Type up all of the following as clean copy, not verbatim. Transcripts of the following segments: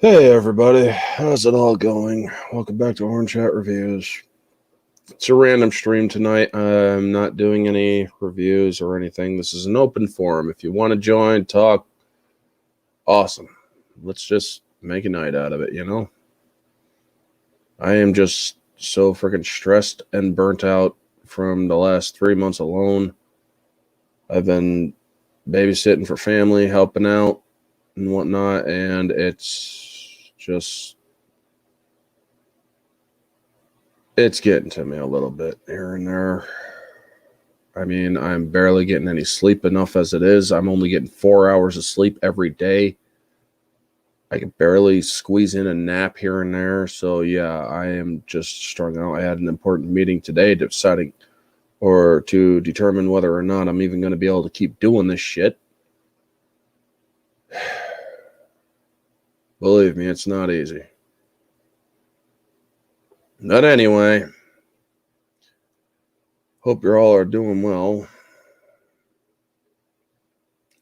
Hey everybody, how's it all going? Welcome back to Orange Hat Reviews. It's a random stream tonight. I'm not doing any reviews or anything. This is an open forum. If you want to join, talk, awesome. Let's just make a night out of it, you know? I am just so freaking stressed and burnt out from the last 3 months alone. I've been babysitting for family, helping out and whatnot, and it's getting to me a little bit here and there. I mean, I'm barely getting any sleep enough as it is. I'm only getting 4 hours of sleep every day. I can barely squeeze in a nap here and there. So, yeah, I am just strung out. I had an important meeting today to determine whether or not I'm even going to be able to keep doing this shit. Believe me, it's not easy. But anyway, hope you all are doing well.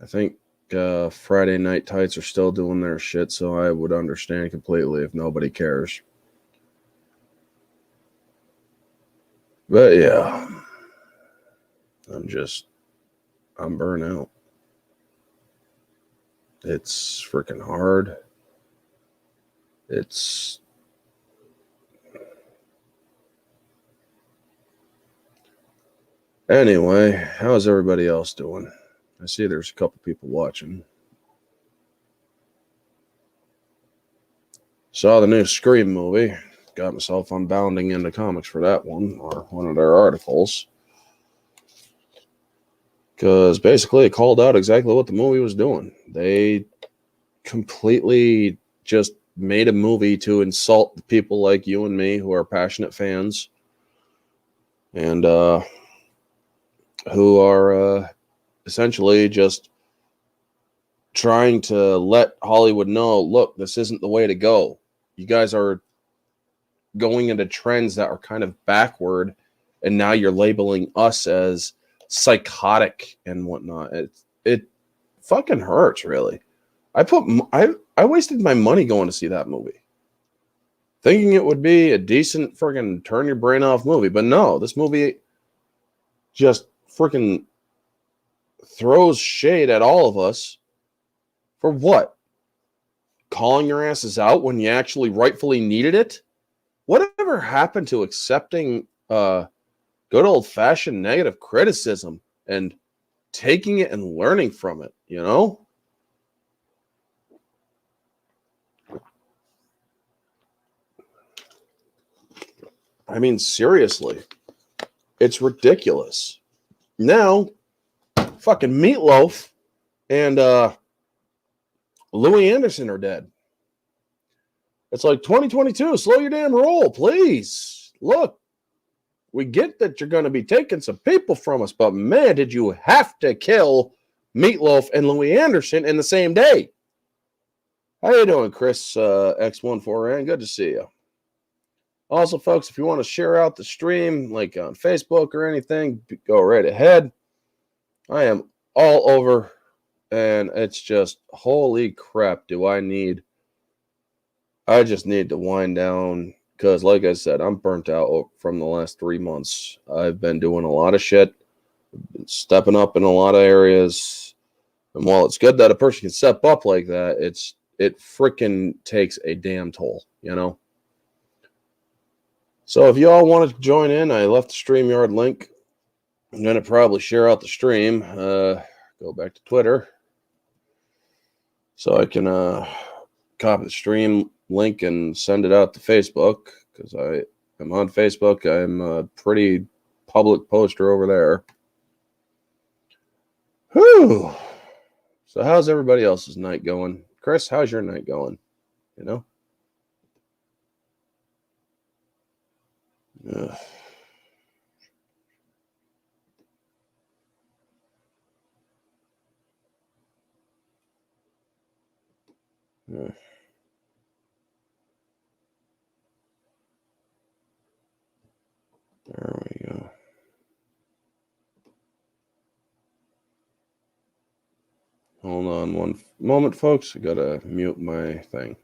I think Friday Night Tights are still doing their shit, so I would understand completely if nobody cares. But yeah, I'm burnt out. It's freaking hard. It's Anyway, how's everybody else doing? I see there's a couple people watching. Saw the new Scream movie. Got myself unbounding into comics for that one, or one of their articles. Because basically it called out exactly what the movie was doing. They completely just made a movie to insult the people like you and me who are passionate fans and who are essentially just trying to let Hollywood know, look, this isn't the way to go. You guys are going into trends that are kind of backward, and now you're labeling us as psychotic and whatnot. It fucking hurts, really. I wasted my money going to see that movie, thinking it would be a decent freaking turn your brain off movie, but no, this movie just freaking throws shade at all of us for what? Calling your asses out when you actually rightfully needed it? Whatever happened to accepting good old fashioned negative criticism and taking it and learning from it, you know? I mean, seriously, it's ridiculous. Now, fucking Meatloaf and Louis Anderson are dead. It's like 2022, slow your damn roll, please. Look, we get that you're going to be taking some people from us, but man, did you have to kill Meatloaf and Louis Anderson in the same day? How you doing, Chris X14N? Good to see you. Also, folks, if you want to share out the stream, like on Facebook or anything, go right ahead. I am all over, and it's just, holy crap, I just need to wind down, because like I said, I'm burnt out from the last 3 months. I've been doing a lot of shit, been stepping up in a lot of areas, and while it's good that a person can step up like that, it freaking takes a damn toll, you know? So if you all want to join in, I left the StreamYard link. I'm going to probably share out the stream. Go back to Twitter so I can copy the stream link and send it out to Facebook, because I am on Facebook. I'm a pretty public poster over there. Whew. So how's everybody else's night going? Chris, how's your night going? You know? Ugh. Ugh. There we go. Hold on one moment, folks. I gotta mute my thing.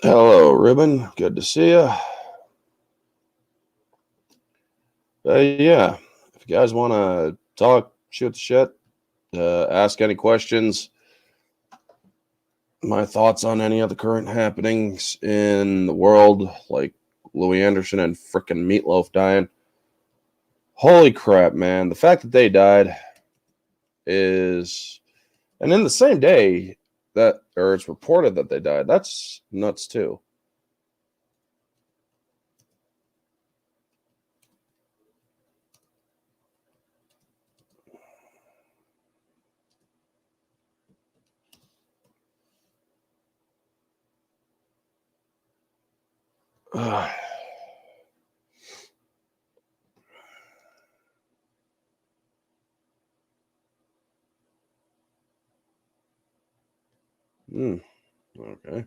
Hello, Ribbon. Good to see you. Yeah, if you guys want to talk, shoot the shit, ask any questions, my thoughts on any of the current happenings in the world, like Louis Anderson and frickin' Meatloaf dying. Holy crap, man. The fact that they died is. And in the same day that, or it's reported that they died, that's nuts too. Okay.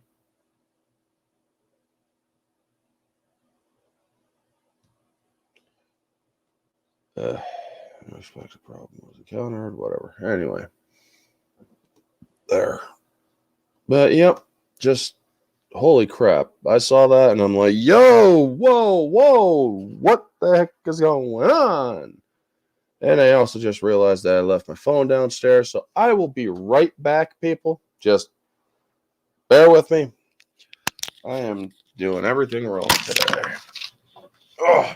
Unexpected problem was encountered, whatever. Anyway. There. But yep, just holy crap. I saw that and I'm like, yo, whoa, what the heck is going on? And I also just realized that I left my phone downstairs. So I will be right back, people. Just bear with me. I am doing everything wrong today. Oh.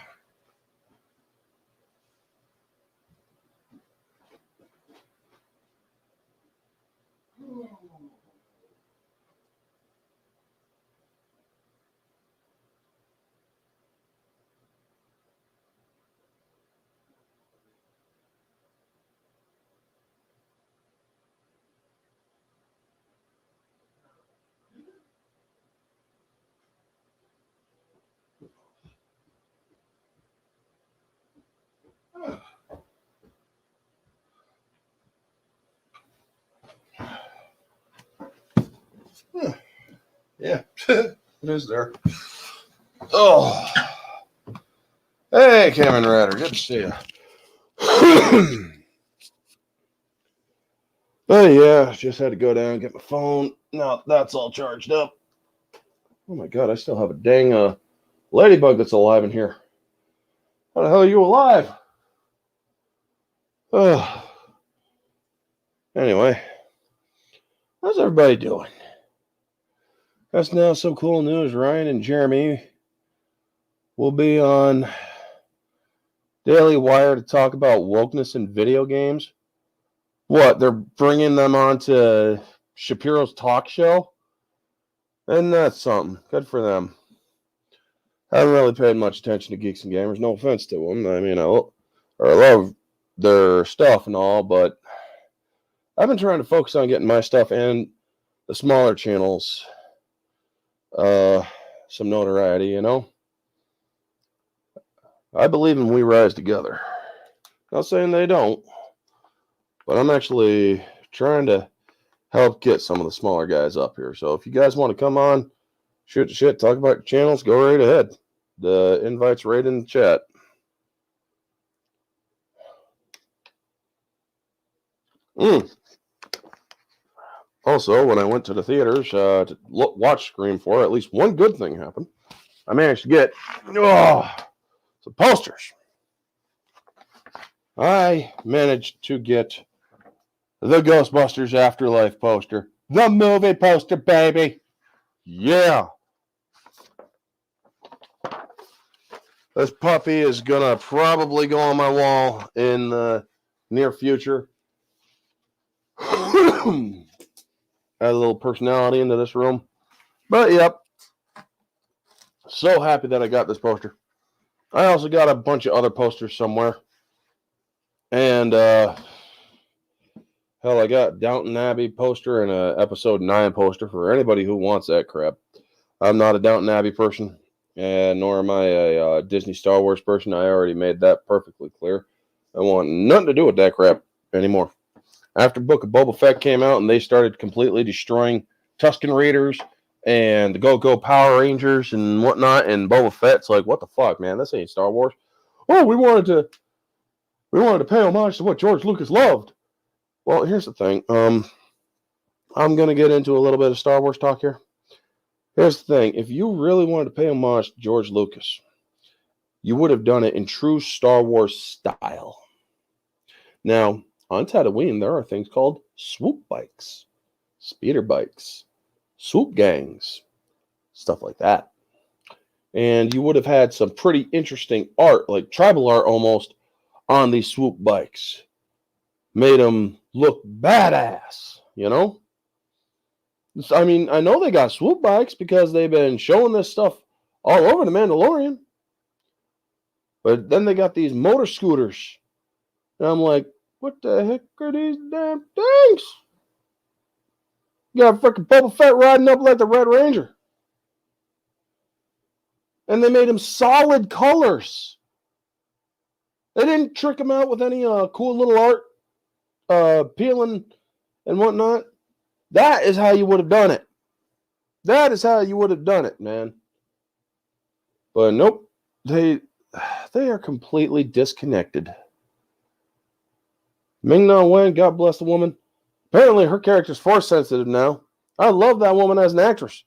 Yeah, it is there. Oh. Hey, Cameron Ratter. Good to see you. But yeah, just had to go down and get my phone. Now that's all charged up. Oh my god, I still have a dang ladybug that's alive in here. How the hell are you alive? Anyway, how's everybody doing? That's now some cool news. Ryan and Jeremy will be on Daily Wire to talk about wokeness in video games. What, they're bringing them on to Shapiro's talk show? And that's something. Good for them. I haven't really paid much attention to Geeks and Gamers. No offense to them. I mean, I love their stuff and all, but I've been trying to focus on getting my stuff and the smaller channels some notoriety, you know? I believe in we rise together. Not saying they don't, but I'm actually trying to help get some of the smaller guys up here. So if you guys want to come on, shoot the shit, talk about your channels, go right ahead. The invite's right in the chat. Also, when I went to the theaters to watch Scream 4, at least one good thing happened. I managed to get some posters. I managed to get the Ghostbusters Afterlife poster. The movie poster, baby. Yeah. This puppy is going to probably go on my wall in the near future. Add a little personality into this room. But, yep. So happy that I got this poster. I also got a bunch of other posters somewhere. And, hell, I got Downton Abbey poster and a episode 9 poster for anybody who wants that crap. I'm not a Downton Abbey person, and nor am I a Disney Star Wars person. I already made that perfectly clear. I want nothing to do with that crap anymore. After Book of Boba Fett came out and they started completely destroying Tusken Raiders and the Go Power Rangers and whatnot, and Boba Fett's like, what the fuck, man? This ain't Star Wars. Oh, we wanted to pay homage to what George Lucas loved. Well, here's the thing. I'm gonna get into a little bit of Star Wars talk here. Here's the thing. If you really wanted to pay homage to George Lucas, you would have done it in true Star Wars style. Now, on Tatooine, there are things called swoop bikes, speeder bikes, swoop gangs, stuff like that. And you would have had some pretty interesting art, like tribal art almost, on these swoop bikes. Made them look badass, you know? I mean, I know they got swoop bikes because they've been showing this stuff all over The Mandalorian. But then they got these motor scooters. And I'm like, what the heck are these damn things? You got freaking Boba Fett riding up like the Red Ranger. And they made him solid colors. They didn't trick him out with any cool little art, peeling and whatnot. That is how you would have done it. That is how you would have done it, man. But nope, they are completely disconnected. Ming-Na Wen, God bless the woman. Apparently her character's force sensitive now. I love that woman as an actress.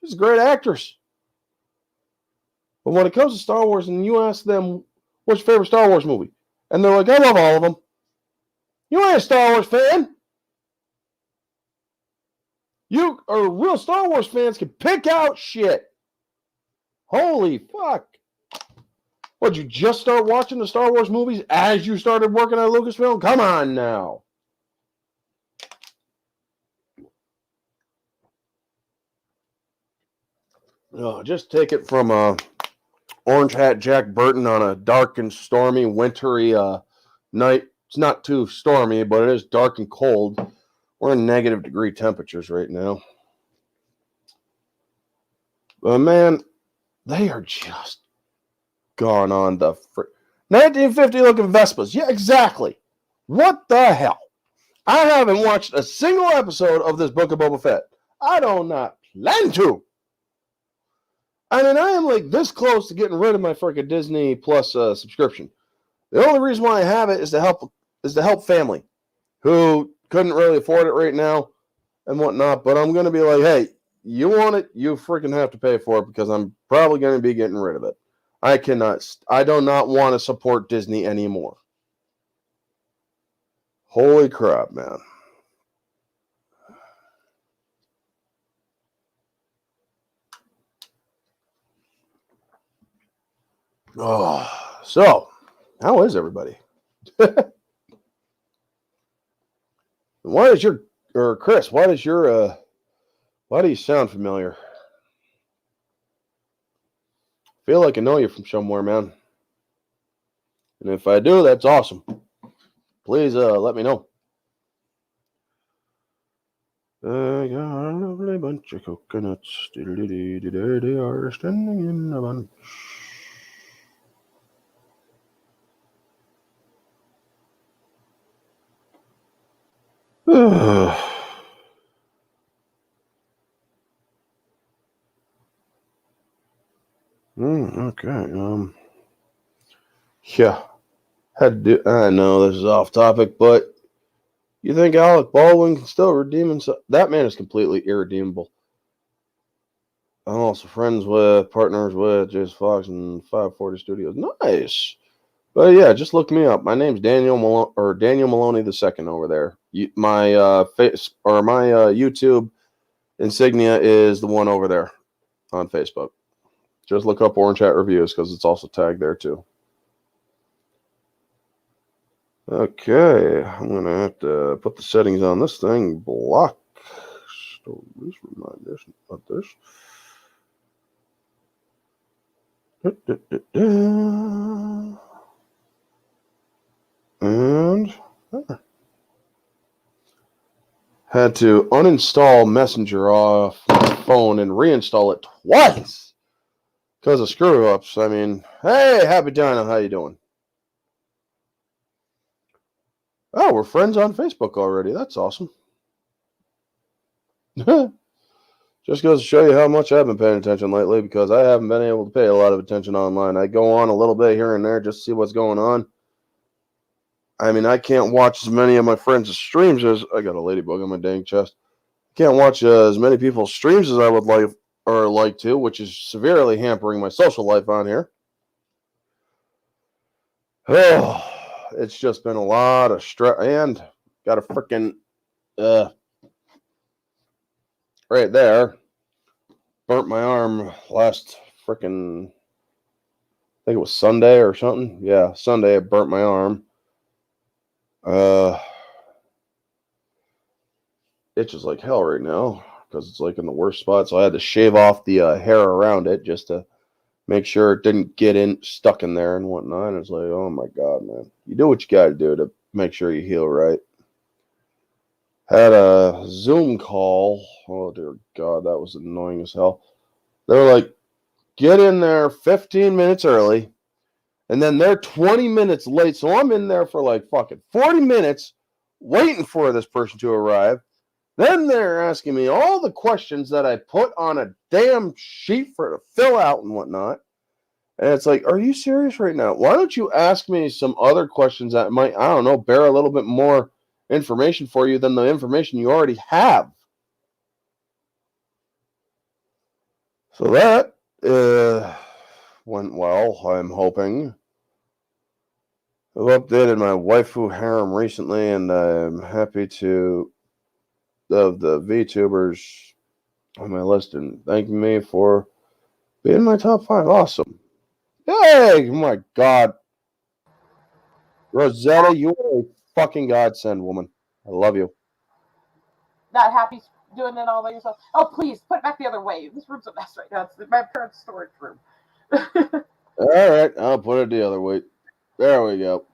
She's a great actress. But when it comes to Star Wars and you ask them, what's your favorite Star Wars movie? And they're like, I love all of them. You ain't a Star Wars fan. You or real Star Wars fans can pick out shit. Holy fuck. What, you just start watching the Star Wars movies as you started working at Lucasfilm? Come on now. Oh, just take it from Orange Hat Jack Burton on a dark and stormy, wintry night. It's not too stormy, but it is dark and cold. We're in negative degree temperatures right now. But man, they are just gone on the 1950 looking Vespas. Yeah, exactly. What the hell? I haven't watched a single episode of this Book of Boba Fett. I do not plan to. I mean, I am like this close to getting rid of my freaking Disney Plus subscription. The only reason why I have it is to help family who couldn't really afford it right now and whatnot. But I'm going to be like, hey, you want it, you freaking have to pay for it because I'm probably going to be getting rid of it. I do not want to support Disney anymore. Holy crap, man. Oh, so how is everybody? Chris, why do you sound familiar? I feel like I know you from somewhere, man. And if I do, that's awesome. Please let me know. I got a lovely bunch of coconuts. They are standing in a bunch. Okay. Yeah. I know this is off topic, but you think Alec Baldwin can still redeem himself? That man is completely irredeemable. I'm also partners with Jason Fox and 540 Studios. Nice. But yeah, just look me up. My name's Daniel Maloney II over there. My YouTube insignia is the one over there on Facebook. Just look up Orange Hat Reviews because it's also tagged there too. Okay, I'm going to have to put the settings on this thing. Block stories, reminders about this. And had to uninstall Messenger off my phone and reinstall it twice because of screw-ups. I mean, hey, Happy Dino, how you doing? Oh, we're friends on Facebook already. That's awesome. Just goes to show you how much I've been paying attention lately because I haven't been able to pay a lot of attention online. I go on a little bit here and there just to see what's going on. I mean, I can't watch as many of my friends' streams as I got a ladybug on my dang chest. Can't watch as many people's streams as I would like, or like to, which is severely hampering my social life on here. Oh, it's just been a lot of stress, and got a freaking right there. Burnt my arm last freaking, I think it was Sunday or something. Yeah, Sunday I burnt my arm. Itches like hell right now because it's like in the worst spot. So I had to shave off the hair around it just to make sure it didn't get stuck in there and whatnot. And it's like, oh my God, man. You do what you got to do to make sure you heal right. Had a Zoom call. Oh, dear God, that was annoying as hell. They were like, get in there 15 minutes early. And then they're 20 minutes late. So I'm in there for like fucking 40 minutes waiting for this person to arrive. Then they're asking me all the questions that I put on a damn sheet for to fill out and whatnot. And it's like, are you serious right now? Why don't you ask me some other questions that might, I don't know, bear a little bit more information for you than the information you already have? So that went well, I'm hoping. I've updated my waifu harem recently, and I'm happy to of the VTubers on my list and thanking me for being my top 5. Awesome. Hey, my God. Rosetta, you are a fucking godsend, woman. I love you. Not happy doing it all by yourself. Oh, please, put it back the other way. This room's a mess right now. It's my parents' storage room. All right, I'll put it the other way. There we go.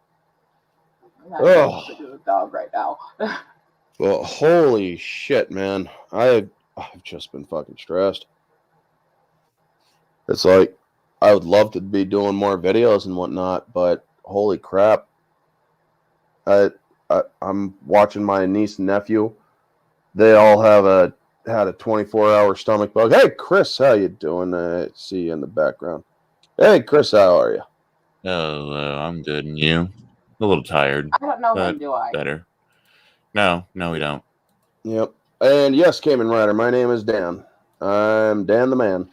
I'm to do the dog right now. Well, holy shit, man. I've just been fucking stressed. It's like, I would love to be doing more videos and whatnot, but holy crap. I'm watching my niece and nephew. They all had a 24-hour stomach bug. Hey, Chris, how you doing? I see you in the background. Hey, Chris, how are you? Hello, I'm good, and you? A little tired. I don't know him, do I? Better. No, we don't. Yep. And yes, Cayman Rider, my name is Dan. I'm Dan the Man.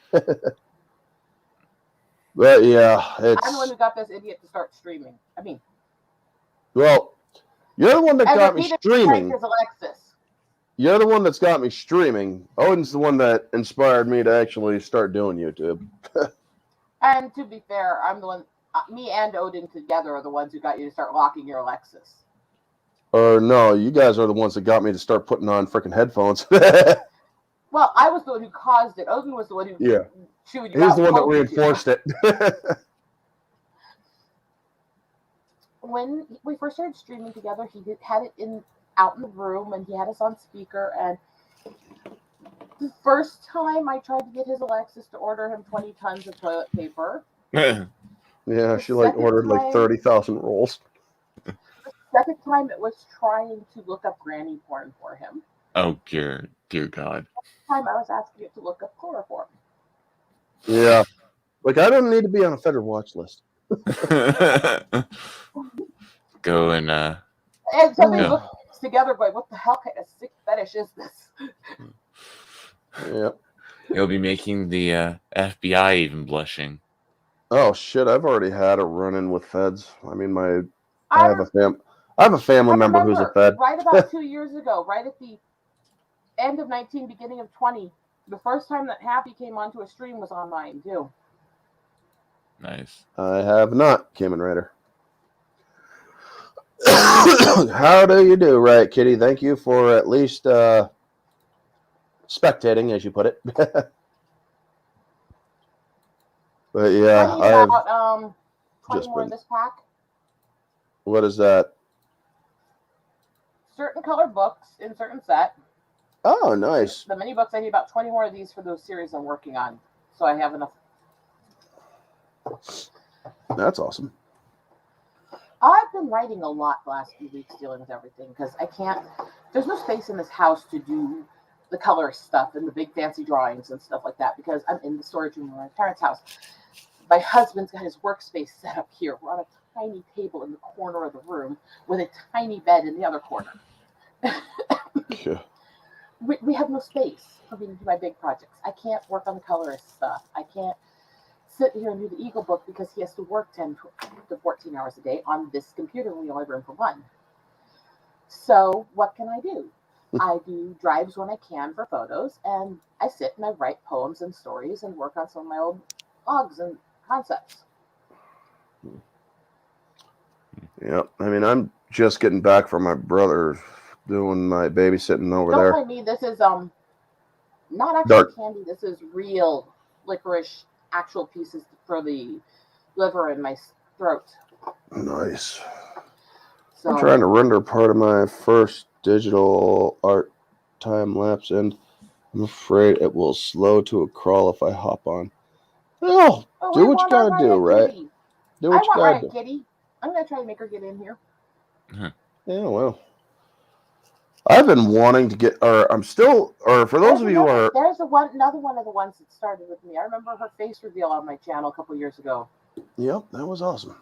But yeah, it's... I'm the one who got this idiot to start streaming. Well, you're the one that got me streaming. Alexis. You're the one that's got me streaming. Odin's the one that inspired me to actually start doing YouTube. And to be fair, I'm the one... me and Odin together are the ones who got you to start locking your Alexis. Or no, you guys are the ones that got me to start putting on freaking headphones. Well, I was the one who caused it. Odin was the one who chewed you out. He's the one that reinforced it. When we first started streaming together, he had it out in the room, and he had us on speaker. And the first time I tried to get his Alexis to order him 20 tons of toilet paper. Yeah, she ordered like 30,000 rolls. The second time it was trying to look up granny porn for him. Oh, dear God. The time I was asking it to look up chloroform. Yeah. Like, I don't need to be on a federal watch list. Go and and somebody looks together going, what the hell kind of sick fetish is this? Yep. You'll be making the FBI even blushing. Oh shit! I've already had a run-in with feds. I mean, I have a family member who's a fed. Right about 2 years ago, right at the end of 19, beginning of 20, the first time that Happy came onto a stream was on mine too. Nice. I have not, Cayman Rider. How do you do, right, Kitty? Thank you for at least spectating, as you put it. But yeah, I have about 20 more in this pack. What is that? Certain colored books in certain set. Oh, nice. The mini books, I need about 20 more of these for those series I'm working on. So I have enough. That's awesome. I've been writing a lot the last few weeks dealing with everything because I can't, there's no space in this house to do the color stuff and the big fancy drawings and stuff like that because I'm in the storage room of my parents' house. My husband's got his workspace set up here. We're on a tiny table in the corner of the room with a tiny bed in the other corner. Yeah. we have no space for me to do my big projects. I can't work on the colorist stuff. I can't sit here and do the Eagle book because he has to work 10 to 14 hours a day on this computer. We only have room for one. So what can I do? I do drives when I can for photos, and I sit and I write poems and stories and work on some of my old blogs and concepts. Yeah, I mean, I'm just getting back from my brother doing my babysitting over Don't there. mind me. This is not actually Dark. candy. This is real licorice, actual pieces for the liver in my throat. Nice. So I'm trying to render part of my first digital art time lapse, and I'm afraid it will slow to a crawl if I hop on. Oh, oh, do we what you want our gotta do, Riot right? Kitty. Do I what you want gotta Riot do. Kitty. I'm gonna try to make her get in here. Yeah, well. I've been wanting to get, or I'm still, or for those of you who are, There's another one of the ones that started with me. I remember her face reveal on my channel a couple years ago. yep, that was awesome.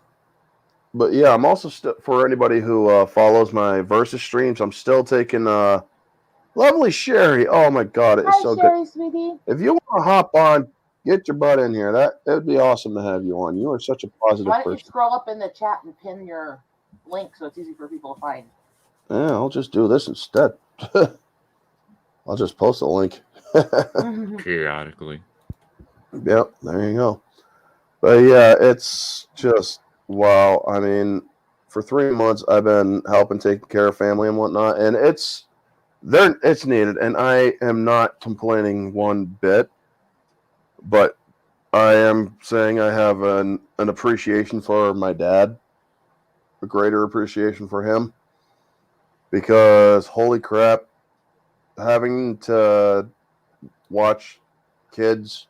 But yeah, I'm also for anybody who follows my Versus streams, I'm still taking lovely Sherry. Oh my God, it is Hi, so Sherry, good. sweetie. If you want to hop on, get your butt in here. That would be awesome to have you on. You are such a positive Why don't you person. scroll up in the chat and pin your link so it's easy for people to find? Yeah, I'll just do this instead. I'll just post a link. Periodically. Yep, there you go. But yeah, it's just wow. I mean, for 3 months I've been helping taking care of family and whatnot, and it's needed, and I am not complaining one bit. But I am saying I have an appreciation for my dad, a greater appreciation for him, because holy crap, having to watch kids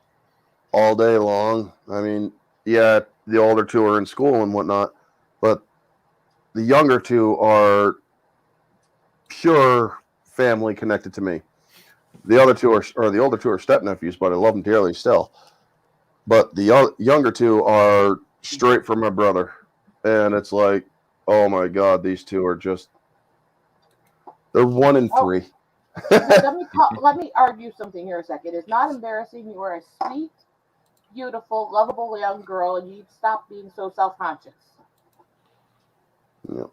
all day long. I mean, yeah, the older two are in school and whatnot, but the younger two are pure family connected to me. The older two are stepnephews, but I love them dearly still. But the younger two are straight from my brother, and it's like, oh my God, these two are they're 1 in 3. Let me argue something here a second. It's not embarrassing. You are a sweet, beautiful, lovable young girl, and you need to stop being so self-conscious. Yep.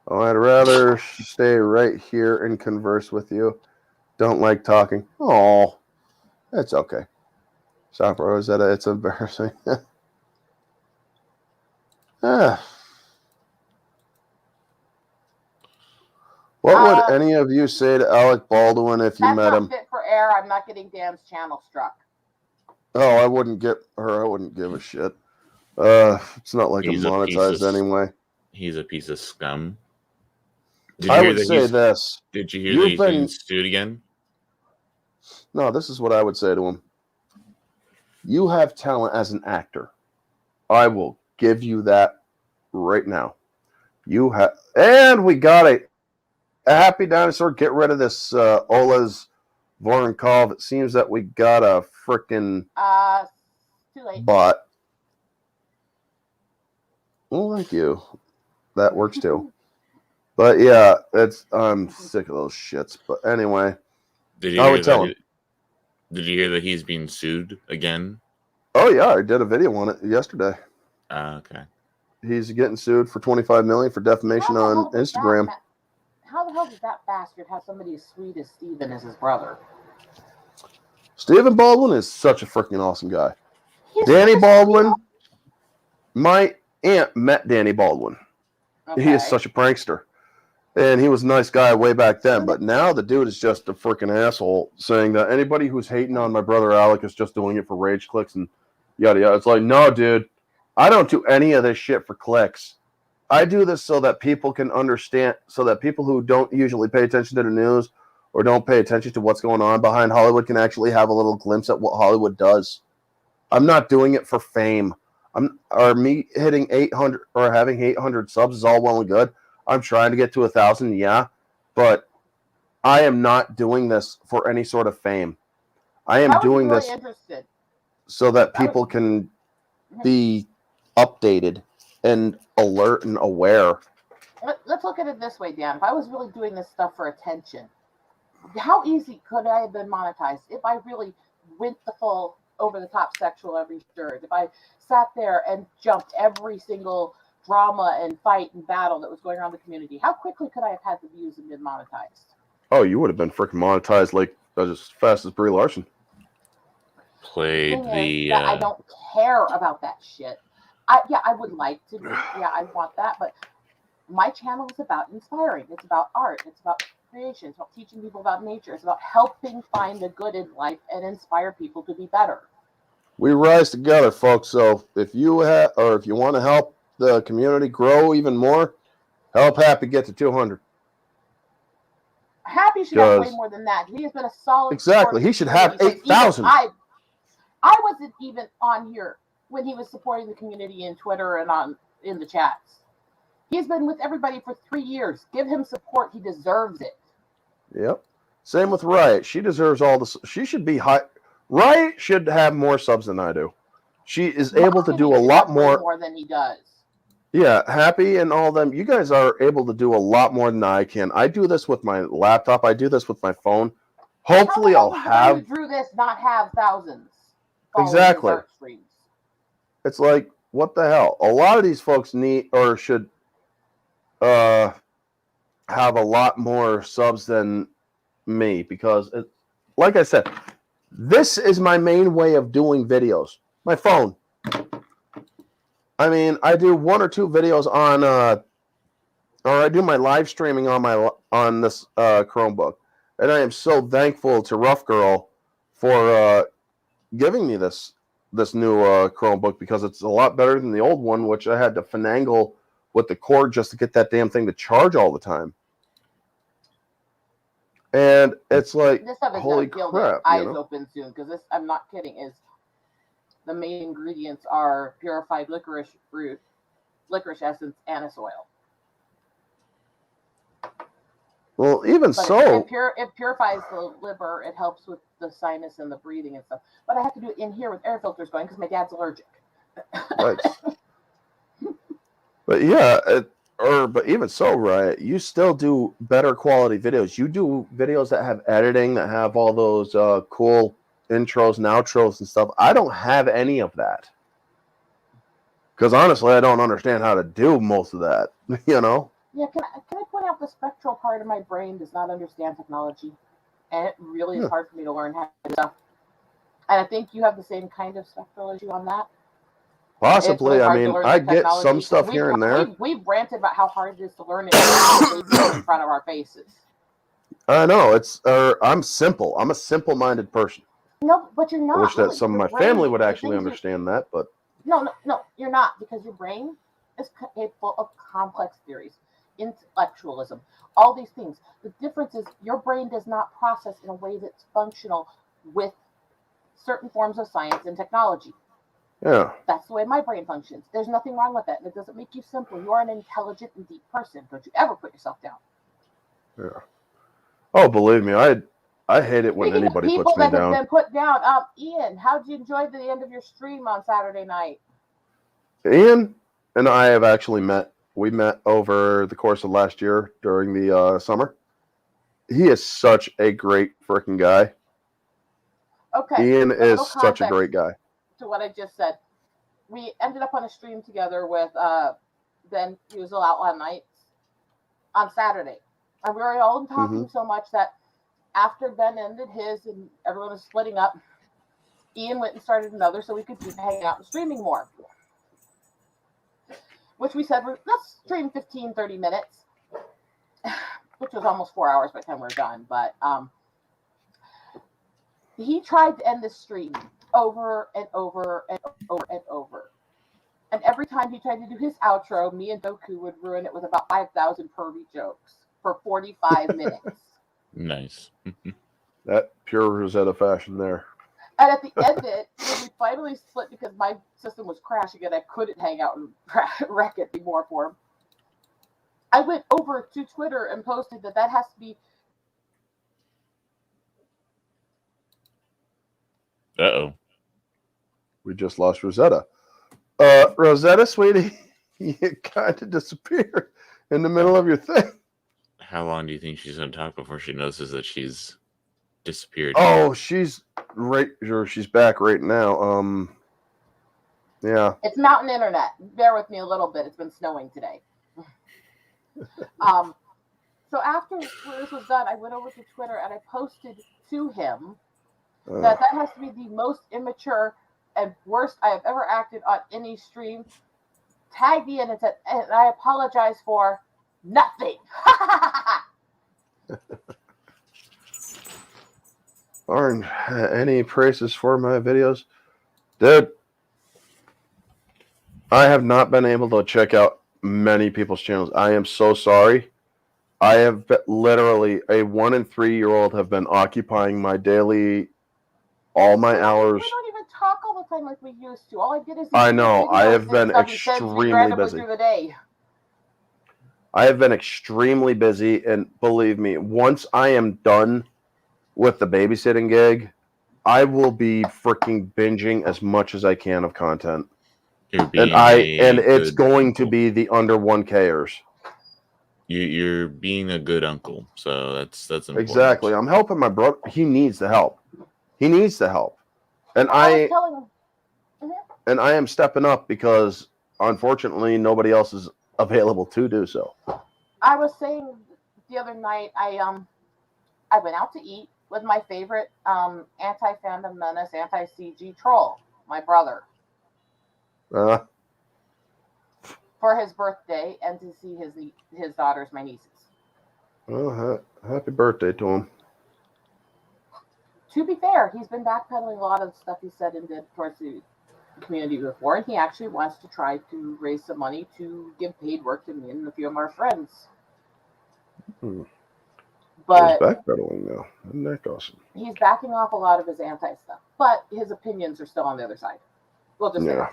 Oh, I'd rather stay right here and converse with you. Don't like talking. Oh, it's okay. Stop, Rosetta. It's embarrassing. What would any of you say to Alec Baldwin if you met him? That's not fit for air. I'm not getting Dan's channel struck. Oh, I wouldn't give a shit. It's not like I'm monetized anyway. He's a piece of scum. I would say this. Did you hear that he's being sued again? No, this is what I would say to him. You have talent as an actor. I will give you that right now. You have, and we got a happy dinosaur. Get rid of this Ola's Voronkov. It seems that we got a freaking too late. bot. Well, thank you. That works too. But yeah, I'm sick of those shits. But anyway, I would tell him. Did you hear that he's being sued again? Oh yeah, I did a video on it yesterday. Okay. He's getting sued for $25 million for defamation on Instagram. How the hell does that bastard have somebody as sweet as Steven as his brother? Stephen Baldwin is such a freaking awesome guy. Danny Baldwin, my aunt met Danny Baldwin. Okay. He is such a prankster. And he was a nice guy way back then, but now the dude is just a freaking asshole, saying that anybody who's hating on my brother Alec is just doing it for rage clicks and yada yada. It's like, no, dude, I don't do any of this shit for clicks. I do this so that people can understand, so that people who don't usually pay attention to the news or don't pay attention to what's going on behind Hollywood can actually have a little glimpse at what Hollywood does. I'm not doing it for fame. Me hitting 800 or having 800 subs is all well and good. I'm trying to get to 1,000, yeah, but I am not doing this for any sort of fame. I am doing this so that people can be updated and alert and aware. Let's look at it this way, Dan. If I was really doing this stuff for attention, how easy could I have been monetized if I really went the full over the top sexual every shirt? If I sat there and jumped every single drama and fight and battle that was going on in the community, how quickly could I have had the views and been monetized? Oh, you would have been freaking monetized like as fast as Brie Larson. Played Thing the is that I don't care about that shit. I would like to be, I want that, but my channel is about inspiring. It's about art. It's about creation. It's about teaching people about nature. It's about helping find the good in life and inspire people to be better. We rise together, folks. So if you have, or if you want to help the community grow even more, help Happy get to 200. Happy should have way Does- more than that. He has been a solid Exactly. supporter He should of the have community since 8,000. I wasn't even on here when he was supporting the community in Twitter and in the chats. He's been with everybody for 3 years. Give him support. He deserves it. Yep. Same with Riot. She deserves all this. She should be high. Riot should have more subs than I do. She is able to do a He lot should have way more. more than he does. Yeah, Happy and all them. You guys are able to do a lot more than I can. I do this with my laptop. I do this with my phone. Hopefully, How I'll the hell does the guy have. who drew this not have thousands following his Exactly. art streams? It's like, what the hell? A lot of these folks need or should have a lot more subs than me because, like I said, this is my main way of doing videos. My phone. I mean, I do 1 or 2 videos on, or I do my live streaming on this Chromebook, and I am so thankful to Rough Girl for giving me this new Chromebook because it's a lot better than the old one, which I had to finagle with the cord just to get that damn thing to charge all the time. And it's like, This stuff is holy gonna kill crap! the You eyes know? open soon because this, I'm not kidding, is the main ingredients are purified licorice root, licorice essence, anise oil. Well, even But so, it purifies the liver. It helps with the sinus and the breathing and stuff. But I have to do it in here with air filters going because my dad's allergic. nice. But yeah, but even so, Riot, you still do better quality videos. You do videos that have editing, that have all those cool intros and outros and stuff. I don't have any of that. Because honestly, I don't understand how to do most of that, you know? Yeah, can I point out the spectral part of my brain does not understand technology, and it really is Yeah. hard for me to learn how to do stuff. And I think you have the same kind of spectral issue on that. It's Possibly. really I hard to mean, learn I the get some technology. stuff here and there. We've ranted about how hard it is to learn it in front of our faces. I know. I'm simple. I'm a simple-minded person. No, but you're not. I wish that really. some of Your my brain, family would the actually things you- understand that, but No, you're not, because your brain is capable of complex theories, intellectualism, all these things. The difference is your brain does not process in a way that's functional with certain forms of science and technology. yeah. That's the way my brain functions. There's nothing wrong with that, and it doesn't make you simple. You are an intelligent and deep person. Don't you ever put yourself down. Yeah. Oh, believe me, I hate it when Speaking of anybody people puts me that have down. been put down, Ian, how did you enjoy the end of your stream on Saturday night? Ian and I have actually met. We met over the course of last year during the summer. He is such a great freaking guy. Okay. Ian a is little such a context great guy. To what I just said. We ended up on a stream together with Ben Fusel Outlaw Nights on Saturday. And we were all talking so much that after Ben ended his and everyone was splitting up, Ian went and started another so we could keep hanging out and streaming more. Which we said, let's stream 15, 30 minutes, which was almost 4 hours by the time we were done. But he tried to end the stream over and over and over and over. And every time he tried to do his outro, me and Doku would ruin it with about 5,000 pervy jokes for 45 minutes. Nice. That pure Rosetta fashion there. And at the end of it, when we finally split because my system was crashing and I couldn't hang out and wreck it anymore for him, I went over to Twitter and posted that has to be. Uh-oh. We just lost Rosetta. Rosetta, sweetie, you kind of disappeared in the middle of your thing. How long do you think she's going to talk before she notices that she's disappeared? Oh, she's back right now. Yeah. It's mountain internet. Bear with me a little bit. It's been snowing today. So after this was done, I went over to Twitter and I posted to him that has to be the most immature and worst I have ever acted on any stream. Tagged me in and said, and I apologize for nothing. Arn, any praises for my videos? Dude, I have not been able to check out many people's channels. I am so sorry. I have literally a 1 and 3 year old have been occupying my daily, all my hours. We don't even talk all the time like we used to. All I did is I know. I have been extremely busy. Through the day. I have been extremely busy, and believe me, once I am done with the babysitting gig, I will be freaking binging as much as I can of content. And it's going to be the under 1Kers. You're being a good uncle, so that's important. Exactly. I'm helping my brother. He needs the help. He needs the help, and I am stepping up because unfortunately nobody else is available to do so. I was saying the other night, I went out to eat with my favorite anti-fandom menace, anti-CG troll, my brother. For his birthday and to see his daughters, my nieces. Well, happy birthday to him. To be fair, he's been backpedaling a lot of the stuff he said and did towards the community before, and he actually wants to try to raise some money to give paid work to me and a few of our friends. But he's backpedaling now. Isn't that awesome? He's backing off a lot of his anti-stuff, but his opinions are still on the other side. We'll just say that.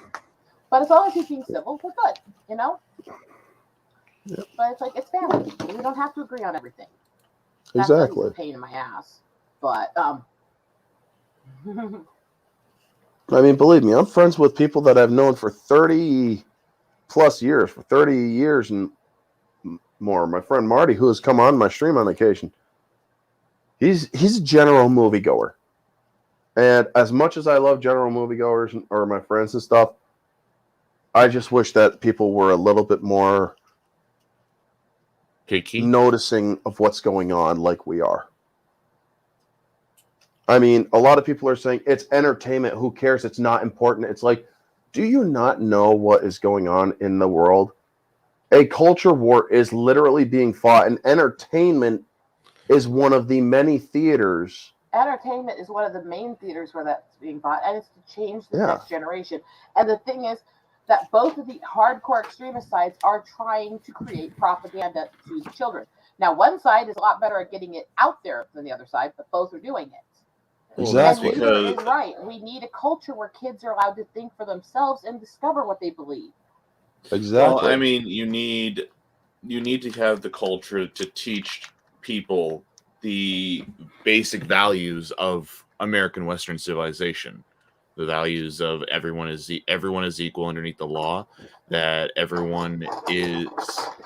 But as long as he's being civil, we're good, you know? Yep. But it's like, it's family. We don't have to agree on everything. That's exactly. A pain in my ass. But, I mean, believe me, I'm friends with people that I've known for 30 plus years, for 30 years and more. My friend Marty, who has come on my stream on occasion, he's a general moviegoer. And as much as I love general moviegoers or my friends and stuff, I just wish that people were a little bit more noticing of what's going on like we are. I mean, a lot of people are saying it's entertainment. Who cares? It's not important. It's like, do you not know what is going on in the world? A culture war is literally being fought, and entertainment is one of the many theaters. Entertainment is one of the main theaters where that's being fought, and it's to change the next generation. And the thing is that both of the hardcore extremist sides are trying to create propaganda to the children. Now, one side is a lot better at getting it out there than the other side, but both are doing it. Exactly. And neither is right. We need a culture where kids are allowed to think for themselves and discover what they believe. Exactly. Well, I mean, you need to have the culture to teach people the basic values of American Western civilization. The values of everyone is equal underneath the law, that everyone is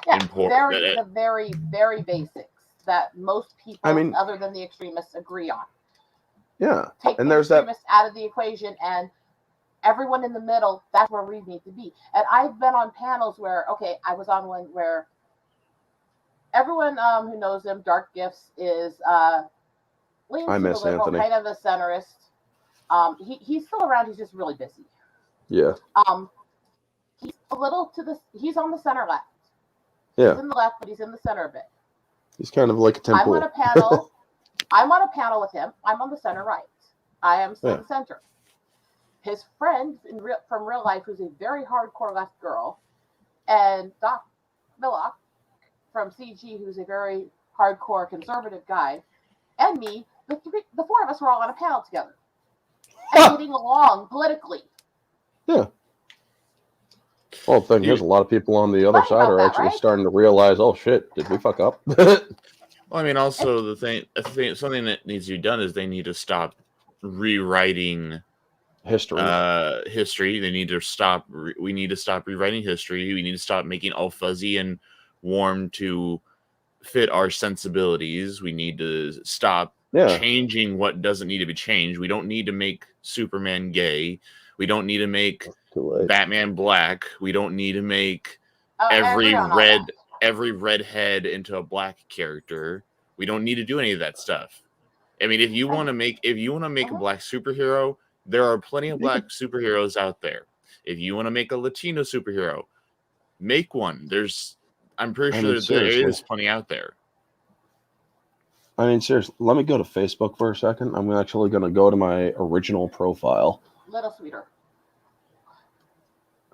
important. The very, very basics that most people, other than the extremists, agree on. Yeah. Take and the there's extremists out of the equation, and everyone in the middle, that's where we need to be. And I've been on panels where, I was on one where everyone who knows him, Dark Gifts, is leans to the liberal, kind of a centrist. He's still around. He's just really busy. Yeah. He's a little he's on the center left. Yeah. He's in the left, but he's in the center a bit. He's kind of like a temple. I'm on a panel with him. I'm on the center right. I am still the center. His friend from real life, who's a very hardcore left girl, and Doc Millock from CG, who's a very hardcore conservative guy, and me, the four of us were all on a panel together. And getting along politically. Yeah. Well, the thing is, a lot of people on the other side are actually starting to realize, oh shit, did we fuck up? Well, I mean, also something that needs to be done is they need to stop rewriting history. They need to stop. We need to stop rewriting history. We need to stop making all fuzzy and warm to fit our sensibilities. We need to stop Yeah. changing what doesn't need to be changed. We don't need to make Superman gay. We don't need to make Too late. Batman black. We don't need to make I agree on all that. every redhead into a black character. We don't need to do any of that stuff. I mean, if you want to make a black superhero, there are plenty of black superheroes out there. If you want to make a Latino superhero, make one. I'm pretty sure that there is plenty out there. I mean, seriously, let me go to Facebook for a second. I'm actually going to go to my original profile. Little sweeter.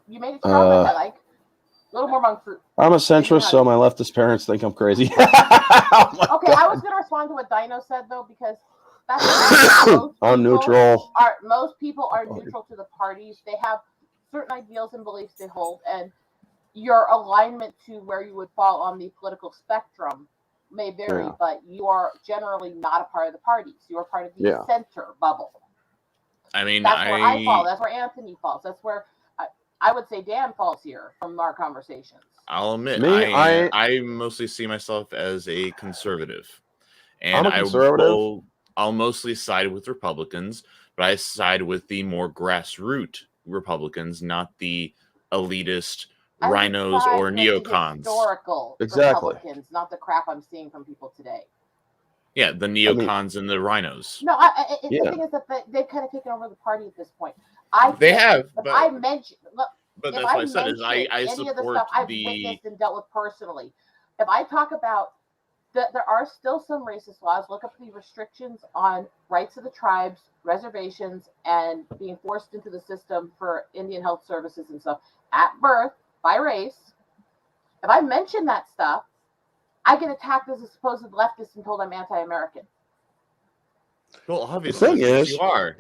You made it strawberry, I like. A little more monk fruit. I'm a centrist, so my leftist parents think I'm crazy. Okay, I was going to respond to what Dino said, though, because that's I'm neutral. Most people are neutral to the parties. They have certain ideals and beliefs they hold, and your alignment to where you would fall on the political spectrum may vary, but you are generally not a part of the parties. You are part of the center bubble. I mean, that's where I fall. That's where Anthony falls. That's where I would say Dan falls here from our conversations. I'll admit, I mostly see myself as a conservative, and I'm a conservative. I'll mostly side with Republicans, but I side with the more grassroots Republicans, not the elitist rhinos or neocons. Historical exactly. Republicans, not the crap I'm seeing from people today. Yeah, the neocons and the rhinos. No, the thing is that they've kind of taken over the party at this point. They have. But I mentioned, but that's what I said. Is I support of the stuff I've witnessed and dealt with personally. If I talk about that, there are still some racist laws. Look up the restrictions on rights of the tribes, reservations, and being forced into the system for Indian health services and stuff at birth by race. If I mention that stuff, I get attacked as a supposed leftist and told I'm anti-American. Well, obviously, the thing is, you are.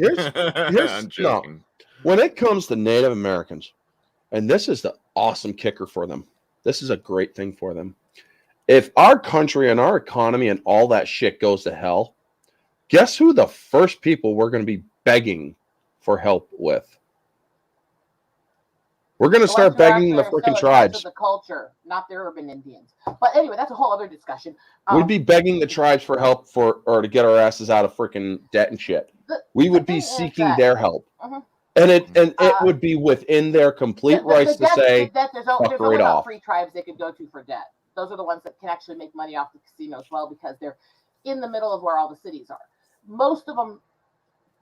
I'm joking. No, when it comes to Native Americans, and this is the awesome kicker for them, this is a great thing for them. If our country and our economy and all that shit goes to hell, guess who the first people we're going to be begging for help with? We're going to start begging the freaking tribes. The culture, not the urban Indians. But anyway, that's a whole other discussion. We'd be begging the tribes for help or to get our asses out of freaking debt and shit. We would be seeking their help. And it would be within their complete rights to say, there's only about 3 tribes they could go to for debt. Those are the ones that can actually make money off the casino as well, because they're in the middle of where all the cities are. Most of them,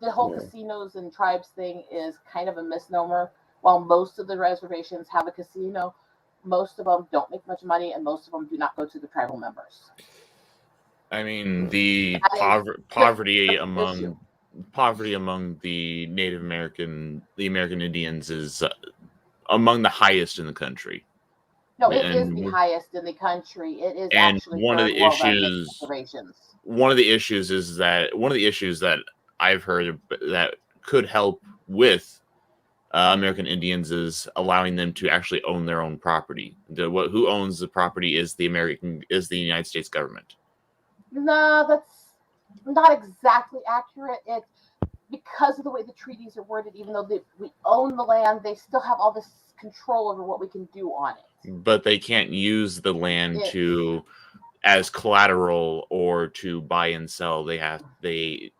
the whole casinos and tribes thing is kind of a misnomer. While most of the reservations have a casino, most of them don't make much money, and most of them do not go to the tribal members. I mean, the poverty among the Native American, the American Indians is among the highest in the country. No, it is the highest in the country. It is actually one of the issues is that one of the issues that I've heard that could help with American Indians is allowing them to actually own their own property. Who owns the property is the United States government. No, that's not exactly accurate. It's because of the way the treaties are worded. Even though we own the land, they still have all this control over what we can do on it. But they can't use the land as collateral or to buy and sell. The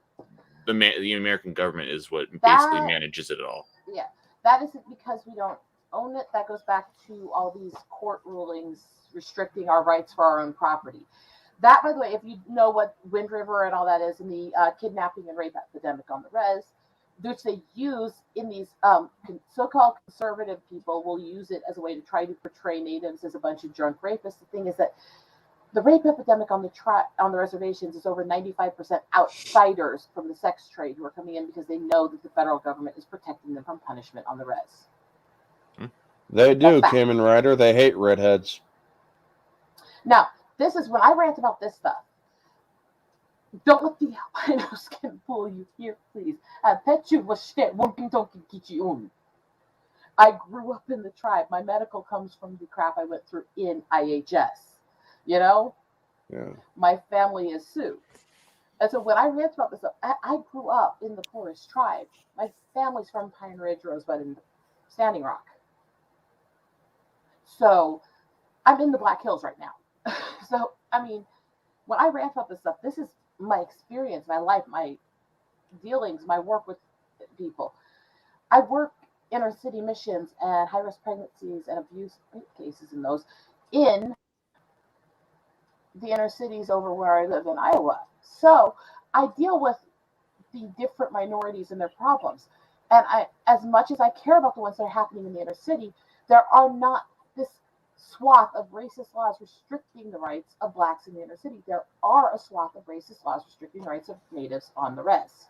American government is what basically manages it all. Yeah, that isn't because we don't own it. That goes back to all these court rulings restricting our rights for our own property. That, by the way, if you know what Wind River and all that is, and the kidnapping and rape epidemic on the res, which they use in these so-called conservative people will use it as a way to try to portray natives as a bunch of drunk rapists. The thing is that the rape epidemic on the reservations is over 95% outsiders from the sex trade who are coming in because they know that the federal government is protecting them from punishment on the res. They do, Kamen Rider. They hate redheads. Now, this is when I rant about this stuff. Don't let the albino skin fool you here, please. I grew up in the tribe. My medical comes from the crap I went through in IHS. You know? Yeah. My family is Sioux. And so when I rant about this stuff, I grew up in the poorest tribe. My family's from Pine Ridge, Rosebud, and Standing Rock. So I'm in the Black Hills right now. So I mean, when I ramp up this stuff, this is my experience, my life, my dealings, my work with people. I work inner city missions and high risk pregnancies and abuse cases in those in the inner cities over where I live in Iowa. So I deal with the different minorities and their problems. And as much as I care about the ones that are happening in the inner city, there are not this swath of racist laws restricting the rights of blacks in the inner city. There are a swath of racist laws restricting the rights of natives on the res.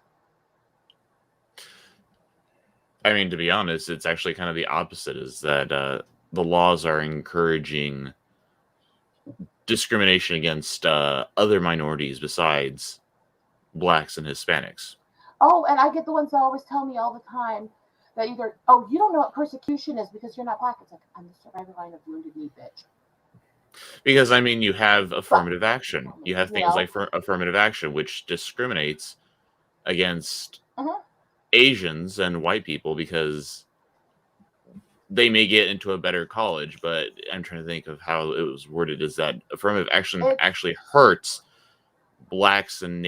I mean, to be honest, it's actually kind of the opposite, is that the laws are encouraging discrimination against other minorities besides blacks and Hispanics. Oh, and I get the ones that always tell me all the time that either, oh, you don't know what persecution is because you're not black. It's like, I'm the survivor line of Wounded Knee, bitch. Because, I mean, you have affirmative action. You have things like affirmative action, which discriminates against Asians and white people because they may get into a better college, but I'm trying to think of how it was worded, is that affirmative action actually hurts blacks and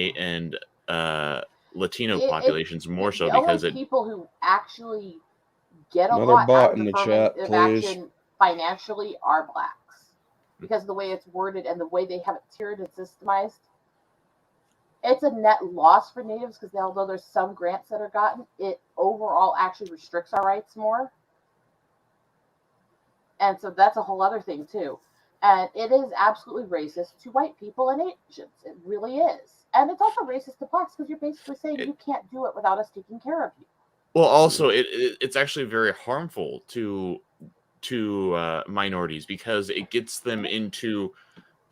Latino populations more so because people who actually get a Another lot bot out of in the affirmative chat, please. action financially are blacks, because of the way it's worded and the way they have it tiered and systemized. It's a net loss for natives because although there's some grants that are gotten, it overall actually restricts our rights more. And so that's a whole other thing too. And it is absolutely racist to white people and Asians. It really is. And it's also racist to blacks because you're basically saying you can't do it without us taking care of you. Well, also, it's actually very harmful to minorities because it gets them into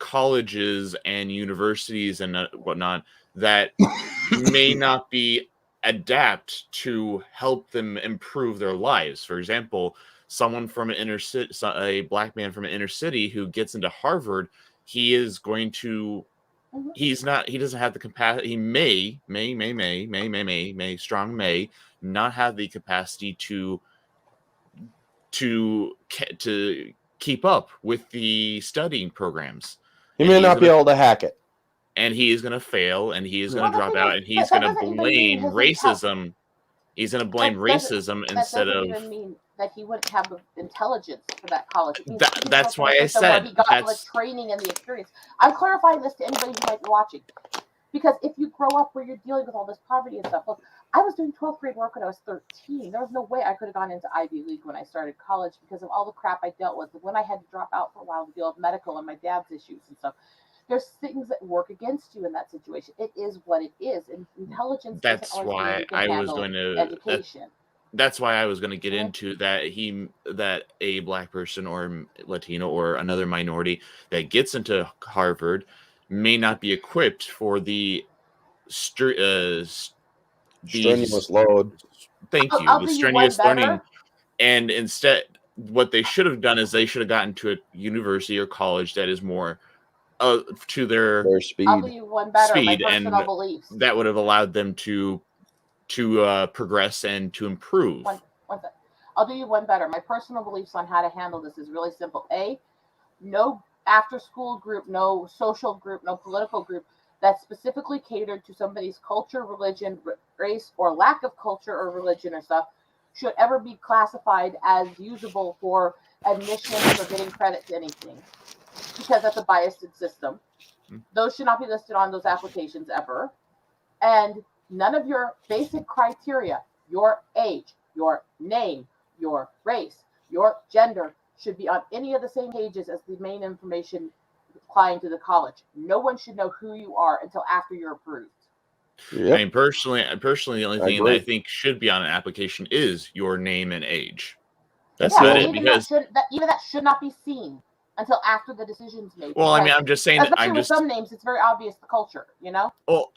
colleges and universities and whatnot that may not be adapt to help them improve their lives. For example, someone from an inner city, a black man from an inner city who gets into Harvard, he is going to, he doesn't have the capacity. He may not have the capacity to keep up with the studying programs. He may not be able to hack it. And he is going to fail, and he is going to drop out, and he's going to blame racism. He's going to blame racism instead of. That doesn't even mean that he wouldn't have the intelligence for that college. That's why I said he got the training and the experience. I'm clarifying this to anybody who might be watching, because if you grow up where you're dealing with all this poverty and stuff, look, I was doing 12th grade work when I was 13. There was no way I could have gone into Ivy League when I started college because of all the crap I dealt with. When I had to drop out for a while to deal with medical and my dad's issues and stuff. There's things that work against you in that situation. It is what it is. And intelligence. That's why I was going to education. That's why I was going to get into that a black person or Latino or another minority that gets into Harvard may not be equipped for the strenuous load. Thank you. The strenuous learning. And instead, what they should have done is they should have gotten to a university or college that is more to their speed. I'll do you one better. Speed, my personal beliefs. That would have allowed them to progress and to improve. One second. I'll do you one better. My personal beliefs on how to handle this is really simple. No after-school group, no social group, no political group that's specifically catered to somebody's culture, religion, race, or lack of culture or religion or stuff should ever be classified as usable for admissions or getting credit to anything, because that's a biased system. Those should not be listed on those applications ever. And none of your basic criteria, your age, your name, your race, your gender, should be on any of the same pages as the main information applying to the college. No one should know who you are until after you're approved. Yep. I mean, personally, the only thing that I think should be on an application is your name and age. That's not it, because even that should not be seen until after the decision's made. Well, I mean, I'm just saying. With some names, it's very obvious the culture, you know. Well,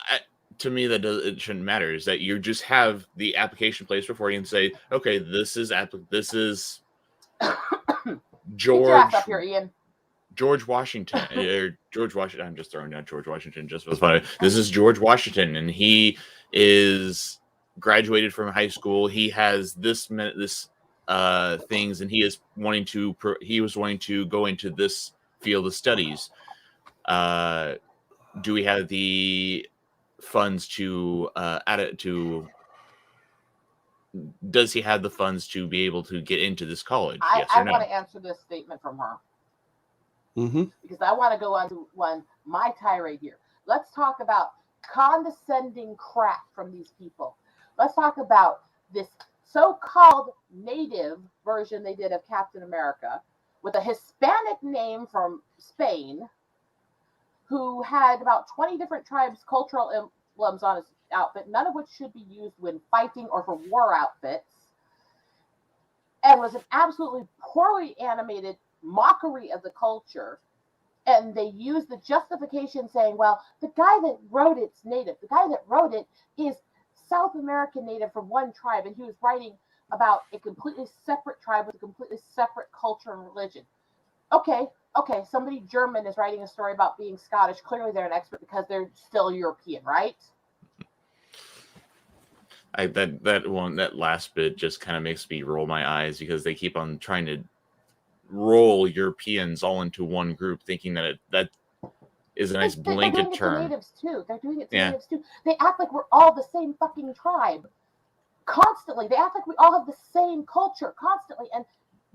to me, it shouldn't matter. Is that you just have the application placed before you and say, okay, this is George. Get your ass up here, Ian. George Washington, or George Washington. I'm just throwing down George Washington just for fun. This is George Washington, and he is graduated from high school. He has this things, and he was wanting to go into this field of studies. Do we have the funds to add it to? Does he have the funds to be able to get into this college? Yes or I no? want to answer this statement from her Mm-hmm. because I want to go on to my tirade here. Let's talk about condescending crap from these people. Let's talk about this so-called native version they did of Captain America with a Hispanic name from Spain who had about 20 different tribes' cultural emblems on his outfit, none of which should be used when fighting or for war outfits, and was an absolutely poorly animated mockery of the culture. And they used the justification saying, well, the guy that wrote it's native. The guy that wrote it is South American native from one tribe, and he was writing about a completely separate tribe with a completely separate culture and religion. Okay, somebody German is writing a story about being Scottish. Clearly they're an expert because they're still European, right? That last bit just kind of makes me roll my eyes because they keep on trying to roll Europeans all into one group, thinking that that is a nice blanket term. They're doing it to natives too. They act like we're all the same fucking tribe constantly. They act like we all have the same culture constantly, and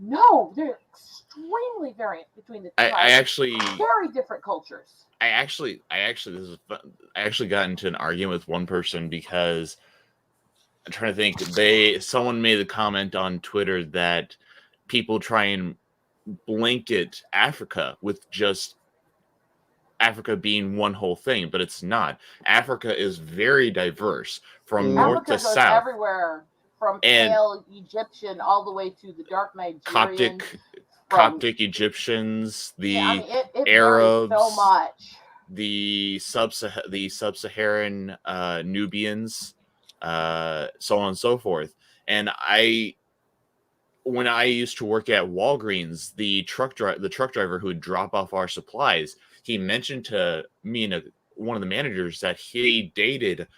no, they're extremely variant between the tribes. I actually very different cultures. I actually got into an argument with one person because I'm trying to think. Someone made a comment on Twitter that people try and blanket Africa with just Africa being one whole thing, but it's not. Africa is very diverse from north to south. Everywhere, from pale Egyptian all the way to the dark Nigerian, Coptic Egyptians, the it Arabs, so much. The sub-Saharan Nubians, so on and so forth. And when I used to work at Walgreens, the truck driver who would drop off our supplies, he mentioned to me and one of the managers that he dated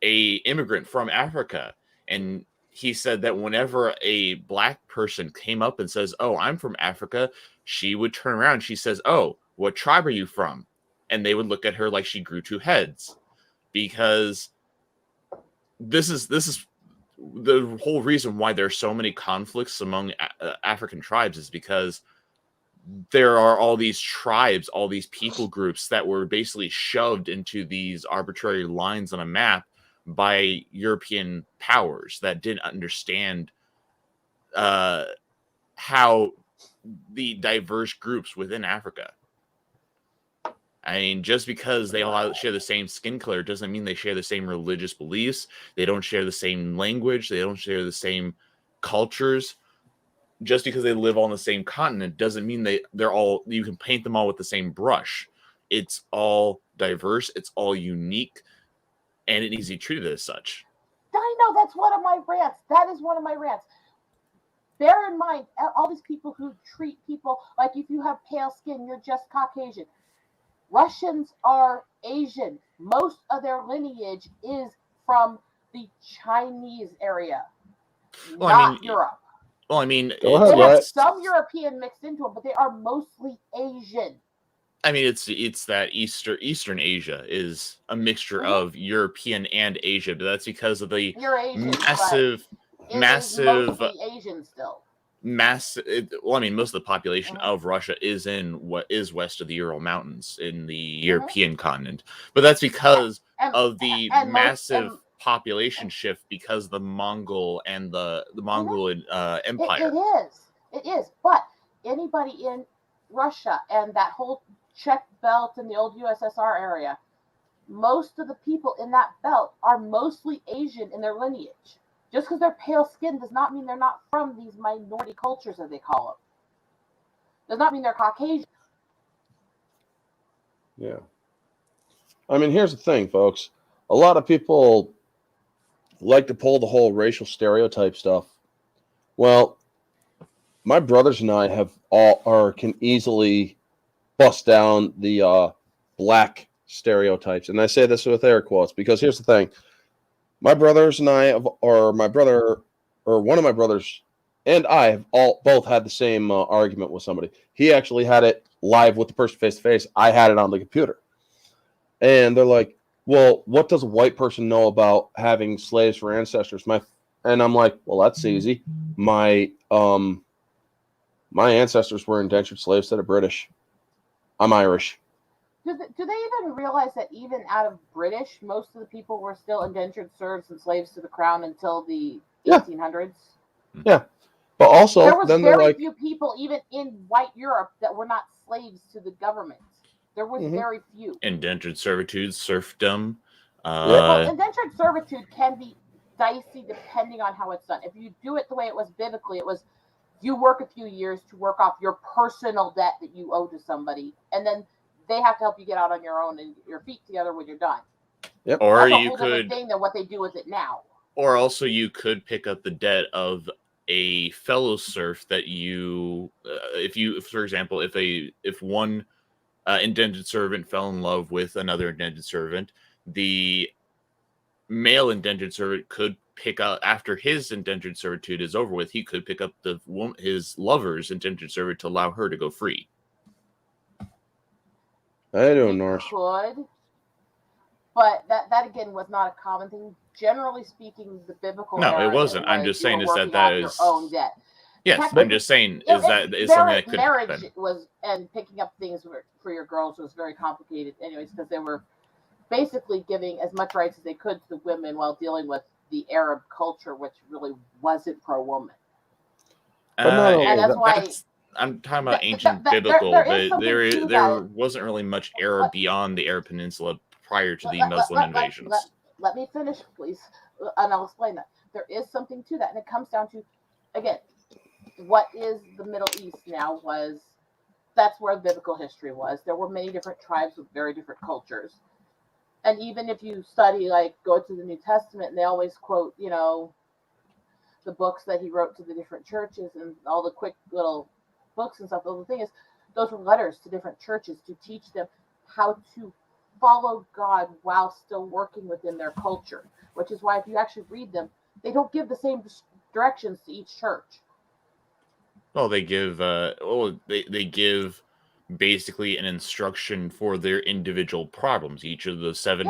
a immigrant from Africa, and he said that whenever a black person came up and says, "Oh, I'm from Africa," she would turn around. She says, "Oh, what tribe are you from?" And they would look at her like she grew two heads, because this is the whole reason why there are so many conflicts among African tribes is because there are all these tribes, all these people groups that were basically shoved into these arbitrary lines on a map by European powers that didn't understand how the diverse groups within Africa. I mean, just because they all share the same skin color doesn't mean they share the same religious beliefs. They don't share the same language. They don't share the same cultures. Just because they live on the same continent doesn't mean they're all, you can paint them all with the same brush. It's all diverse. It's all unique. And it needs to be treated as such. I know, that's one of my rants. That is one of my rants. Bear in mind, all these people who treat people like if you have pale skin, you're just Caucasian. Russians are Asian. Most of their lineage is from the Chinese area, not Europe. Well, I mean, they have some European mixed into them, but they are mostly Asian. I mean, it's that Eastern Asia is a mixture of European and Asia, but that's because of the massive Asian still. Well, I mean, most of the population of Russia is in what is west of the Ural Mountains in the European continent, but that's because of the massive population shift because the Mongol and the Mongolian Empire. It is. But anybody in Russia and that whole Czech belt in the old USSR area, most of the people in that belt are mostly Asian in their lineage. Just because they're pale skinned does not mean they're not from these minority cultures, as they call them. Does not mean they're Caucasian. Yeah. I mean, here's the thing, folks. A lot of people like to pull the whole racial stereotype stuff. Well, my brothers and I can easily bust down the black stereotypes. And I say this with air quotes because here's the thing. My brothers and I, or one of my brothers and I have both had the same argument with somebody. He actually had it live with the person face to face. I had it on the computer. And they're like, well, what does a white person know about having slaves for ancestors? And I'm like, well, that's easy. My ancestors were indentured slaves to the British. I'm Irish. Do they even realize that even out of British, most of the people were still indentured serfs and slaves to the crown until the 1800s? Yeah. But also, there was then they're very like, few people, even in white Europe, that were not slaves to the government. There was very few. Indentured servitude, serfdom. Well, indentured servitude can be dicey depending on how it's done. If you do it the way it was biblically, it was you work a few years to work off your personal debt that you owe to somebody, and then they have to help you get out on your own and your feet together when you're done. Yep. Or That's a you whole could different thing than what they do with it now. Or also you could pick up the debt of a fellow serf that you, for example, if one indentured servant fell in love with another indentured servant, the male indentured servant could pick up, after his indentured servitude is over with, he could pick up his lover's indentured servant to allow her to go free. I don't know. Could, but that again was not a common thing. Generally speaking, the biblical No, era, it wasn't. I'm just saying is that is your own debt. Yes, I'm just saying is that is something that could marriage happen. was, and picking up things for your girls was very complicated, anyways, because they were basically giving as much rights as they could to the women while dealing with the Arab culture, which really wasn't pro-woman. And that's why I'm talking about ancient biblical, but there wasn't really much Arab beyond the Arab Peninsula prior to the Muslim invasions. Let me finish, please, and I'll explain that. There is something to that, and it comes down to, again, what is the Middle East now that's where biblical history was. There were many different tribes with very different cultures. And even if you study, like, go to the New Testament, and they always quote, the books that he wrote to the different churches and all the quick little books and stuff. The thing is, those were letters to different churches to teach them how to follow God while still working within their culture, which is why if you actually read them, they don't give the same directions to each church. Well, they give they give basically an instruction for their individual problems. Each of the seven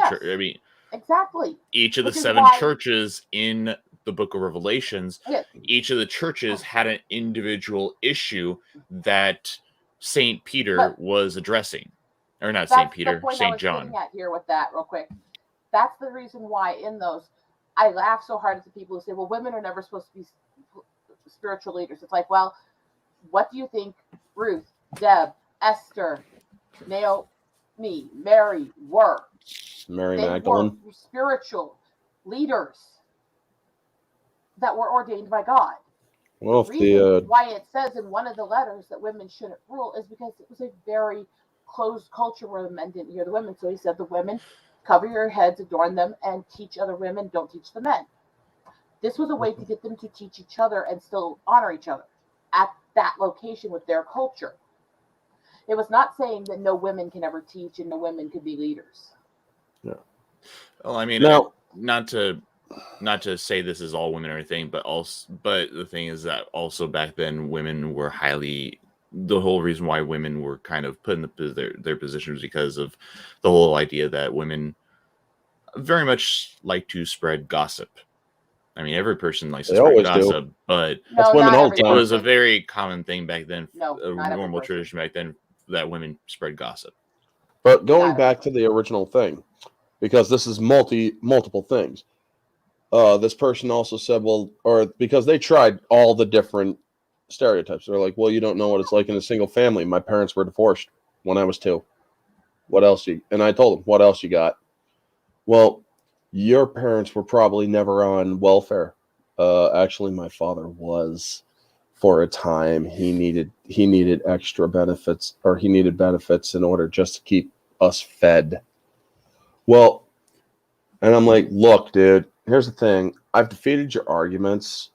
exactly. Each of the seven churches in the book of Revelations, each of the churches had an individual issue that Saint Peter was addressing. Or not Saint Peter, Saint John. At here with that real quick. That's the reason why in those, I laugh so hard at the people who say, well, women are never supposed to be spiritual leaders. It's like, well, what do you think Ruth, Deb, Esther, Naomi, Mary were? Mary Magdalene. Were spiritual leaders that were ordained by God. Well, the reason why it says in one of the letters that women shouldn't rule is because it was a very closed culture where the men didn't hear the women. So he said, the women, cover your heads, adorn them, and teach other women, don't teach the men. This was a way to get them to teach each other and still honor each other at that location with their culture. It was not saying that no women can ever teach and no women could be leaders. Yeah. Well, I mean, not to say this is all women or anything, but the thing is that also back then women were the whole reason why women were kind of put in their positions because of the whole idea that women very much like to spread gossip. I mean, every person likes to spread gossip, but that's women all the time. It was a very common thing back then, a normal tradition back then, that women spread gossip. But going back to the original thing, because this is multiple things. This person also said, because they tried all the different stereotypes. They're like, well, you don't know what it's like in a single family. My parents were divorced when I was 2. What else and I told them, what else you got? Well, your parents were probably never on welfare. Actually, my father was for a time. He needed extra benefits, or he needed benefits in order just to keep us fed. Well, and I'm like, look, dude, here's the thing. I've defeated your arguments.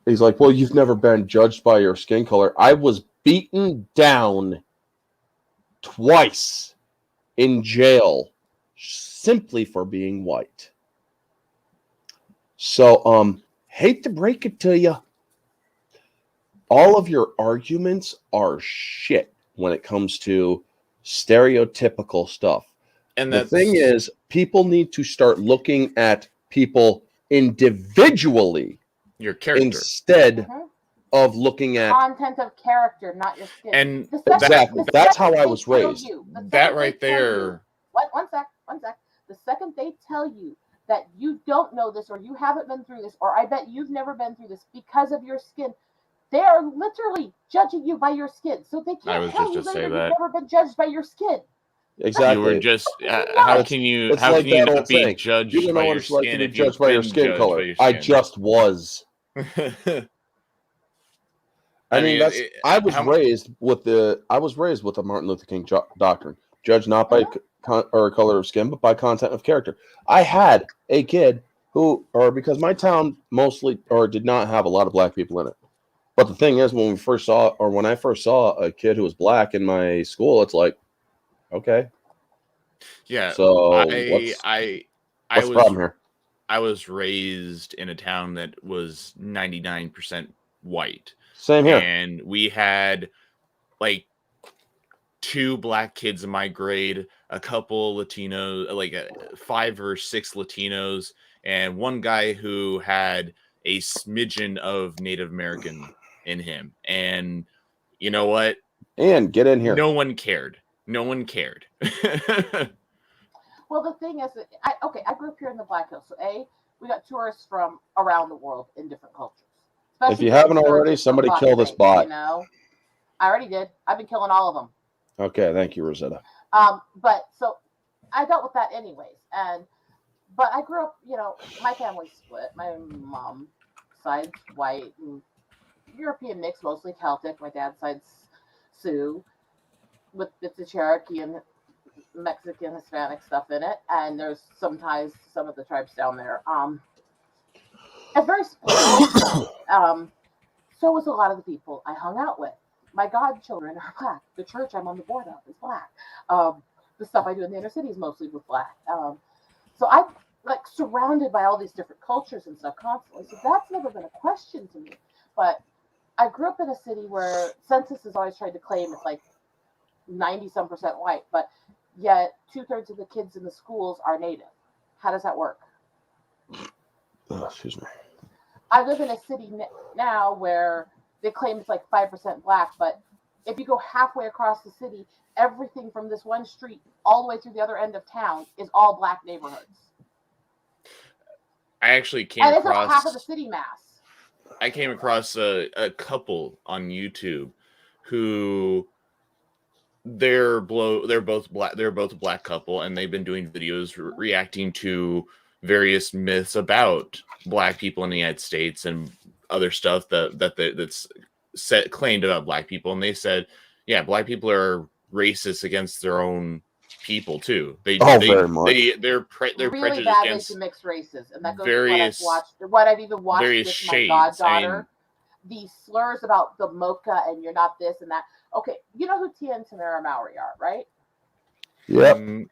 He's like, well, you've never been judged by your skin color. I was beaten down twice in jail simply for being white. So, hate to break it to you, all of your arguments are shit. when it comes to stereotypical stuff. And The that's thing is, people need to start looking at people individually your character. instead Mhm. of looking at Content of character, not your skin. And The second- exactly. the That's second how I they was tell raised. you- the that second right they tell you- there. One sec. The second they tell you that you don't know this, or you haven't been through this, or I bet you've never been through this because of your skin, they are literally judging you by your skin. So they I can't was tell just you to say later that. you've never been judged by your skin. exactly. You were just how It's- can you it's how like can you that not old be saying, judged you don't know by what your it's like to skin be if you've judged by your been skin judged color. by your I skin? just was. I mean, that's I was raised with the Martin Luther King doctrine. Judge not by color of skin, but by content of character. I had a kid who, or because my town mostly or did not have a lot of black people in it. But the thing is, when I first saw a kid who was black in my school, it's like, okay, Yeah. so what's the problem here? I was raised in a town that was 99% white. Same here. And we had like 2 black kids in my grade, a couple Latinos, like 5 or 6 Latinos, and one guy who had a smidgen of Native American in him. And you know what? And get in here. No one cared. No one cared. Well, the thing is, I grew up here in the Black Hills. So, we got tourists from around the world in different cultures. If you haven't already, somebody kill this bot. You know, I already did. I've been killing all of them. Okay, thank you, Rosetta. But so I dealt with that anyways. But I grew up, my family's split. My mom side's white and European mix, mostly Celtic. My dad's side's Sioux with bits of Cherokee and Mexican, Hispanic stuff in it. And there's some ties to some of the tribes down there. It's very split. So was a lot of the people I hung out with. My godchildren are black. The church I'm on the board of is black. The stuff I do in the inner city is mostly with black. So I'm like surrounded by all these different cultures and stuff constantly. So that's never been a question to me. But I grew up in a city where census has always tried to claim it's like 90-some% white, but yet 2/3 of the kids in the schools are native. How does that work? Excuse me. I live in a city now where they claim it's like 5% black, but if you go halfway across the city, everything from this one street all the way through the other end of town is all black neighborhoods. I actually came and it's across half of the city mass. I came across a couple on YouTube who they're both black. They're both a black couple, and they've been doing videos reacting to various myths about black people in the United States and other stuff that's claimed about black people. And they said, yeah, black people are racist against their own people too. Very much. They're really prejudiced badly against to mixed races, and that goes various- to what I've even watched various with my shades. goddaughter. These slurs about the mocha and you're not this and that. Okay, you know who Tia and Tamara Mowry are, right? Yep. Mm,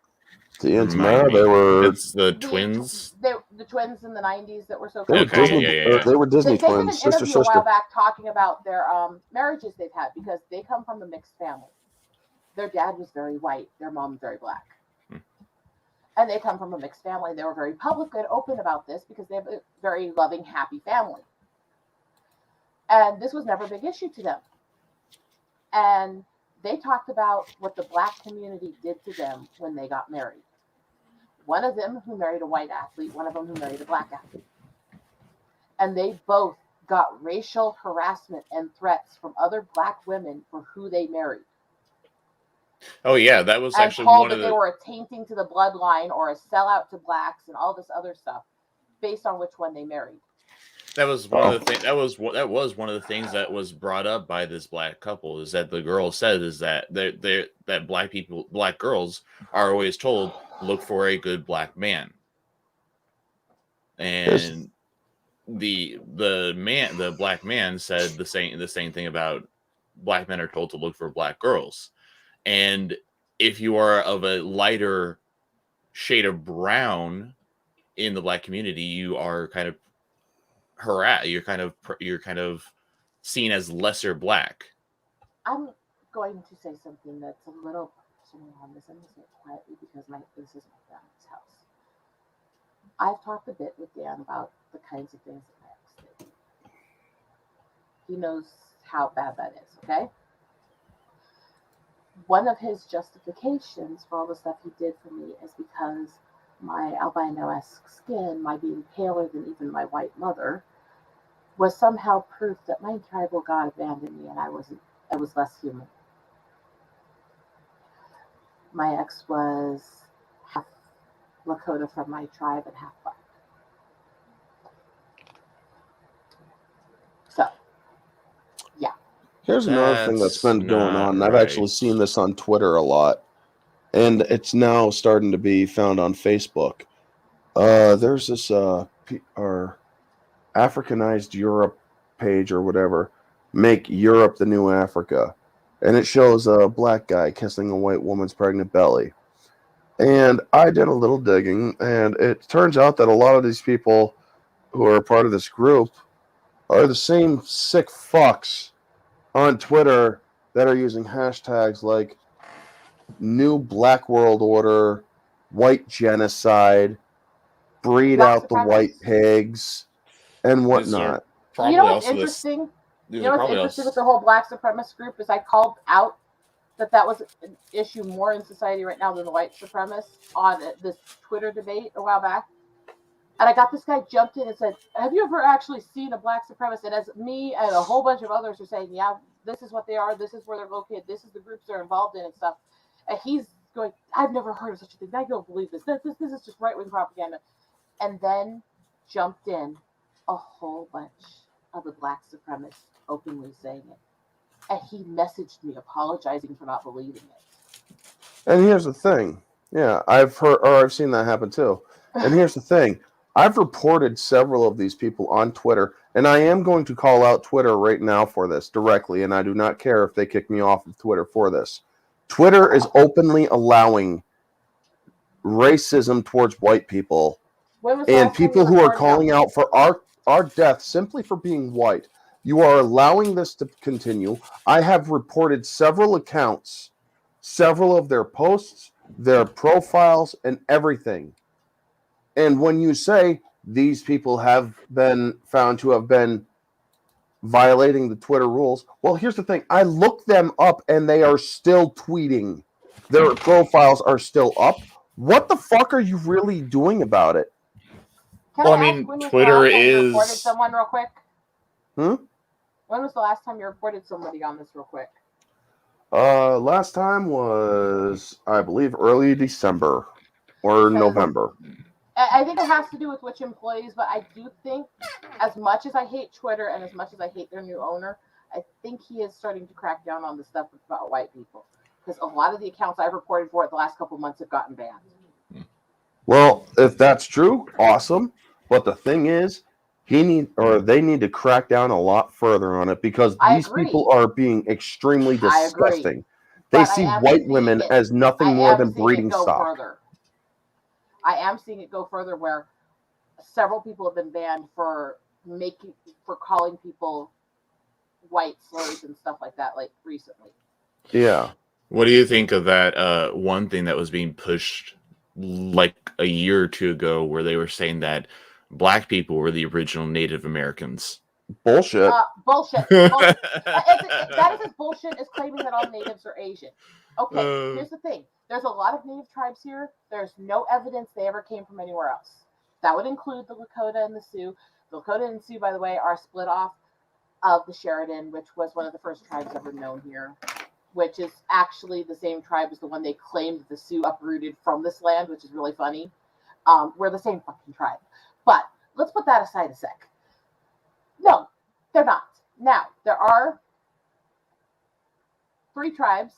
Tia and remind Tamara, me. they were It's the twins. The twins in the 90s that were so they were Okay, Disney. yeah. They were Disney They did an twins, sister interview a while sister. back talking about their marriages they've had because they come from a mixed family. Their dad was very white, their mom very black. And they come from a mixed family. They were very public and open about this because they have a very loving, happy family. And this was never a big issue to them. And they talked about what the black community did to them when they got married. One of them who married a white athlete, one of them who married a black athlete. And they both got racial harassment and threats from other black women for who they married. Oh yeah, that was And actually told one that of they the. were a tainting to the bloodline or a sellout to blacks and all this other stuff based on which one they married. That was one of the things. That was one of the things that was brought up by this black couple. Is that the girl said is that that black girls are always told look for a good black man, and the black man said the same thing about black men are told to look for black girls, and if you are of a lighter shade of brown in the black community, you are kind of you're kind of seen as lesser black. I'm going to say something that's a little personal on this. I'm going to say it quietly because this is my family's house. I've talked a bit with Dan about the kinds of things that my ex did. He knows how bad that is, okay? One of his justifications for all the stuff he did for me is because my albino-esque skin, my being paler than even my white mother, was somehow proof that my tribal god abandoned me and I was less human. My ex was half Lakota from my tribe and half black. So, yeah. Here's another thing that's been going not on. I've actually right. seen this on Twitter a lot, and it's now starting to be found on Facebook. There's this our Africanized Europe page or whatever, make Europe the new Africa, and it shows a black guy kissing a white woman's pregnant belly. And I did a little digging, and it turns out that a lot of these people who are part of this group are the same sick fucks on Twitter that are using hashtags like New Black World Order, White Genocide, Breed Black Out the White supremacists. Pigs, and These are whatnot. probably You know what's also this. interesting? These You know are what's probably interesting with also. the whole black supremacist group is I called out that was an issue more in society right now than the white supremacists on this Twitter debate a while back. And I got this guy jumped in and said, have you ever actually seen a black supremacist? And as me and a whole bunch of others are saying, yeah, this is what they are. This is where they're located. This is the groups they're involved in and stuff. And he's going, I've never heard of such a thing. I don't believe this. This is just right-wing propaganda. And then jumped in a whole bunch of the black supremacists openly saying it. And he messaged me apologizing for not believing it. And here's the thing. Yeah, I've seen that happen too. And here's the thing. I've reported several of these people on Twitter, and I am going to call out Twitter right now for this directly, and I do not care if they kick me off of Twitter for this. Twitter is openly allowing racism towards white people and people who are calling out for our death simply for being white. You are allowing this to continue. I have reported several accounts, several of their posts, their profiles, and everything. And when you say these people have been found to have been violating the Twitter rules, well, here's the thing. I looked them up and they are still tweeting. Their profiles are still up. What the fuck are you really doing about it? Well, I mean, Twitter is. Reported someone real quick. Hmm? When was the last time you reported somebody on this real quick? Last time was, I believe, early December or November. I think it has to do with which employees, but I do think, as much as I hate Twitter and as much as I hate their new owner, I think he is starting to crack down on the stuff about white people. Because a lot of the accounts I've reported for it the last couple of months have gotten banned. Well, if that's true, awesome. But the thing is, they need to crack down a lot further on it because these people are being extremely disgusting. They see white women as nothing more than breeding stock. I am seeing it go further where several people have been banned for calling people white slurs and stuff like that, like recently. Yeah. What do you think of that one thing that was being pushed like a year or two ago where they were saying that black people were the original Native Americans? Bullshit. Bullshit. That is as bullshit as claiming that all natives are Asian. Okay, here's the thing. There's a lot of native tribes here. There's no evidence they ever came from anywhere else. That would include the Lakota and the Sioux. The Lakota and Sioux, by the way, are split off of the Sheridan, which was one of the first tribes ever known here, which is actually the same tribe as the one they claimed the Sioux uprooted from this land, which is really funny. We're the same fucking tribe. But let's put that aside a sec. No, they're not. Now, there are 3 tribes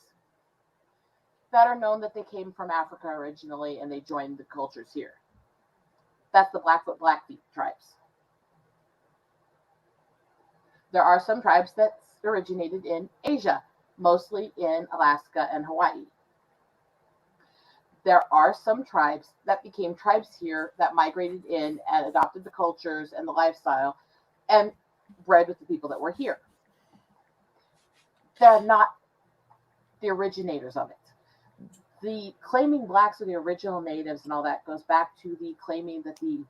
that are known that they came from Africa originally and they joined the cultures here. That's the Blackfoot Blackfeet tribes. There are some tribes that originated in Asia, mostly in Alaska and Hawaii. There are some tribes that became tribes here that migrated in and adopted the cultures and the lifestyle and bred with the people that were here. They're not the originators of it. The claiming blacks are the original natives and all that goes back to the claiming that the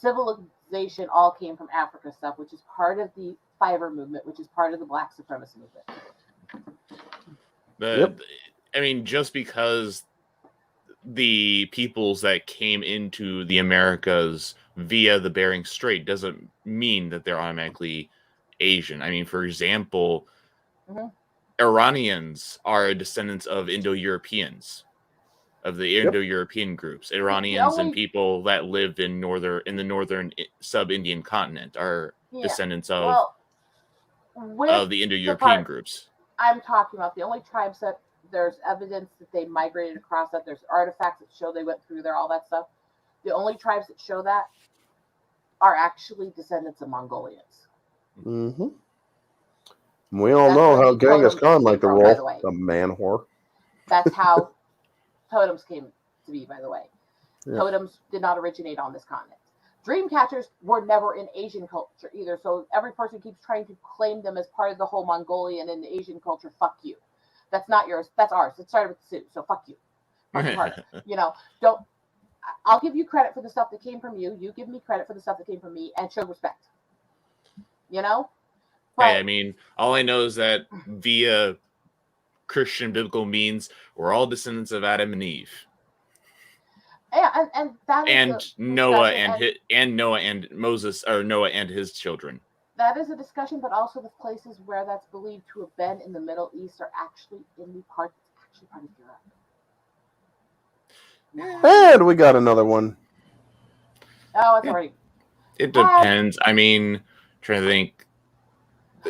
civilization all came from Africa stuff, which is part of the fiber movement, which is part of the black supremacy movement. I mean, just because the peoples that came into the Americas via the Bering Strait doesn't mean that they're automatically Asian. I mean, for example, Iranians are descendants of Indo-Europeans, of the Indo-European groups. Iranians and people that lived in the northern sub-Indian continent are descendants of the Indo-European groups. I'm talking about the only tribes that there's evidence that they migrated across, that there's artifacts that show they went through there, all that stuff. The only tribes that show that are actually descendants of Mongolians. Mm-hmm. We all know how Genghis Khan liked to roll, a man whore. That's how totems came to be, by the way. Yeah. Totems did not originate on this continent. Dream catchers were never in Asian culture either, so every person keeps trying to claim them as part of the whole Mongolian and Asian culture. Fuck you. That's not yours. That's ours. It started with the Sioux, so fuck you. Don't. I'll give you credit for the stuff that came from you. You give me credit for the stuff that came from me, and show respect. But, hey, I mean, all I know is that via Christian biblical means, we're all descendants of Adam and Eve. Yeah, and that is Noah and Noah and Moses, or Noah and his children. That is a discussion, but also the places where that's believed to have been in the Middle East are actually in the part that's actually part of Europe. And we got another one. Oh, it's already. It depends. I mean, trying to think.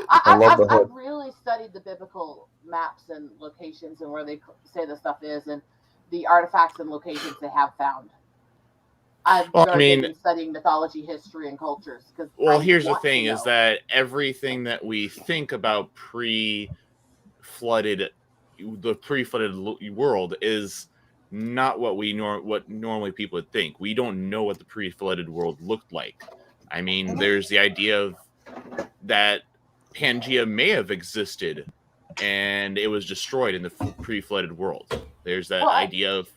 I've really studied the biblical maps and locations and where they say the stuff is and the artifacts and locations they have found. I've been studying mythology, history, and cultures. Here's the thing: is that everything that we think about the pre-flooded world is not what normally people would think. We don't know what the pre-flooded world looked like. I mean, there's the idea of that Pangea may have existed and it was destroyed in the pre-flooded world. There's that idea of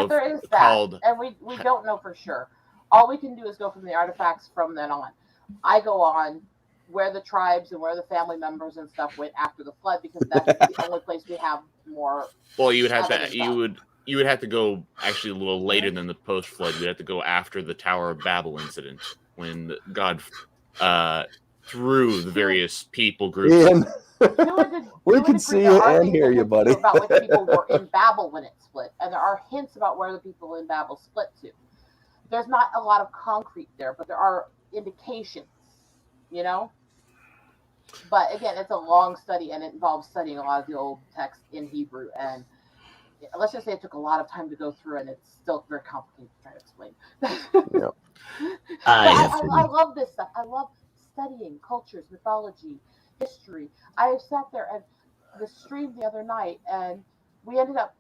there is that, and we don't know for sure. All we can do is go from the artifacts from then on. I go on where the tribes and where the family members and stuff went after the flood, because that's the only place we have more. Well, you would have to you would have to go actually a little later than the post-flood. You'd have to go after the Tower of Babel incident, when God through the various people groups. Ian, we can see you and hear you, buddy. About which people were in Babel when it split, and there are hints about where the people in Babel split to. There's not a lot of concrete there, but there are indications, But again, it's a long study, and it involves studying a lot of the old text in Hebrew. And let's just say it took a lot of time to go through, and it's still very complicated to try to explain. Yep. I love this stuff. I love studying cultures, mythology, history. I sat there at the stream the other night, and we ended up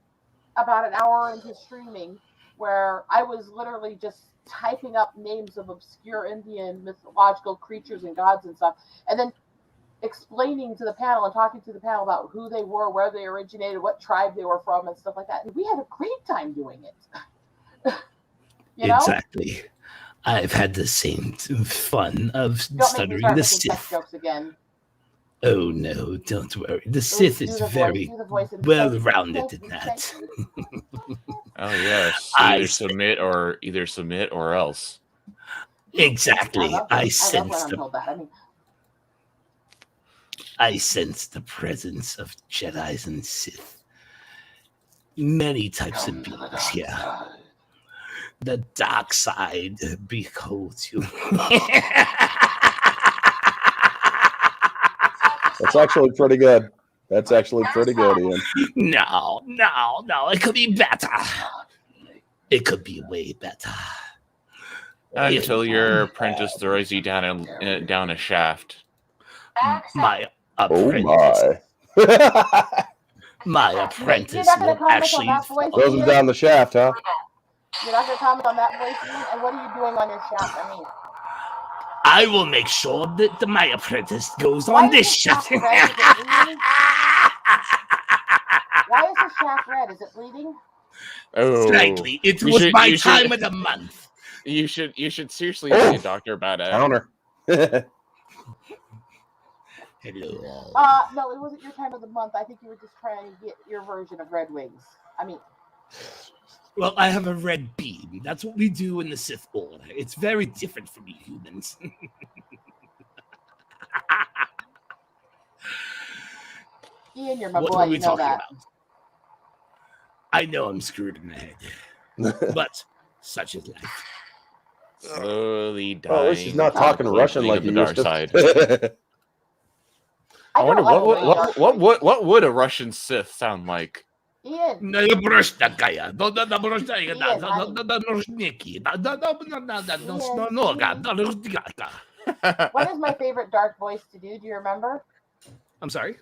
about an hour into streaming where I was literally just typing up names of obscure Indian mythological creatures and gods and stuff, and then explaining to the panel and talking to the panel about who they were, where they originated, what tribe they were from, and stuff like that. And we had a great time doing it. Exactly. I've had the same fun of studying the Sith. Jokes again. Oh no, don't worry. The Sith is very well-rounded in that. Oh yes, either submit or else. Exactly. I sense the presence of Jedis and Sith. Many types of beings here. The dark side beholds you. That's actually pretty good. That's actually pretty good, Ian. No. It could be better. It could be way better. Until your apprentice throws you down a shaft. My apprentice. My apprentice will actually throws him down the shaft, huh? You're not going to comment on that voice, and what are you doing on your shaft? I will make sure that my apprentice goes on this shaft. Why is the shaft red? Is it bleeding? Oh, Slightly. It You was should- my you should- time of the month. you should seriously see a doctor about it. Counter. Hello. No, it wasn't your time of the month. I think you were just trying to get your version of Red Wings. I mean, Well, I have a red beam. That's what we do in the Sith Order. It's very different from you humans. Ian, you're my What boy. are we You know talking that. about? I know I'm screwed in the head, but such is life. Slowly dying. Oh, at least he's not talking Slowly Russian like the he dark used side. to. I wonder don't like the way what would a Russian Sith sound like? Ian, No, you brush that guy. No, no, no, brush that guy. Ian, No, honey. no, no, no, Nicky. No, no, no, no, no, no, no, no, God. No, no, no. what is my favorite dark voice to do? Do you remember? I'm sorry.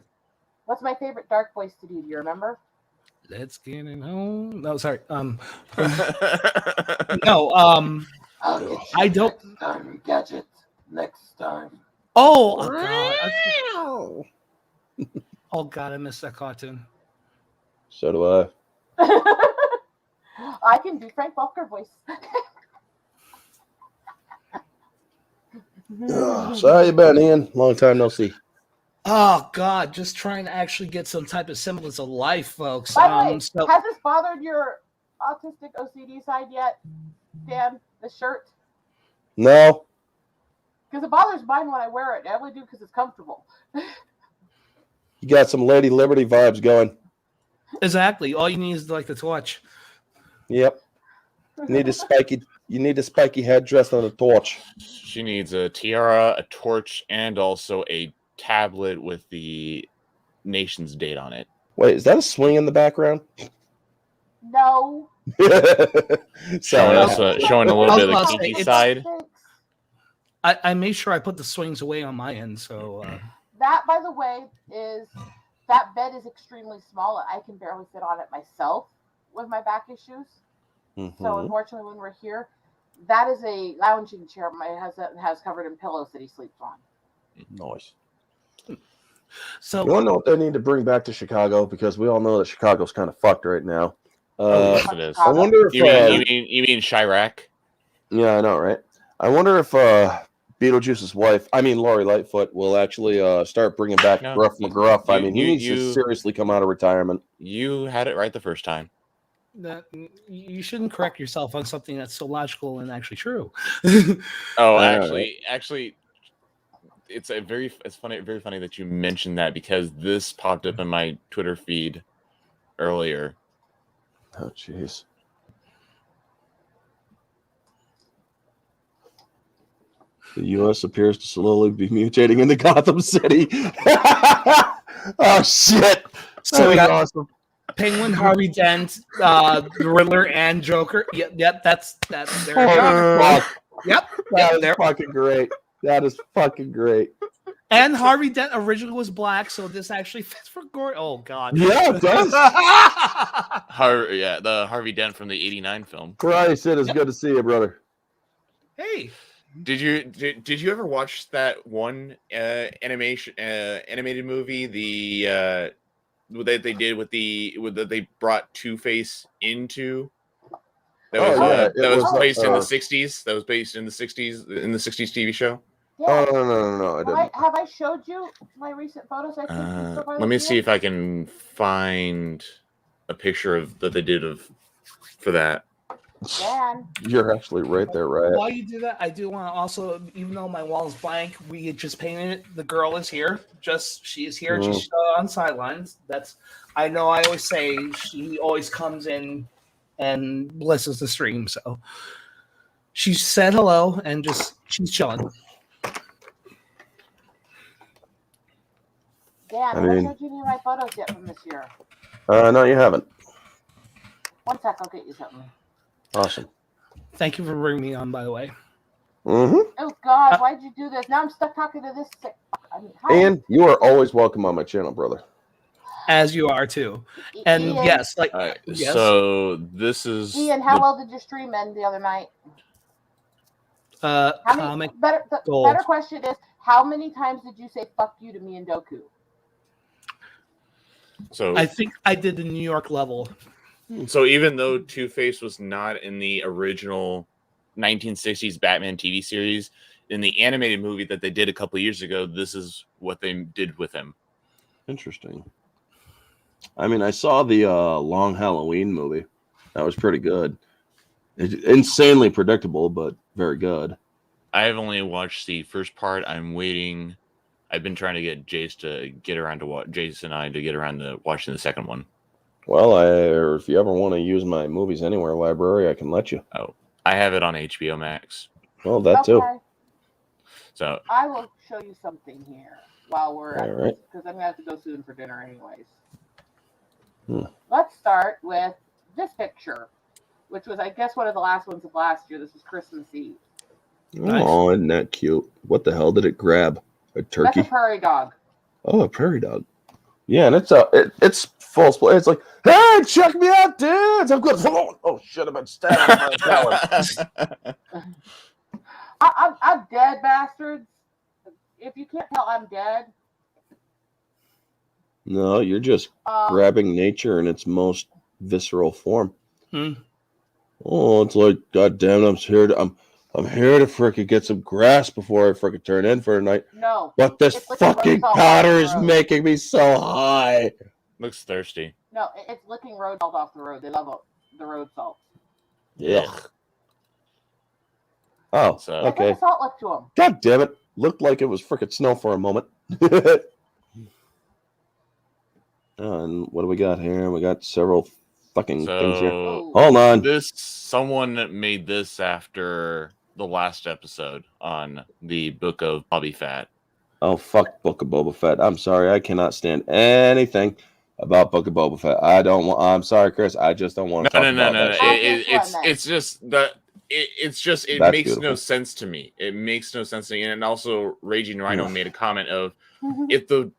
What's my favorite dark voice to do? Do you remember? Let's get it home. No, sorry. No, I'll get you I don't- Next time, Gadget. Next time. oh, God. Oh, God, I missed that cartoon. So do I. I can do Frank Welker voice. So how you been, Ian? Long time no see. Oh, God, just trying to actually get some type of semblance of life, folks. By the way, So, has this bothered your autistic OCD side yet, Dan? The shirt? No. Because it bothers mine when I wear it. I only do because it's comfortable. You got some Lady Liberty vibes going. exactly. All you need is like the torch. Yep. You need a spiky headdress on a torch. She needs a tiara, a torch, and also a tablet with the nation's date on it. Wait, is that a swing in the background? No. Showing Sorry. us showing a little bit of the I was about to kinky say, side. I made sure I put the swings away on my end, so That, by the way, that bed is extremely small. I can barely fit on it myself with my back issues. So Mhm. unfortunately, when we're here, that is a lounging chair my husband has covered in pillows that he sleeps on. Nice. so You want to know what they need to bring back to Chicago? Because we all know that Chicago's kind of fucked right now. Oh, yes, it is. I wonder if You mean Chirac? yeah, I know, right? I wonder if Beetlejuice's wife, I mean Lori Lightfoot, will actually start bringing back No. Gruff McGruff. I You- mean, he you- needs to you- seriously come out of retirement. You had it right the first time. that, you shouldn't correct yourself on something that's so logical and actually true. Oh, I know, actually, it's very funny that you mentioned that because this popped up in my Twitter feed earlier. Oh, jeez. The U.S. appears to slowly be mutating into Gotham City. Oh shit! So we That got was awesome. Penguin, Harvey Dent, the Riddler, and Joker. Yep, that's there. we go. Fuck. Yep, That is there. fucking great. That is fucking great. And Harvey Dent originally was black, so this actually fits for Gore. Oh God. Yeah, it does. The Harvey Dent from the '89 film. Christ, it is good to see you, brother. Hey, Did you ever watch that one animated movie? The that they did with that they brought Two-Face into. That was that was based in the '60s. That was based in the '60s in the '60s TV show. Yeah. Oh no! I didn't. Have I showed you my recent photos? I sent you so far Let me this see year? if I can find a picture of that they did for that. Dan. You're actually right there, right? while you do that, I do want to also, even though my wall is blank, we had just painted it. The girl is here. She is here. She's on sidelines. I know. I always say she always comes in and blesses the stream. So she said hello and she's chilling. Dan, I have I mean- showed you any of my photos yet from this year? No, you haven't. One sec, I'll get you something. Awesome. Thank you for bringing me on, by the way. Mm-hmm. Oh God, why'd you do this? Now I'm stuck talking to this sick. I mean, hi. And you are always welcome on my channel, brother. As you are too. And Ian, yes, like All right, yes. so this is Ian, how well did your stream end the other night? How many, comic the gold. better question is, how many times did you say "fuck you" to me and Doku? So I think I did the New York level. So even though Two-Face was not in the original 1960s Batman TV series, in the animated movie that they did a couple of years ago, this is what they did with him. Interesting. I mean, I saw the Long Halloween movie. That was pretty good. Insanely predictable, but very good. I have only watched the first part. I'm waiting. I've been trying to get Jace to get around to Jace and I to get around to watching the second one. Well, or if you ever want to use my Movies Anywhere library, I can let you. Oh, I have it on HBO Max. Well, that too. So I will show you something here while we're All at right. because I'm gonna have to go soon for dinner anyways. Hmm. Let's start with this picture, which was I guess one of the last ones of last year. This is Christmas Eve. Nice. Oh, isn't that cute? What the hell did it grab? A That's turkey? a prairie dog. Oh, a prairie dog. Yeah, and it's full display. It's like, hey, check me out, dudes. I'm good. Oh shit, I've been stabbed by a talon. I'm dead, bastards. If you can't tell, I'm dead. No, you're just grabbing nature in its most visceral form. Hmm. Oh, it's like, God damn it, I'm here to frickin' get some grass before I frickin' turn in for the night. No. But this It's like fucking roads all powder off is the road. making me so high. looks thirsty. No, it's licking road salt off the road. They love the road salt. Ugh. Oh, So It's okay. like a salt lick to them. God damn it. Looked like it was frickin' snow for a moment. And what do we got here? We got several fucking things here. So Hold on. someone made this after the last episode on the Book of Bobby Fat. Oh, fuck Book of Boba Fett. I'm sorry. I cannot stand anything about Book of Boba Fett. I'm sorry, Chris. I just don't want to talk about that shit. It's just that it That's makes beautiful. no sense to me. It makes no sense to me. And also, Raging Rhino Yeah. made a comment of if the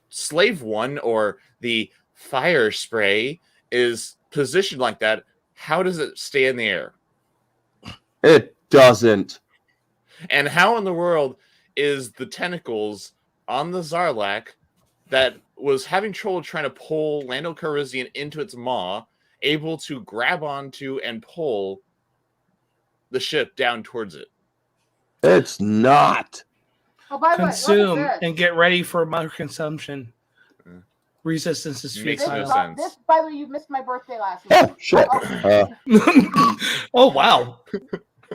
Slave One or the fire spray is positioned like that, how does it stay in the air? It doesn't. And how in the world is the tentacles on the Zarlak that was having trouble trying to pull Lando Calrissian into its maw able to grab onto and pull the ship down towards it? It's not. Oh, by the way, Consume look at this. and get ready for my consumption. Resistance is Makes futile. no sense. This, by the way, you missed my birthday last week. Oh, shit. Oh wow!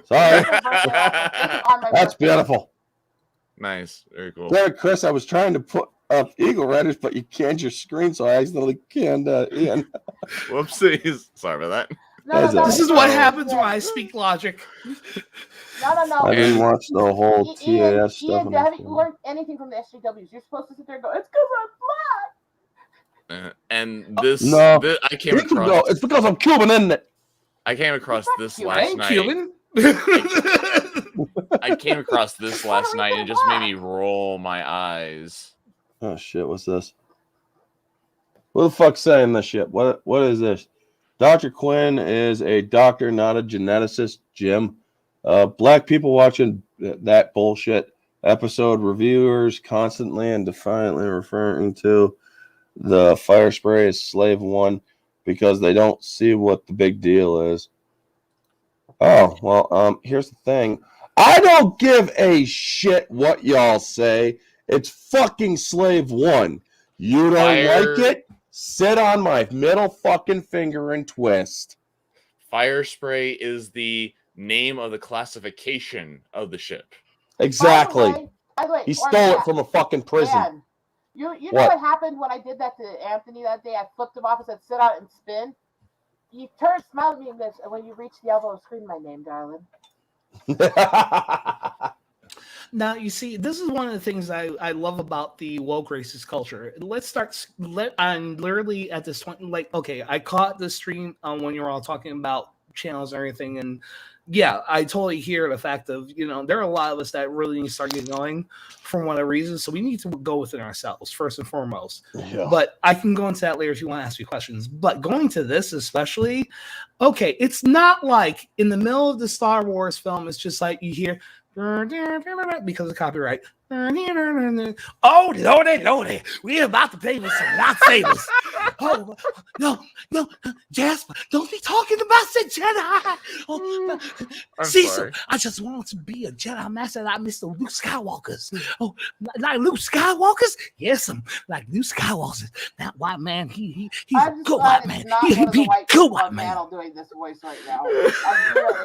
Sorry. This is on my That's birthday. beautiful. Nice. Very cool. There, Chris, I was trying to put up Eagle Riders, but you canned your screen, so I accidentally canned Ian. Whoopsies. Sorry about that. No, This is what happens when I speak logic. No. I didn't watch the whole Ian, TAS stuff. Ian, on my have you phone. learned anything from the SJWs? You're supposed to sit there and go, it's because I'm black. And this, No. I came You can go, across. it's because I'm Cuban, isn't it? I came across You're not this Cuban. last Hey, night. Cuban. I came across this last night and it just made me roll my eyes. Oh shit, what's this? Who the fuck's saying this shit? What is this? Dr. Quinn is a doctor, not a geneticist, Jim. Black people watching that bullshit episode, reviewers constantly and defiantly referring to the fire spray as Slave One because they don't see what the big deal is. Oh, well, here's the thing. I don't give a shit what y'all say. It's fucking Slave One. You don't Fire- like it? Sit on my middle fucking finger and twist. Fire spray is the name of the classification of the ship. Exactly. By the way, He stole it from a fucking prison. Dan, you know What? what happened when I did that to Anthony that day? I flipped him off and said, sit out and spin. He turned, smiled at me, and goes, and when you reach the elbow, scream my name, darling. Now you see, this is one of the things I love about the woke racist culture. I'm literally at this point, like, okay, I caught the stream when you were all talking about channels and everything, and yeah, I totally hear the fact of, there are a lot of us that really need to start getting going for whatever reason, so we need to go within ourselves first and foremost. Yeah. But I can go into that later if you want to ask me questions. But going to this especially, okay, it's not like in the middle of the Star Wars film, it's just like you hear because of copyright. Oh, lordy, we're about to play with some lightsabers. Oh no, Jasper, don't be talking about the Jedi. Oh, I'm Cecil, sorry. I just want to be a Jedi Master like Mr. Luke Skywalker's. Oh, like Luke Skywalker's? Yes, like Luke Skywalker's. That white man, he's a I'm just good glad white man. it's not He one of the be white good people white on man. panel doing this voice right now.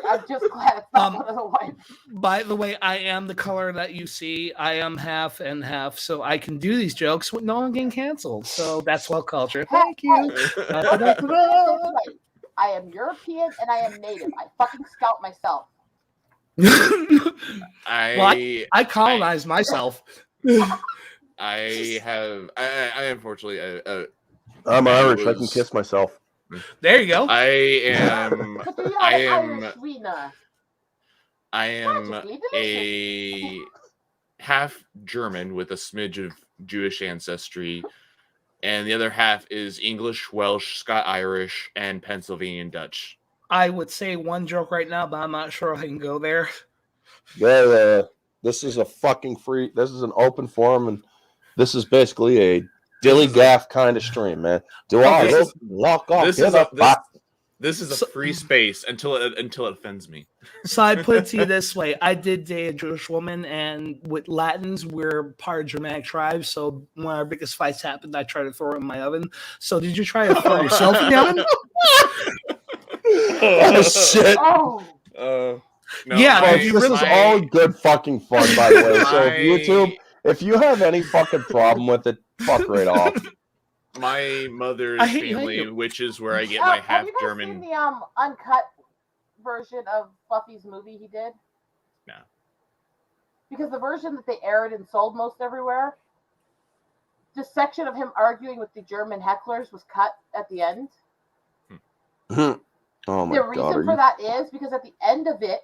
I'm just glad it's not one of the white. By the way, I am the color that you see. I am half and half, so I can do these jokes with no one getting canceled. So that's well culture. Thank you. I am European and I am native. I fucking scout myself. I I colonized myself. I unfortunately I'm I Irish. I can was- kiss myself. There you go. I am But do you I have am Irish wiener? I am Magically delicious. a half German with a smidge of Jewish ancestry, and the other half is English, Welsh, Scot-Irish, and Pennsylvanian Dutch. I would say one joke right now, but I'm not sure I can go there. This is a fucking free. This is an open forum, and this is basically a dilly This is a- gaff kind of stream, man. Do Okay, I this go is- walk off? This Get is up, this is a So- free space until it offends me. So I put it to you this way: I did date a Jewish woman, and with Latins, we're part of Germanic tribes. So when our biggest fights happened, I tried to throw her in my oven. So did you try to throw yourself in the oven? oh shit! Oh, No, Yeah, Folks, if you this really- is all good fucking fun, by the way. So YouTube, if you have any fucking problem with it, fuck right off. my mother's I hate you, family, which is where I get Oh, my have half you guys German. seen the uncut version of Buffy's movie he did? No. Because the version that they aired and sold most everywhere, the section of him arguing with the German hecklers was cut at the end. Oh my The god! reason Are for you... that is because at the end of it,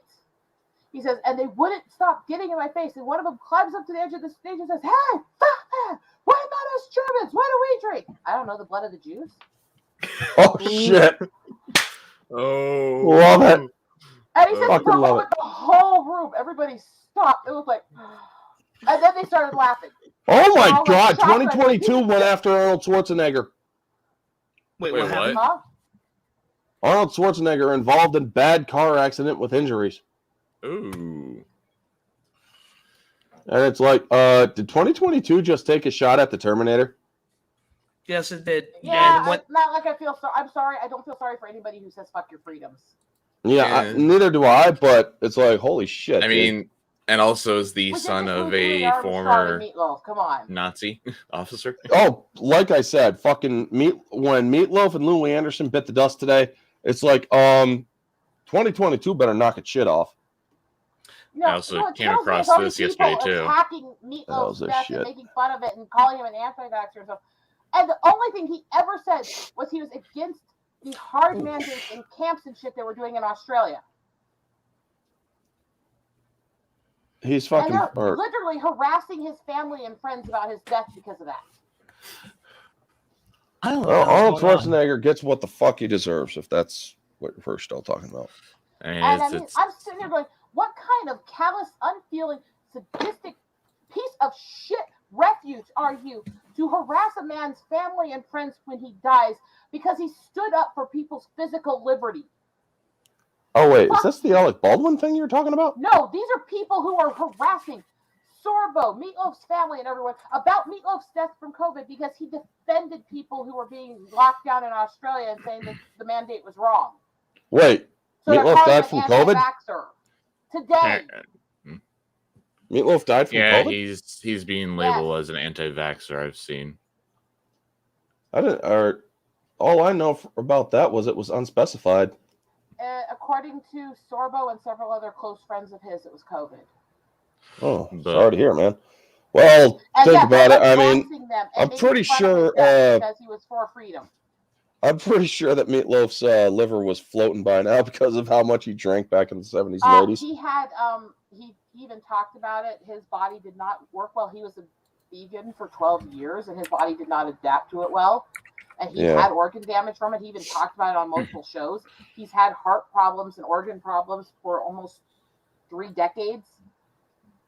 he says, and they wouldn't stop getting in my face. And one of them climbs up to the edge of the stage and says, "Hey, fuck that! Why not us Germans? What do we drink? I don't know, the blood of the Jews." Oh shit! Oh, Love it. And he says, Fucking for a love moment, the whole room, everybody stopped. It was like, and then they started laughing. Oh my Oh, god! like chocolate. 2022 went after Arnold Schwarzenegger. Wait, Wait, what happened? what? Huh? Arnold Schwarzenegger involved in bad car accident with injuries. Ooh. And it's like, did 2022 just take a shot at the Terminator? Yes, it did. Yeah, And what? not like I feel sorry. I'm sorry. I don't feel sorry for anybody who says "fuck your freedoms." Yeah, Yeah. neither do I, but it's like, holy shit. I dude. mean, and also is the Which son is of Louis a Armstrong former and Meatloaf. Come on. Nazi officer. Oh, like I said, fucking when Meatloaf and Louis Anderson bit the dust today, it's like, 2022 better knock its shit off. No, I also it came kills me across is all this these people yesterday, too. attacking That Meatloaf's was a death shit. and making fun of it and calling him an anti-vaxxer and stuff. And the only thing he ever said was he was against the hard mandates and camps and shit they were doing in Australia. He's And fucking. they're Or, literally harassing his family and friends about his death because of that. I don't know. well, Arnold what's going on. Schwarzenegger gets what the fuck he deserves, if that's what we're still talking about. I mean, And I it's, mean, it's, I'm sitting there going, what kind of callous, unfeeling, sadistic piece of shit refuge are you to harass a man's family and friends when he dies because he stood up for people's physical liberty? Oh, wait, is this the Alec Baldwin thing you're talking about? No, these are people who are harassing Sorbo, Meatloaf's family, and everyone about Meatloaf's death from COVID because he defended people who were being locked down in Australia and saying that the mandate was wrong. Wait, So they're Meatloaf calling died him from an COVID? anti-vaxxer today. Meatloaf died from yeah, COVID? he's being labeled as an anti-vaxxer. I've seen. I didn't. Or all I know about that was it was unspecified. According to Sorbo and several other close friends of his, it was COVID. Oh, But- sorry to hear, man. Well, And think yeah, about it. they're I mean, harassing them and I'm making pretty fun of his sure, death because he was for freedom. I'm pretty sure that Meatloaf's liver was floating by now because of how much he drank back in the 70s and 80s. He had he even talked about it. His body did not work well. He was a vegan for 12 years, and his body did not adapt to it well. And he Yeah. had organ damage from it. He even talked about it on multiple shows. He's had heart problems and organ problems for almost 3 decades.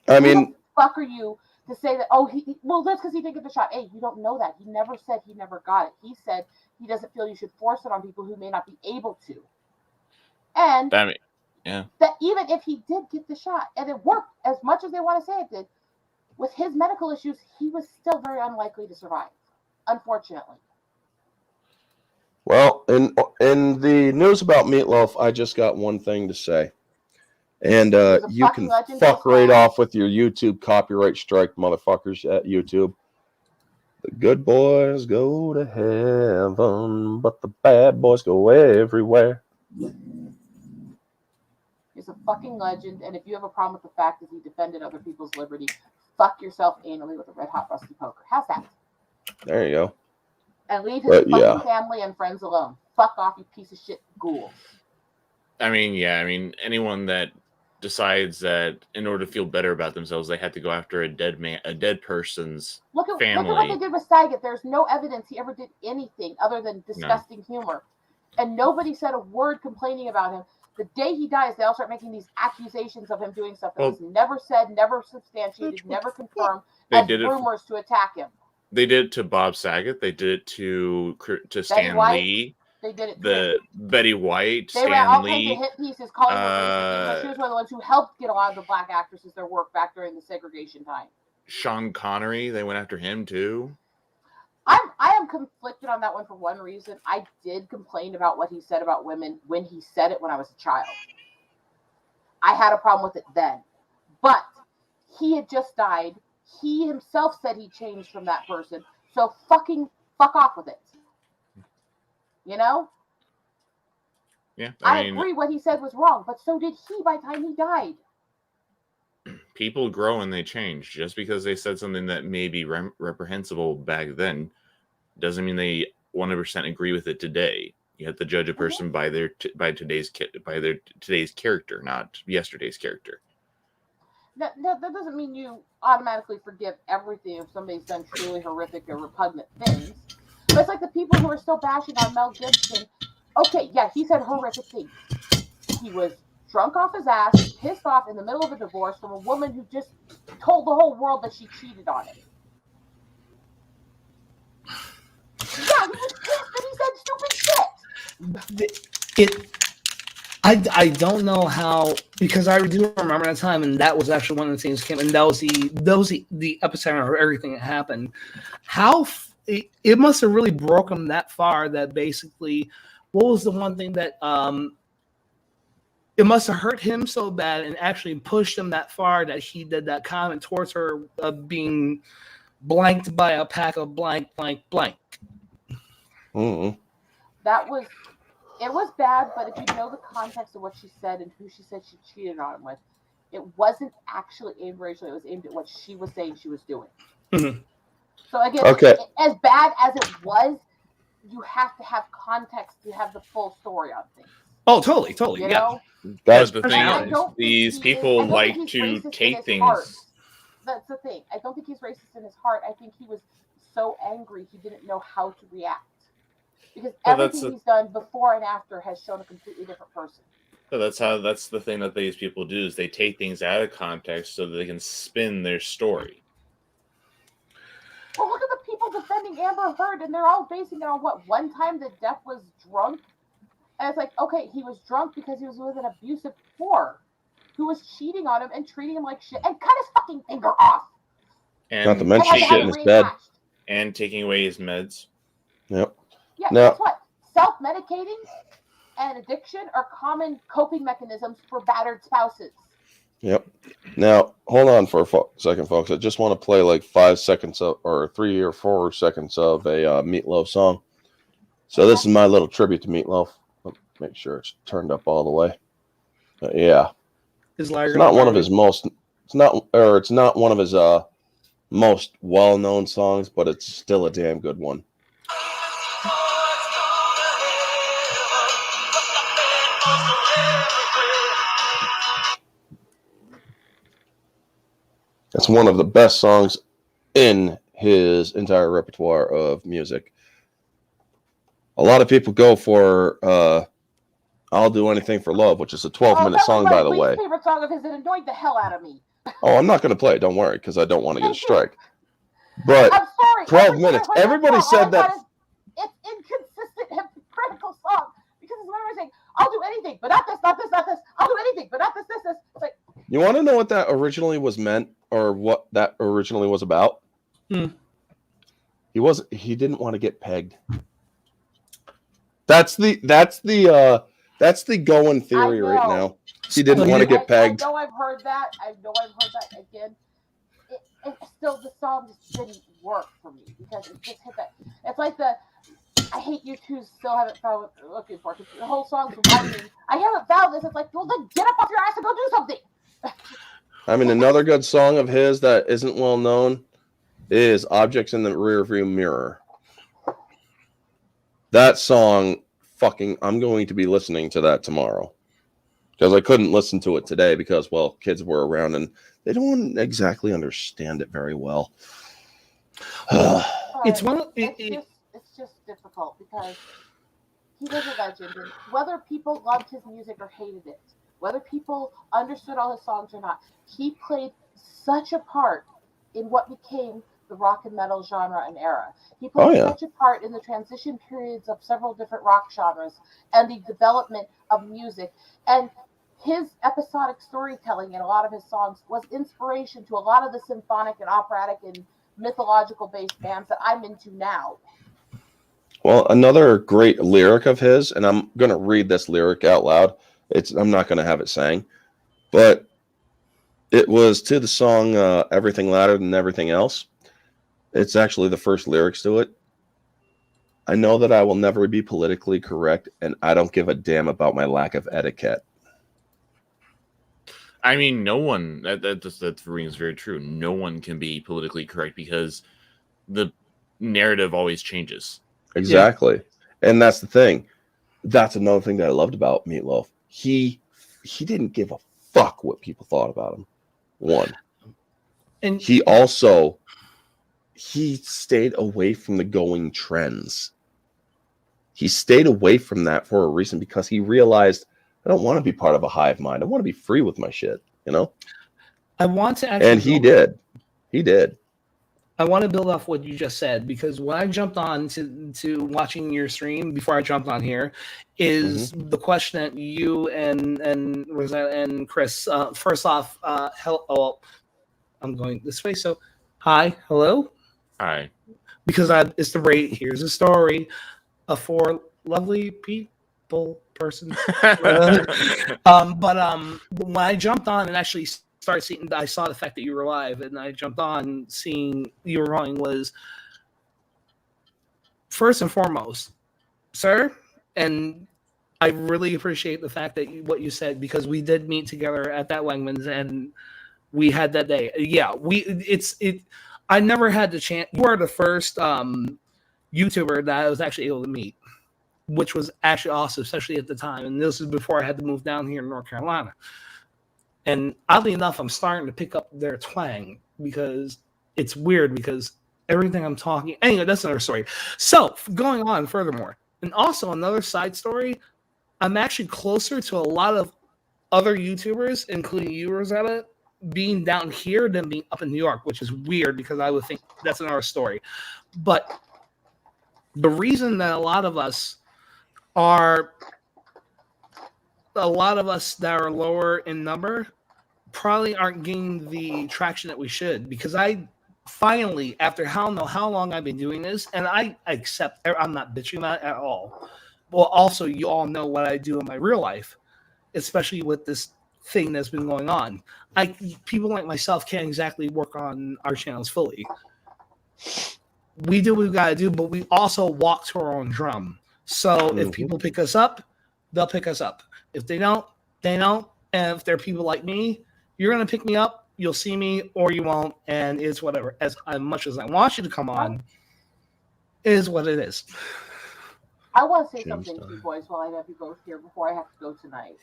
I Who mean, the fuck are you to say that, oh, well, that's because he didn't get the shot. Hey, you don't know that. He never said he never got it. He said he doesn't feel you should force it on people who may not be able to. And That yeah. that even if he did get the shot and it worked as much as they want to say it did, with his medical issues, he was still very unlikely to survive, unfortunately. Well, in the news about Meatloaf, I just got one thing to say. And you can fuck right off with your YouTube copyright strike, motherfuckers at YouTube. The good boys go to heaven, but the bad boys go everywhere. He's a fucking legend, and if you have a problem with the fact that he defended other people's liberty, fuck yourself anally with a red hot rusty poker. How's that? There you go. And leave his fucking family and friends alone. Fuck off, you piece of shit ghouls. I mean, anyone that decides that in order to feel better about themselves, they have to go after a dead person's family. Look at what they did with Saget. There's no evidence he ever did anything other than disgusting humor. And nobody said a word complaining about him. The day he dies, they all start making these accusations of him doing stuff that was never said, never substantiated, never confirmed, as rumors to attack him. They did it to Bob Saget. They did it to Stan Lee. They did it to Betty White, Stan Lee. They ran all kinds of hit pieces calling her. She was one of the ones who helped get a lot of the black actresses their work back during the segregation time. Sean Connery, they went after him too. I am conflicted on that one for one reason. I did complain about what he said about women when he said it when I was a child. I had a problem with it then. But he had just died. He himself said he changed from that person. So fuck off with it. You know? Yeah. I agree what he said was wrong, but so did he by the time he died. People grow and they change. Just because they said something that may be reprehensible back then doesn't mean they 100% agree with it today. You have to judge a person by their today's character, not yesterday's character. That doesn't mean you automatically forgive everything if somebody's done truly horrific or repugnant things. But it's like the people who are still bashing on Mel Gibson. Okay, yeah, he said horrific things. He was drunk off his ass, pissed off in the middle of a divorce from a woman who just told the whole world that she cheated on him. Yeah, he was pissed that he said stupid shit. I don't know how, because I do remember that time, and that was actually one of the things that came, and that was the epicenter of everything that happened. How it must have really broke him that far that basically, what was the one thing that it must have hurt him so bad and actually pushed him that far that he did that comment towards her of being blanked by a pack of blank, blank, blank. Mm-hmm. It was bad, but if you know the context of what she said and who she said she cheated on him with, it wasn't actually aimed racially. It was aimed at what she was saying she was doing. Mm-hmm. So again, as bad as it was, you have to have context to have the full story on things. Oh, totally, You yeah. know? That's the thing is, these people like to take things. Heart. That's the thing. I don't think he's racist in his heart. I think he was so angry he didn't know how to react. Because everything he's done before and after has shown a completely different person. So that's the thing that these people do, is they take things out of context so that they can spin their story. Well, look at the people defending Amber Heard, and they're all basing it on what one time that Depp was drunk. And it's like, okay, he was drunk because he was with an abusive whore who was cheating on him and treating him like shit and cut his fucking finger off. And not to mention shit in his bed. And taking away his meds. Yep. Yeah, guess what? Self-medicating and addiction are common coping mechanisms for battered spouses. Yep. Now, hold on for a second, folks. I just want to play like 5 seconds or 3 or 4 seconds of a Meatloaf song. So this is my little tribute to Meatloaf. Make sure it's turned up all the way. Yeah. It's not one of his most. It's not one of his most well-known songs, but it's still a damn good one. It's one of the best songs in his entire repertoire of music. A lot of people go for I'll Do Anything for Love, which is a 12-minute song, by the way. My favorite song of his. It annoyed the hell out of me. Oh, I'm not going to play it. Don't worry, because I don't want to get a strike. But I'm sorry. 12 every time I minutes. heard that Everybody song, all I said that. thought is, it's inconsistent, hypocritical song because it's literally saying, "I'll do anything, but not this, not this, not this. I'll do anything, but not this, this, this." It's like, You want to know what that originally was meant, or what that originally was about? Hmm. He didn't want to get pegged. That's the going theory I right know. now. He didn't want to get pegged. I know I've heard that. Again. It still, the song just didn't work for me because it just hit that. It's like I hate you two still haven't found what you're looking for. The whole song's reminding me, I haven't found this. It's like, well, then get up off your ass and go do something. I mean, another good song of his that isn't well known is Objects in the Rearview Mirror. That song, I'm going to be listening to that tomorrow. Because I couldn't listen to it today because, well, kids were around and they don't exactly understand it very well. It's just difficult because he was a legend, and whether people loved his music or hated it, whether people understood all his songs or not, he played such a part in what became the rock and metal genre and era. He played such a part in the transition periods of several different rock genres and the development of music. And his episodic storytelling in a lot of his songs was inspiration to a lot of the symphonic and operatic and mythological based bands that I'm into now. Well, another great lyric of his, and I'm going to read this lyric out loud. I'm not going to have it sang, but it was to the song Everything Louder Than Everything Else. It's actually the first lyrics to it. I know that I will never be politically correct, and I don't give a damn about my lack of etiquette. I mean, no one, that rings very true. No one can be politically correct because the narrative always changes. Exactly. Yeah. And that's the thing. That's another thing that I loved about Meatloaf. He didn't give a fuck what people thought about him. One. And he stayed away from the going trends. He stayed away from that for a reason because he realized, I don't want to be part of a hive mind. I want to be free with my shit, you know? I want to actually... And he did. He did. I want to build off what you just said because when I jumped on to watching your stream before I jumped on here is the question that you and Rosetta and Chris, first off, I'm going this way. So, hi, hello. Hi. Because it's the rate. Here's a story of 4 lovely people, persons. But when I jumped on and actually started seeing, I saw the fact that you were live, and I jumped on seeing you were running. Was first and foremost, sir, and I really appreciate the fact that what you said because we did meet together at that Wegmans and we had that day. Yeah, I never had the chance. You are the first YouTuber that I was actually able to meet, which was actually awesome, especially at the time. And this is before I had to move down here in North Carolina. And oddly enough, I'm starting to pick up their twang because it's weird because everything I'm talking. Anyway, that's another story. So going on furthermore, and also another side story, I'm actually closer to a lot of other YouTubers, including you, Rosetta, being down here than being up in New York, which is weird because I would think that's another story. But the reason that a lot of us that are lower in number probably aren't getting the traction that we should, because I finally, after how long I've been doing this, and I accept, I'm not bitching about it at all. Well, also, you all know what I do in my real life, especially with this thing that's been going on. People like myself can't exactly work on our channels fully. We do what we got to do, but we also walk to our own drum. So if people pick us up, they'll pick us up. If they don't, they don't. And if they're people like me, you're going to pick me up, you'll see me, or you won't, and it's whatever. As much as I want you to come on, it is what it is. I want to say something to you boys while I have you both here before I have to go tonight.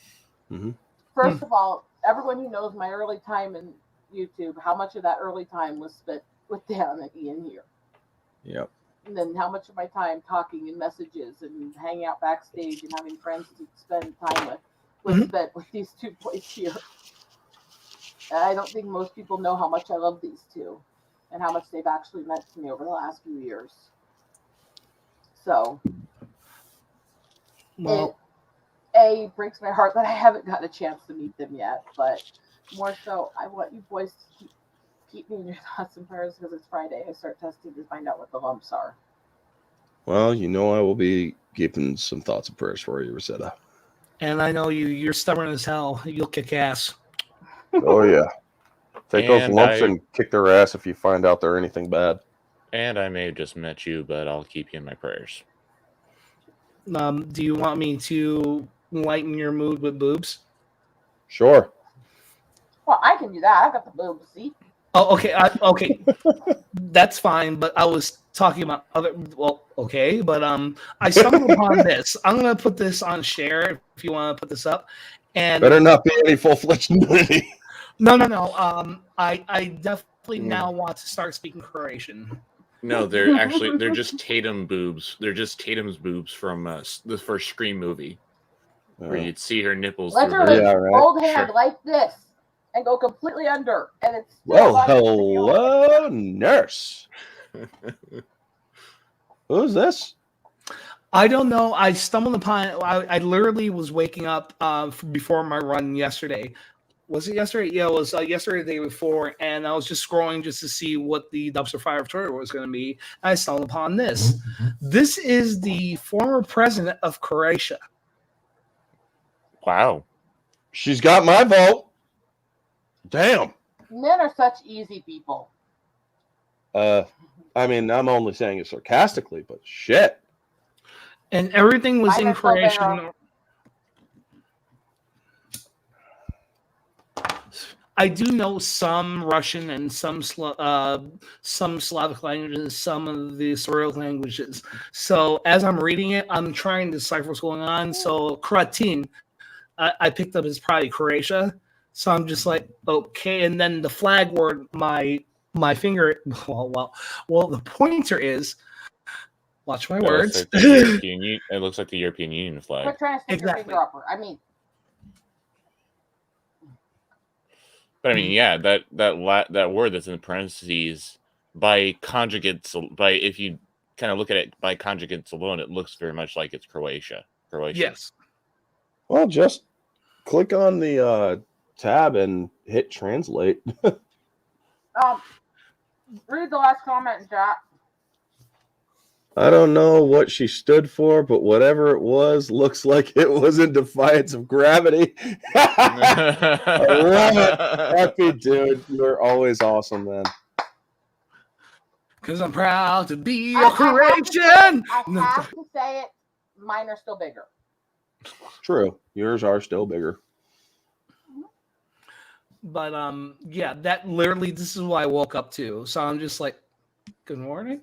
First of all, everyone who knows my early time in YouTube, how much of that early time was spent with Dan and Ian here. Yep. And then how much of my time talking in messages and hanging out backstage and having friends to spend time with was spent with these two boys here. I don't think most people know how much I love these two and how much they've actually meant to me over the last few years. So Well, it breaks my heart that I haven't got a chance to meet them yet, but more so, I want you boys to keep me in your thoughts and prayers because it's Friday. I start testing to find out what the lumps are. Well, you know I will be keeping some thoughts and prayers for you, Rosetta. and I know you're stubborn as hell. You'll kick ass. Oh yeah. Take those And lumps I- and kick their ass if you find out they're anything bad. And I may have just met you, but I'll keep you in my prayers. Do you want me to lighten your mood with boobs? Sure. Well, I can do that. I've got the boobs. See? Oh, okay. Okay, that's fine. But I was talking about other. Well, okay, but I stumbled upon this. I'm gonna put this on share if you want to put this up. And Better not be any full-fledged nudity. no. I definitely now want to start speaking Croatian. No, they're just Tatum boobs. They're just Tatum's boobs from the first Scream movie, where you'd see her nipples. through her- Literally, Yeah, right. hold hand Sure. like this and go completely under, and it's still Well, on the video. hello, nurse. Who's this? I don't know. I stumbled upon. I literally was waking up before my run yesterday. Was it yesterday? Yeah, it was yesterday, the day before, and I was just scrolling just to see what the dumpster fire of Twitter was going to be. I stumbled upon this. This is the former president of Croatia. Wow. She's got my vote. Damn. Men are such easy people. I mean, I'm only saying it sarcastically, but shit. And everything was Mine in are still better. Croatian. I do know some Russian and some Slavic languages, some of the Cyrillic languages. So as I'm reading it, I'm trying to decipher what's going on. So Kratin, I picked up as probably Croatia. So I'm just like, okay. And then the flag word, my finger, well, the pointer is, watch my It looks words. like the European Union- it looks like the European Union flag. Quit trying to stick Exactly. your finger up her. I mean, But I mean, yeah, that word that's in parentheses by conjugates, if you kind of look at it by conjugates alone, it looks very much like it's Croatia. Yes. Well, just click on the tab and hit translate. read the last comment in chat. I don't know what she stood for, but whatever it was, looks like it was in defiance of gravity. I love it. Happy dude. You're always awesome, man. Because I'm proud to be I a have to Croatian. I have to say it. Mine are still bigger. True. Yours are still bigger. But yeah, that literally, this is what I woke up to. So I'm just like, good morning.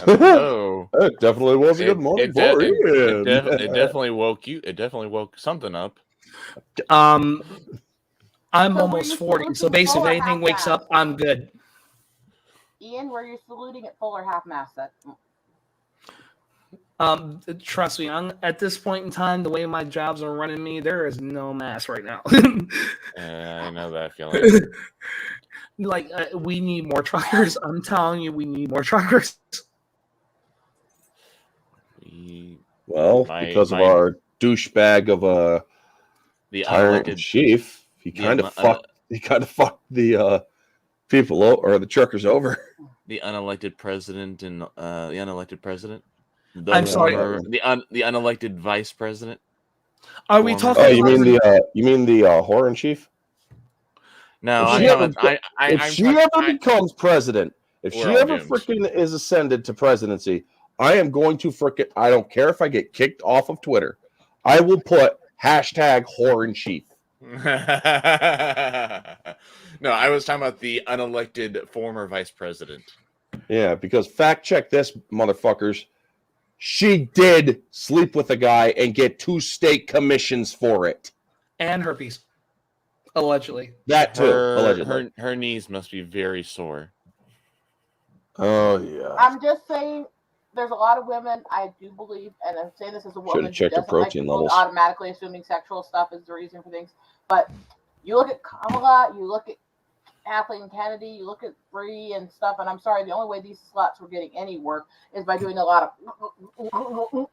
Oh, It definitely was a good morning it, for de- Ian. it definitely woke you. It definitely woke something up. I'm So almost were you 40. So saluting basically, full or if anything wakes half-mast? up, I'm good. Ian, were you saluting at full or half mast? Trust me, at this point in time, the way my jobs are running me, there is no mass right now. I know that feeling. Like, we need more truckers. I'm telling you, we need more truckers. Well, My- because my- of our douchebag of a The tyrant in unelected, chief, he the kind of un- fucked. He kind of fucked the people or the truckers over. the unelected president and the unelected president. I'm sorry. The unelected vice president. Are we Former- talking Oh, you about mean the whore in chief? No, If I'm she talking. ever- I'm If she talking- ever becomes president, if she We're all ever doomed. freaking is ascended to presidency, I am going to freaking. I don't care if I get kicked off of Twitter. I will put hashtag whore in chief. No, I was talking about the unelected former vice president. Yeah, because fact check this, motherfuckers. She did sleep with a guy and get 2 state commissions for it. and herpes? Allegedly. That too, allegedly. Her knees must be very sore. Oh yeah. I'm just saying, there's a lot of women I do believe, and I'm saying this as a woman who checked her doesn't like protein people levels. automatically assuming sexual stuff is the reason for things. But You look at Kamala, you look at Kathleen Kennedy, you look at Bree and stuff, and I'm sorry, the only way these sluts were getting any work is by doing a lot of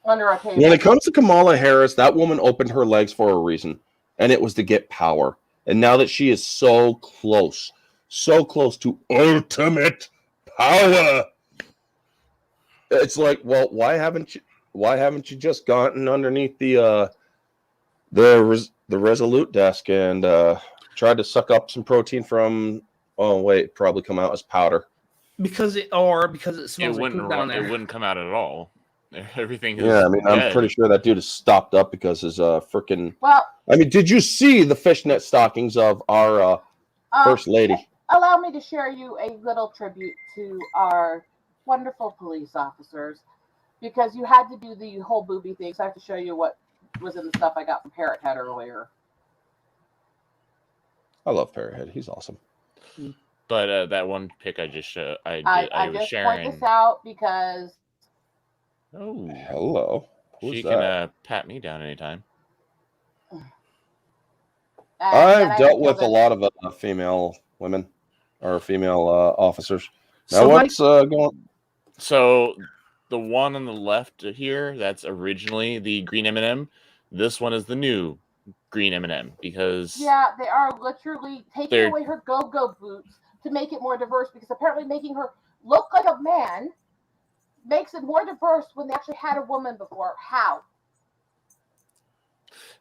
under a table. When it comes to Kamala Harris, that woman opened her legs for a reason, and it was to get power. And now that she is so close to ultimate power, it's like, well, why haven't you just gotten underneath the Resolute desk and tried to suck up some protein from? Oh wait, probably come out as powder. Because it smells like poop down there. It wouldn't come out at all. Everything is Yeah, I mean, I'm dead. pretty sure that dude is stopped up because his freaking. Well, I mean, did you see the fishnet stockings of our first lady? Allow me to share you a little tribute to our wonderful police officers, because you had to do the whole booby thing. So I have to show you what was in the stuff I got from Parrot Head earlier. I love Parrothead. He's awesome. But that one pic I just I was just sharing. point this out because Oh, Hello. Who's she that? can pat me down anytime. I've dealt with a lot of female women or female officers. Now, So, what's going? So the one on the left here, that's originally the green M&M. This one is the new green M&M because Yeah, they are literally taking They're- away her go-go boots to make it more diverse, because apparently making her look like a man makes it more diverse when they actually had a woman before. How?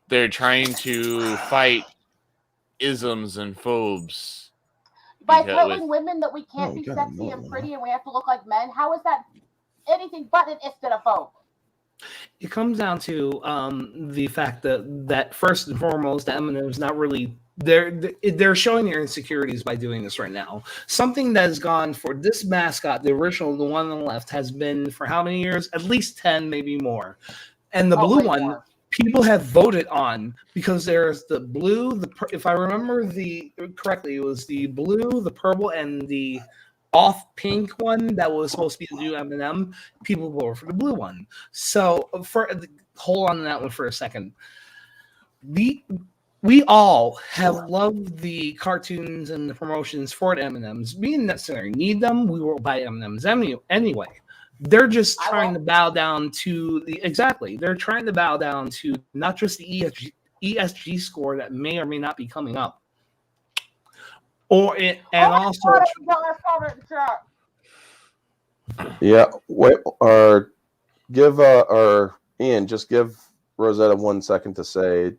they're trying to fight isms and phobes. By Because telling with- women that we can't Oh, be you got sexy more and than pretty and we have to look like men, how is that anything but an istophobe? it comes down to the fact that first and foremost, M&M's not really they're showing their insecurities by doing this right now. Something that has gone for this mascot, the original, the one on the left, has been for how many years? At least 10, maybe more. And the Oh, blue way one, more. people have voted on because there's the blue, if I remember correctly, it was the blue, the purple, and the off pink one that was supposed to be the new M&M. People voted for the blue one. So hold on to that one for a second. We all have loved the cartoons and the promotions for the M&Ms. We didn't necessarily need them. We will buy M&Ms anyway. They're just I trying to won't. bow down to they're trying to bow down to not just the ESG score that may or may not be coming up, and also God, I saw it in chat. Yeah, wait, or give or Ian, just give Rosetta 1 second to say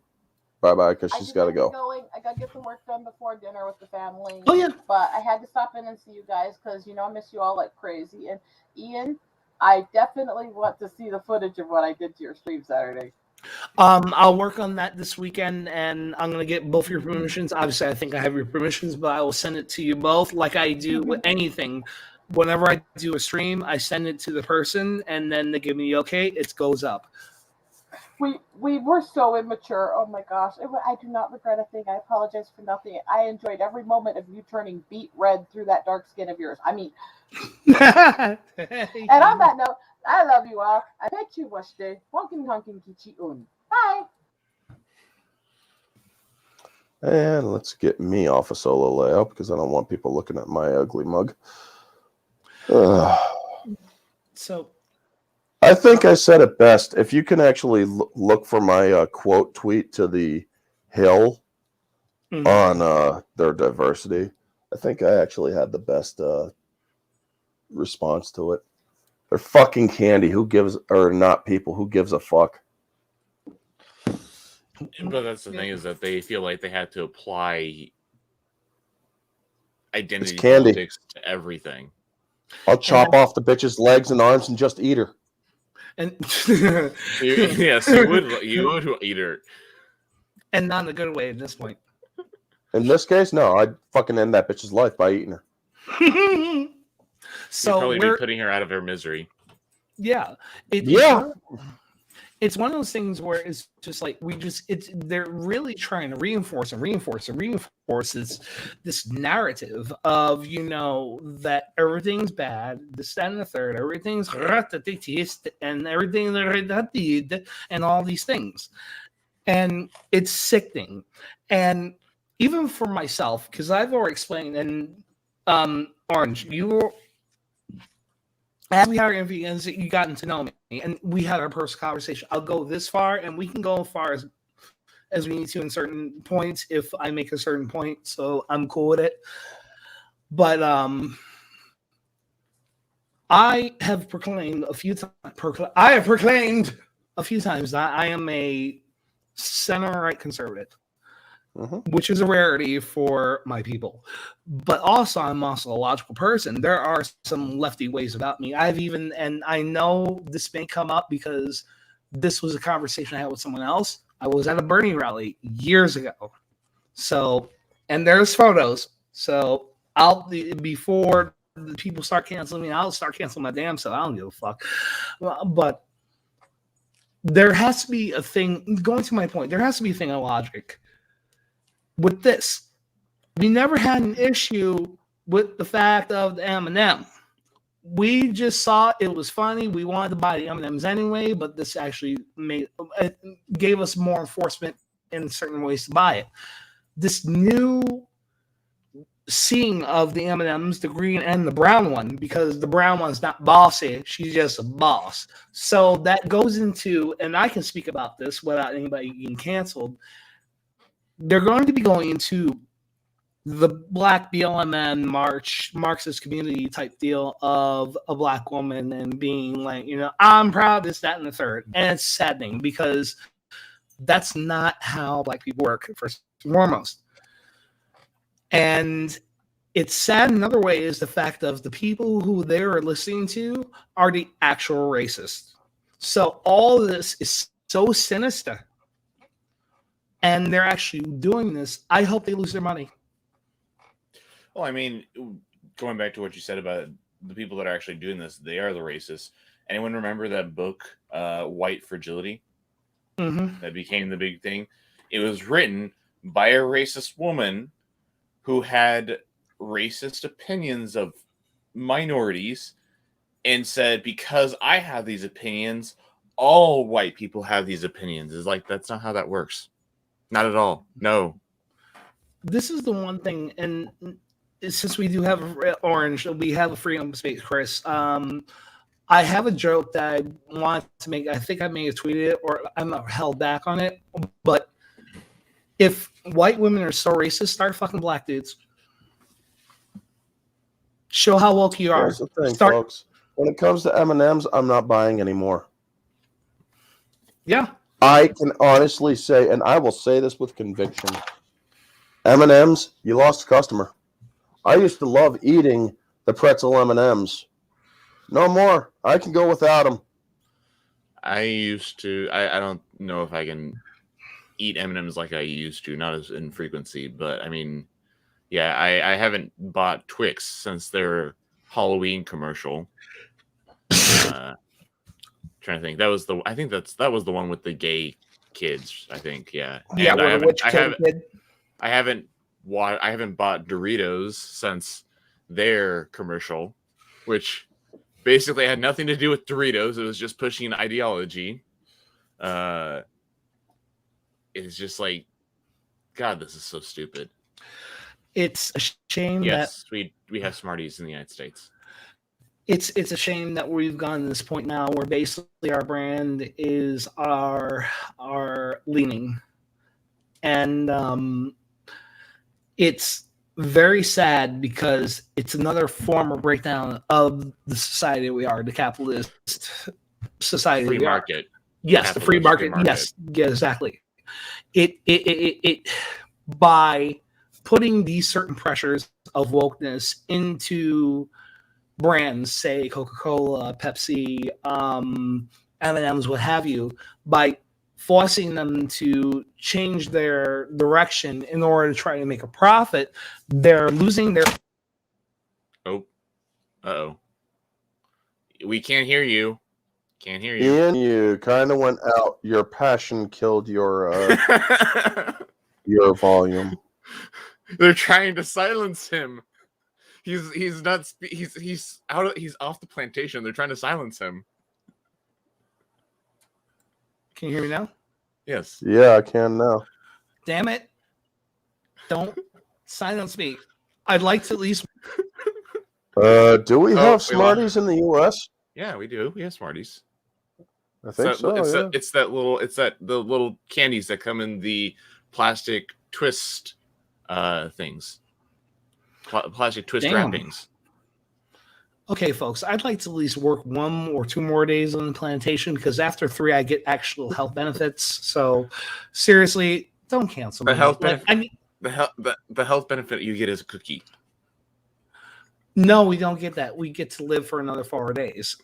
bye bye because she's got to go. I got to get some work done before dinner with the family. Oh, yeah. But I had to stop in and see you guys because I miss you all like crazy. And Ian, I definitely want to see the footage of what I did to your stream Saturday. I'll work on that this weekend, and I'm gonna get both your permissions. Obviously, I think I have your permissions, but I will send it to you both, like I do with anything. Whenever I do a stream, I send it to the person, and then they give me okay. It goes up. We were so immature. Oh my gosh. I do not regret a thing. I apologize for nothing. I enjoyed every moment of you turning beet red through that dark skin of yours. I mean, and on that note, I love you all. I bet you wish day. Honkin honkin kichi un. Bye. And let's get me off a solo layout because I don't want people looking at my ugly mug. Ugh. So I think I said it best. If you can actually look for my quote tweet to the Hill on their diversity, I think I actually had the best response to it. They're fucking candy. Who gives, or not people, who gives a fuck? But that's the thing, is that they feel like they have to apply identity candy. politics to everything. I'll chop off the bitch's legs and arms and just eat her. and Yes, you would eat her. and not in a good way at this point. In this case, no, I'd fucking end that bitch's life by eating her. You'd So probably be we're putting her out of her misery. yeah, it's one of those things where it's just like they're really trying to reinforce this narrative of that everything's bad, this, that, and the third, everything's and everything and all these things. and it's sickening. And even for myself, because I've already explained, and Orange, as we had our interview, and you gotten to know me, and we had our personal conversation. I'll go this far, and we can go as far as we need to in certain points if I make a certain point. So I'm cool with it. But I have proclaimed a few times. I have proclaimed a few times that I am a center-right conservative, which is a rarity for my people. But also, I'm also a logical person. There are some lefty ways about me. And I know this may come up because this was a conversation I had with someone else. I was at a Bernie rally years ago. So, and there's photos. So before the people start canceling me, I'll start canceling my damn self. I don't give a fuck. But there has to be a thing, going to my point, there has to be a thing of logic with this. We never had an issue with the fact of the M&M. We just saw it was funny. We wanted to buy the M&Ms anyway, but this actually gave us more enforcement in certain ways to buy it. This new seeing of the M&Ms, the green and the brown one, because the brown one's not bossy, she's just a boss. So that goes into, and I can speak about this without anybody getting canceled. They're going to be going into the Black BLM Marxist community type deal of a Black woman and being like, I'm proud, this, that, and the third. And it's saddening because that's not how Black people work, first and foremost. And it's sad in another way is the fact of the people who they are listening to are the actual racists. So all of this is so sinister. And they're actually doing this. I hope they lose their money. Well, I mean, going back to what you said about the people that are actually doing this, they are the racists. Anyone remember that book, White Fragility? Mm-hmm. That became the big thing. It was written by a racist woman who had racist opinions of minorities and said, because I have these opinions, all white people have these opinions. It's like, that's not how that works. Not at all. No. This is the one thing, and since we do have Orange, we have a freedom space, Chris. I have a joke that I want to make. I think I may have tweeted it, or I'm held back on it. But if white women are so racist, start fucking Black dudes. Show how woke you are. Here's the thing, folks. When it comes to M&Ms, I'm not buying anymore. Yeah. I can honestly say, and I will say this with conviction, M&Ms, you lost a customer. I used to love eating the pretzel M&Ms. No more. I can go without them. I used to. I don't know if I can eat M&Ms like I used to, not as in frequency, but I mean, yeah, I haven't bought Twix since their Halloween commercial. Trying to think. That was the one with the gay kids, I think. Yeah. Yeah, I haven't bought Doritos since their commercial, which basically had nothing to do with Doritos. It was just pushing an ideology. It's just like, God, this is so stupid. It's a shame that we have Smarties in the United States. It's a shame that we've gotten to this point now where basically our brand is our leaning, and it's very sad because it's another form of breakdown of the society we are, the capitalist society. Free market. Yes, the free market. Yes, yeah, exactly. It by putting these certain pressures of wokeness into brands, say Coca-Cola, Pepsi, M&Ms, what have you, by forcing them to change their direction in order to try to make a profit, they're losing their... Oh. Uh-oh. We can't hear you. Can't hear you. Ian, you kind of went out. Your passion killed your your volume. They're trying to silence him. He's not. He's out. He's off the plantation. They're trying to silence him. Can you hear me now? Yes. Yeah, I can now. Damn it. Don't silence me. I'd like to at least. Do we Oh, have we Smarties in the U.S.? Yeah, we do. We have Smarties. I think so. It's the little candies that come in the plastic twist things. Plastic twist Damn. wrappings. Okay, folks, I'd like to at least work 1 or 2 more days on the plantation because after 3, I get actual health benefits. So, seriously, don't cancel The me. health Like, benefit. The health benefit you get is a cookie. no, we don't get that. We get to live for another 4 days.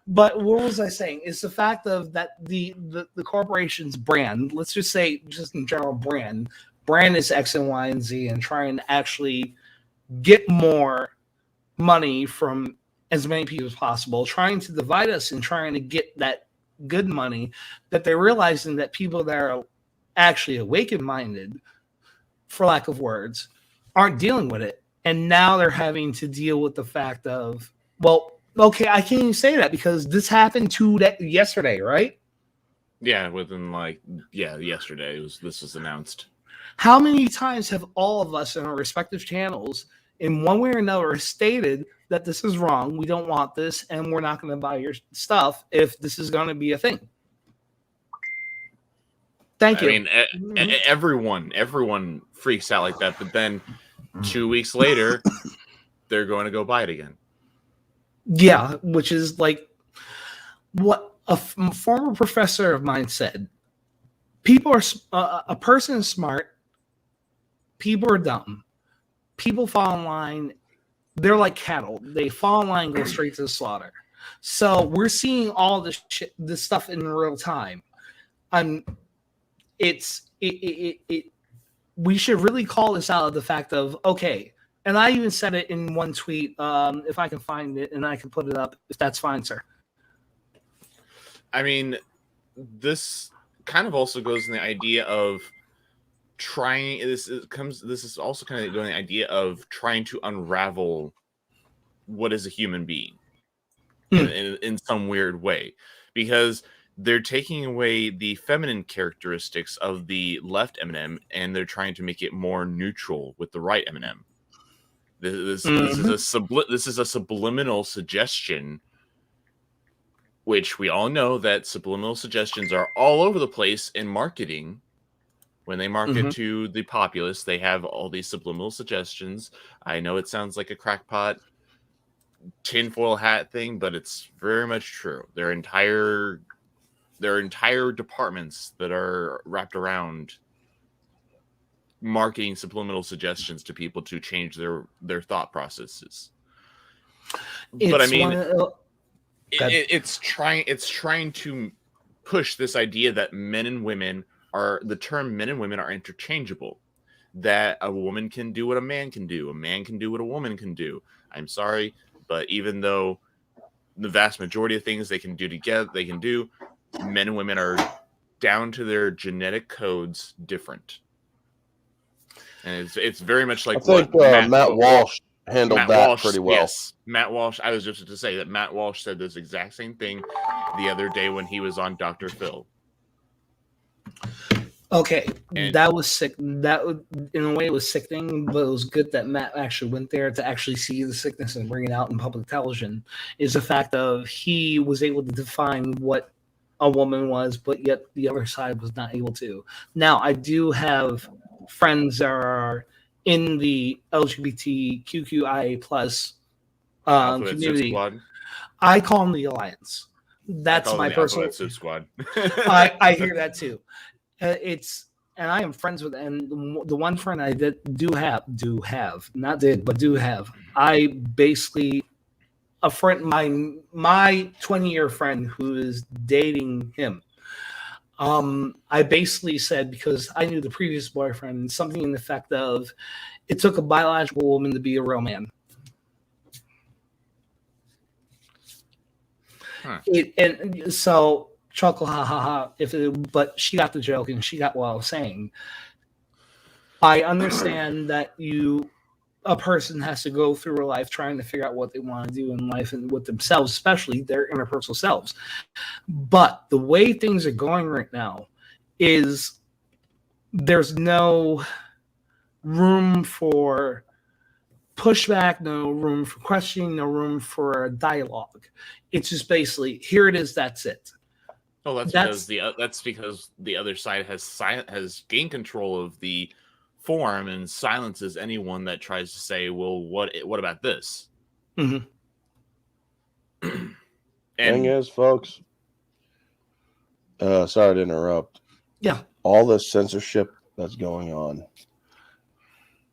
But what was I saying? It's the fact of that the corporation's brand, let's just say just in general brand is X and Y and Z and trying to actually get more money from as many people as possible, trying to divide us and trying to get that good money, that they're realizing that people that are actually awakened-minded, for lack of words, aren't dealing with it. And now they're having to deal with the fact of, well, okay, I can't even say that because this happened yesterday, right? Yeah, yesterday this was announced. How many times have all of us in our respective channels, in one way or another, stated that this is wrong, we don't want this, and we're not going to buy your stuff if this is going to be a thing? Thank you. I mean, everyone freaks out like that, but then 2 weeks later, they're going to go buy it again. Yeah, which is like what a former professor of mine said. People are a person is smart. People are dumb. People fall in line. They're like cattle. They fall in line and go straight to the slaughter. So we're seeing all this stuff in real time. We should really call this out of the fact of, okay, and I even said it in one tweet, if I can find it and I can put it up, if that's fine, sir. I mean, this kind of also goes in the idea of trying. This is also kind of going in the idea of trying to unravel what is a human being in some weird way, because they're taking away the feminine characteristics of the left Eminem and they're trying to make it more neutral with the right Eminem. This is a subliminal suggestion, which we all know that subliminal suggestions are all over the place in marketing. When they market to the populace, they have all these subliminal suggestions. I know it sounds like a crackpot tinfoil hat thing, but it's very much true. There are entire departments that are wrapped around marketing subliminal suggestions to people to change their thought processes. But I mean, it's trying to push this idea that the term men and women are interchangeable, that a woman can do what a man can do, a man can do what a woman can do. I'm sorry, but even though the vast majority of things they can do together, they can do, men and women are down to their genetic codes different. And it's very much like I think Matt Walsh handled that pretty well. Yes, Matt Walsh. I was just to say that Matt Walsh said this exact same thing the other day when he was on Dr. Phil. Okay, that was sick. That in a way it was sickening, but it was good that Matt actually went there to actually see the sickness and bring it out in public television. Is the fact of he was able to define what a woman was, but yet the other side was not able to. Now, I do have friends that are in the LGBTQIA plus community. I call them the Alliance. That's my personal squad. I hear that too. And I am friends with, and the one friend I do have, I basically, a friend, my 20-year friend who is dating him. I basically said, because I knew the previous boyfriend, something in the effect of, it took a biological woman to be a real man. Huh. And so chuckle, ha ha ha. But she got the joke and she got what I was saying. I understand that you a person has to go through life trying to figure out what they want to do in life and with themselves, especially their interpersonal selves. But the way things are going right now is there's no room for pushback, no room for questioning, no room for a dialogue. It's just basically, here it is, that's it. Well, that's because the other side has gained control of the forum and silences anyone that tries to say, "Well, what about this?" Mhm. Thing And is, folks, sorry to interrupt. Yeah. All this censorship that's going on,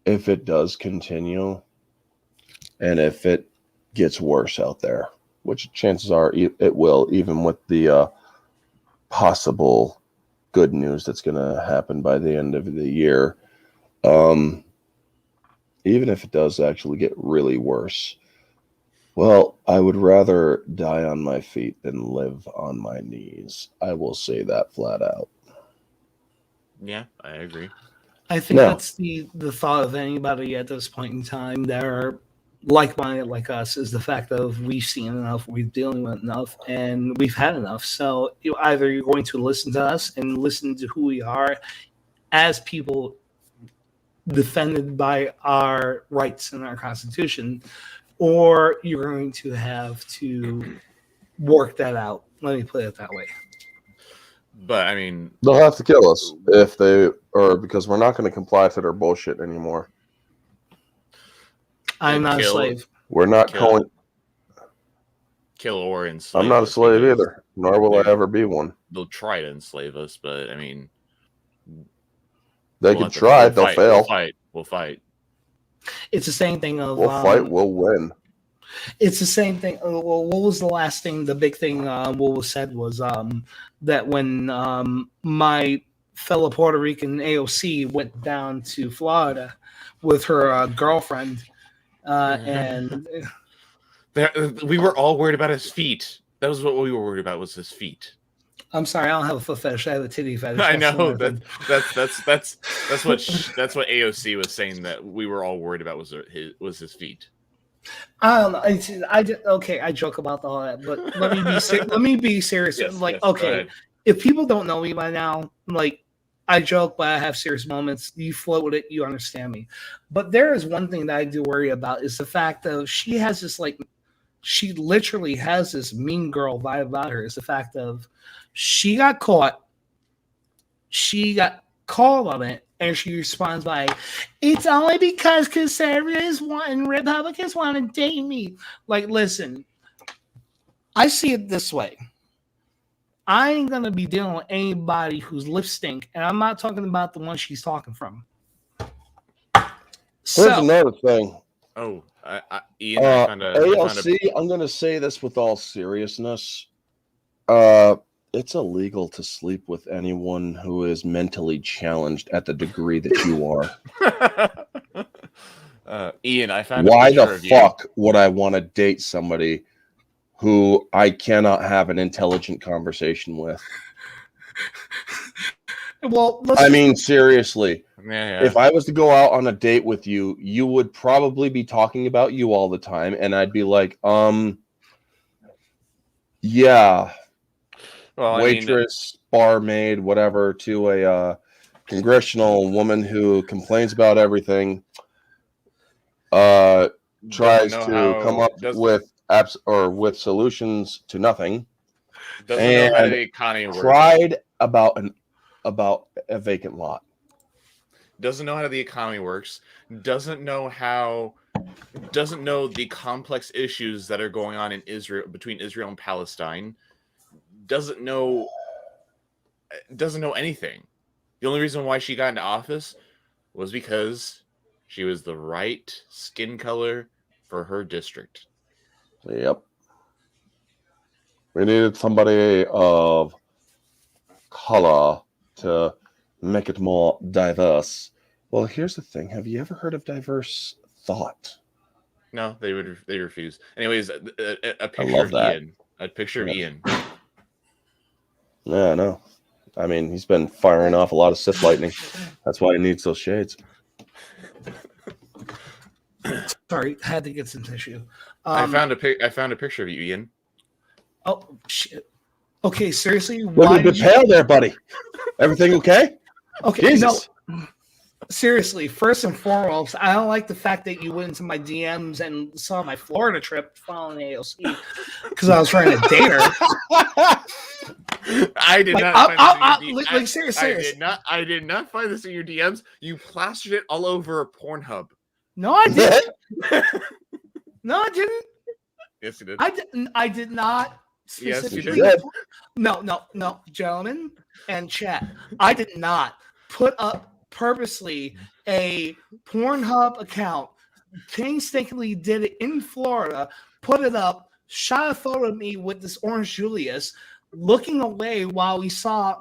if it does continue, and if it gets worse out there, which chances are it will, even with the possible good news that's going to happen by the end of the year, even if it does actually get really worse, well, I would rather die on my feet than live on my knees. I will say that flat out. yeah, I agree. I think No. that's the thought of anybody at this point in time that are like-minded like us, is the fact of we've seen enough, we're dealing with enough, and we've had enough. So either you're going to listen to us and listen to who we are as people defended by our rights and our Constitution, or you're going to have to work that out. Let me put it that way. But I mean, They'll have to kill us if they, or because we're not going to comply to their bullshit anymore. I'm not a kill- slave. We're not Kill. calling. kill or enslave. I'm not a us slave because either, nor will I they're- ever be one. They'll try to enslave us, but I mean, They we'll can have to- try. we'll They'll fight, fail. We'll fight. It's the same thing of We'll fight. We'll win. It's the same thing. Well, what was the last thing? The big thing what was said was that when my fellow Puerto Rican AOC went down to Florida with her girlfriend, and We were all worried about his feet. That was what we were worried about, was his feet. I'm sorry, I don't have a foot fetish. I have a titty fetish. I That's know another thing. that's what AOC was saying, that we were all worried about was his feet. I don't know. I joke about all that, but let me be serious. Yes, Like, yes, go okay, ahead. if people don't know me by now, like, I joke, but I have serious moments. You float with it, you understand me. But there is one thing that I do worry about, is the fact that she has this, like, she literally has this mean girl vibe about her. Is the fact of she got caught, she got called on it, and she responds by, "It's only because conservatives want and Republicans want to date me." Like, listen, I see it this way. I ain't gonna be dealing with anybody who's lip stink, and I'm not talking about the one she's talking from. Here's So, another thing. Oh, Ian, I found a ALC, I'm going to say this with all seriousness. It's illegal to sleep with anyone who is mentally challenged at the degree that you are. Ian, I found Why a picture the of fuck would I want to date somebody who I cannot have an intelligent conversation with? well, I mean, seriously. Yeah. If I was to go out on a date with you, you would probably be talking about you all the time, and I'd be like, yeah, Well, waitress, barmaid, whatever, to a congressional woman who complains about everything, tries to come up with apps or with solutions to nothing, doesn't know how and the economy works. cried about a vacant lot. Doesn't know how the economy works. Doesn't know the complex issues that are going on in Israel, between Israel and Palestine. Doesn't know anything. The only reason why she got into office was because she was the right skin color for her district. Yep. We needed somebody of color to make it more diverse. Well, here's the thing. Have you ever heard of diverse thought? No, they refuse. Anyways, a picture love of that. Ian. A picture of Yeah. Ian. Yeah, I know. I mean, he's been firing off a lot of Sith lightning. That's why he needs those shades. Sorry, had to get some tissue. I found a picture of you, Ian. Oh shit. Okay, seriously, Look why a bit did you? pale there, buddy. Everything okay? Okay, Jesus. no. Seriously, first and foremost, I don't like the fact that you went into my DMs and saw my Florida trip following AOC because I was trying to date her. I did Like, not find this in your like, serious. I did not find this in your DMs. You plastered it all over Pornhub. No, I didn't. No, I didn't. Yes, you did. I did not Yes, you specifically. did. No, gentlemen and chat. I did not put up purposely a Pornhub account. Painstakingly did it in Florida. Put it up. Shot a photo of me with this Orange Julius, looking away while we saw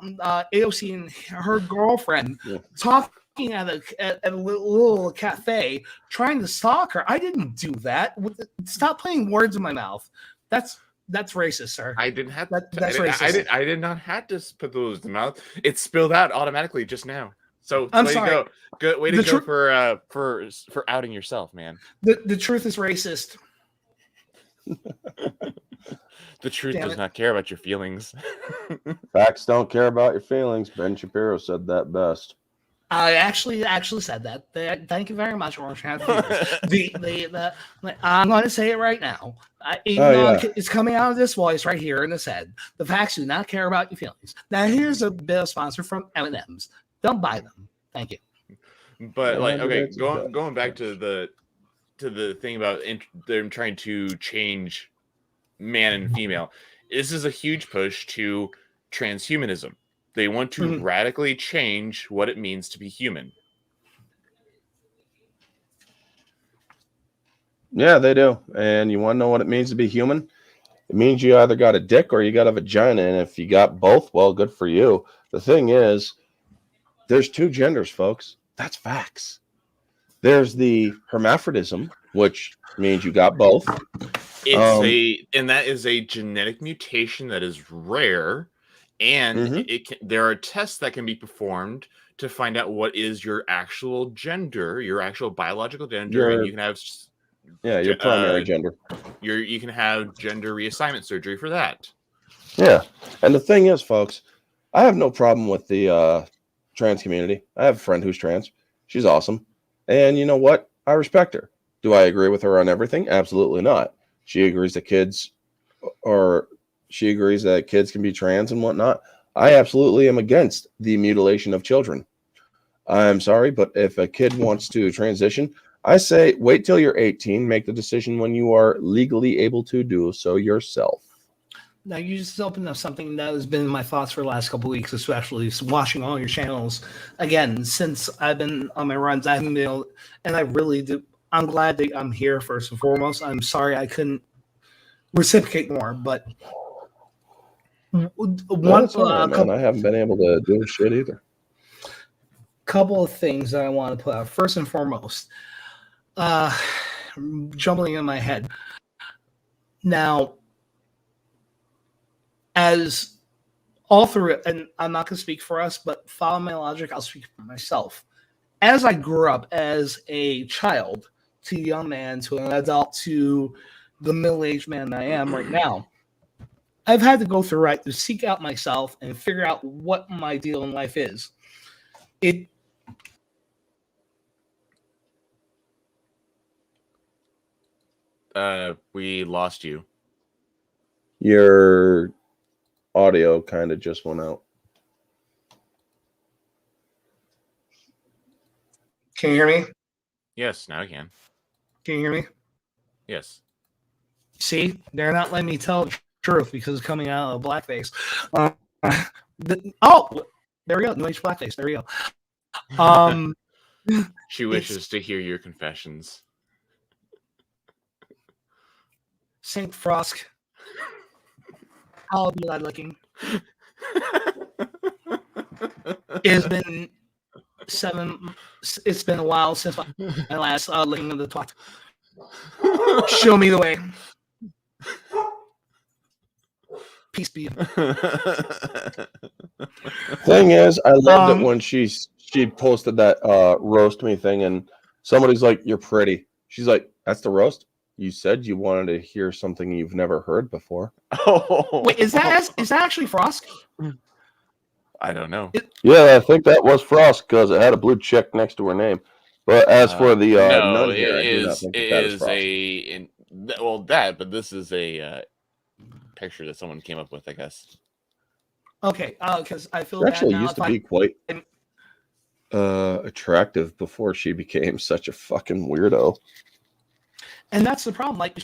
AOC and her girlfriend talking at a little cafe, trying to stalk her. I didn't do that. Stop putting words in my mouth. That's racist, sir. I didn't have That's racist. I did not have to put those in the mouth. It spilled out automatically just now. So I'm way sorry. to go. Good way to The go for outing yourself, man. The truth is racist. The truth Damn does it. not care about your feelings. Facts don't care about your feelings. Ben Shapiro said that best. I actually said that. Thank you very much, Orange Hat. I'm going to say it right now. Even though it's coming out of this voice right here in this head. The facts do not care about your feelings. Now, here's a bit of sponsor from M&M's. Don't buy them. Thank you. But like, okay, that's going back to the thing about them trying to change man and female. This is a huge push to transhumanism. They want to radically change what it means to be human. Yeah, they do. And you want to know what it means to be human? It means you either got a dick or you got a vagina. And if you got both, well, good for you. The thing is, there's two genders, folks. That's facts. There's the hermaphrodism, which means you got both. And that is a genetic mutation that is rare. And there are tests that can be performed to find out what is your actual gender, your actual biological gender, and you can have your primary gender. You can have gender reassignment surgery for that. Yeah, and the thing is, folks, I have no problem with the trans community. I have a friend who's trans. She's awesome, and you know what? I respect her. Do I agree with her on everything? Absolutely not. She agrees that kids can be trans and whatnot. I absolutely am against the mutilation of children. I'm sorry, but if a kid wants to transition, I say wait till you're 18, make the decision when you are legally able to do so yourself. Now, you just opened up something that has been in my thoughts for the last couple of weeks, especially watching all your channels. Again, since I've been on my runs, I haven't been able, and I really do. I'm glad that I'm here, first and foremost. I'm sorry I couldn't reciprocate more, but I haven't been able to do shit either. Couple of things that I want to put out. First and foremost, jumbling in my head. Now, as all through it, and I'm not going to speak for us, but follow my logic, I'll speak for myself. As I grew up as a child to a young man to an adult to the middle-aged man that I am right now, I've had to go through to seek out myself and figure out what my deal in life is. We lost you. Your audio kind of just went out. Can you hear me? Yes, now I can. Can you hear me? Yes. See, they're not letting me tell the truth because it's coming out of blackface. There we go. New Age blackface. There we go. She wishes to hear your confessions. Saint Frost. I'll be looking. It's been a while since my last licking of the twat. Show me the way. Peace be. Thing is, I loved it when she posted that roast me thing, and somebody's like, "You're pretty." She's like, "That's the roast. You said you wanted to hear something you've never heard before." Oh, Wait, is that actually Frost? I don't know. Yeah, I think that was Frost because it had a blue check next to her name. But as for the no, nun it here, I do not think that is Frost. but this is a picture that someone came up with, I guess. Okay, because I feel She bad actually now used if to be quite attractive before she became such a fucking weirdo. and that's the problem. Like,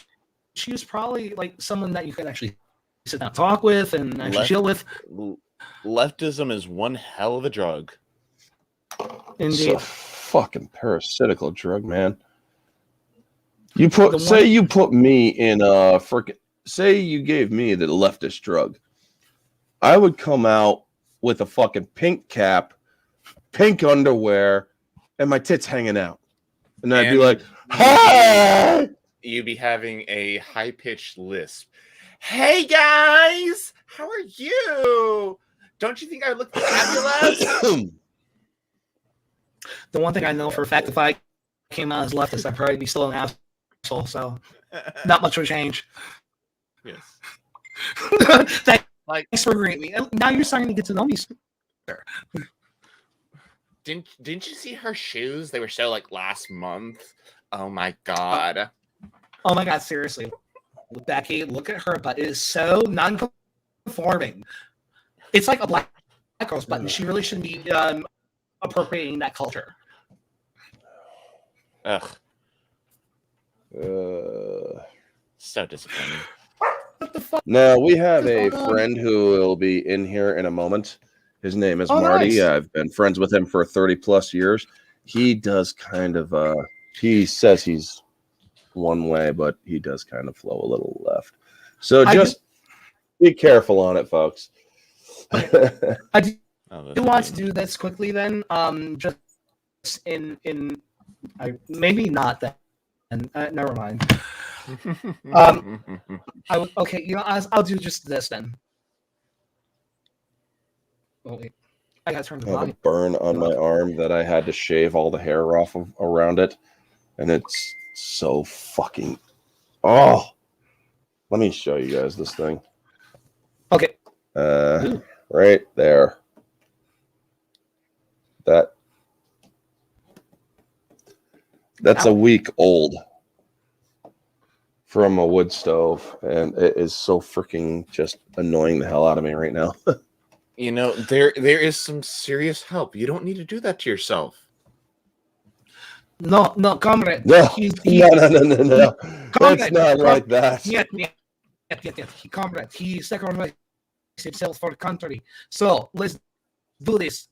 she was probably like someone that you could actually sit down and talk with and actually chill with. Leftism is one hell of a drug. It's Indeed. a fucking parasitical drug, man. You put me in a freaking, say you gave me the leftist drug, I would come out with a fucking pink cap, pink underwear, and my tits hanging out, and I'd be like, "Hi!" You'd be having a high-pitched lisp. Hey guys, how are you? Don't you think I look fabulous? The one thing I know for a fact, if I came out as leftist, I'd probably be still an asshole. So not much would change. Yes. Thanks for agreeing with me. Now you're starting to get to know me. Didn't you see her shoes? They were so like last month. Oh my god. Oh my god, seriously. Becky, look at her butt. It is so non-conforming. It's like a black girl's butt, and she really shouldn't be appropriating that culture. Ugh. So disappointing. What the fuck? Now we have a friend who will be in here in a moment. His name is Marty. Nice. I've been friends with him for 30 plus years. He does kind of he says he's one way, but he does kind of flow a little left. So just be careful on it, folks. I do want to do this quickly then. Just maybe not that. And never mind. Okay, you know, I'll do just this then. Oh wait, I gotta turn the I have a volume. burn on my arm that I had to shave all the hair off of around it, and it's so fucking. Oh, let me show you guys this thing. Okay. Right there. That's a week old from a wood stove, and it is so freaking just annoying the hell out of me right now. You know, there is some serious help. You don't need to do that to yourself. No, comrade. No, no. Comrade, It's not like that. Yet. Comrade, he sacrificed himself for the country. So let's do this.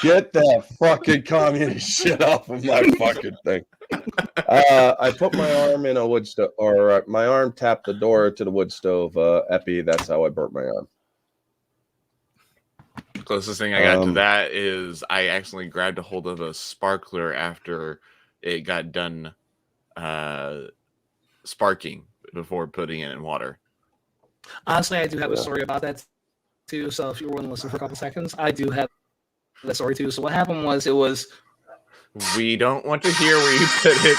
Get that fucking communist shit off of my fucking thing. I put my arm in a wood stove, or my arm tapped the door to the wood stove epi. That's how I burnt my arm. Closest thing I got to that is I accidentally grabbed a hold of a sparkler after it got done sparking before putting it in water. Honestly, I do have a story about that too. So if you were willing to listen for a couple seconds, I do have that story too. So what happened was We don't want to hear where you put it.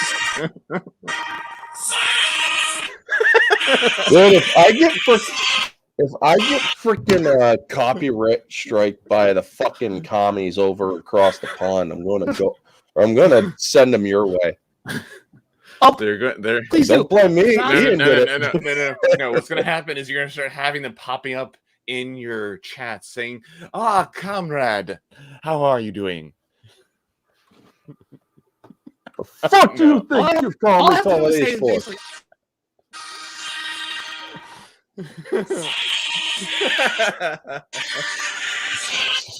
Dude, if I get freaking copyright strike by the fucking commies over across the pond, I'm gonna send them your way. Oh, They're please Don't blame me. No. What's gonna happen is you're gonna start having them popping up in your chat saying, comrade, how are you doing? Fuck do you think you've called me holidays for?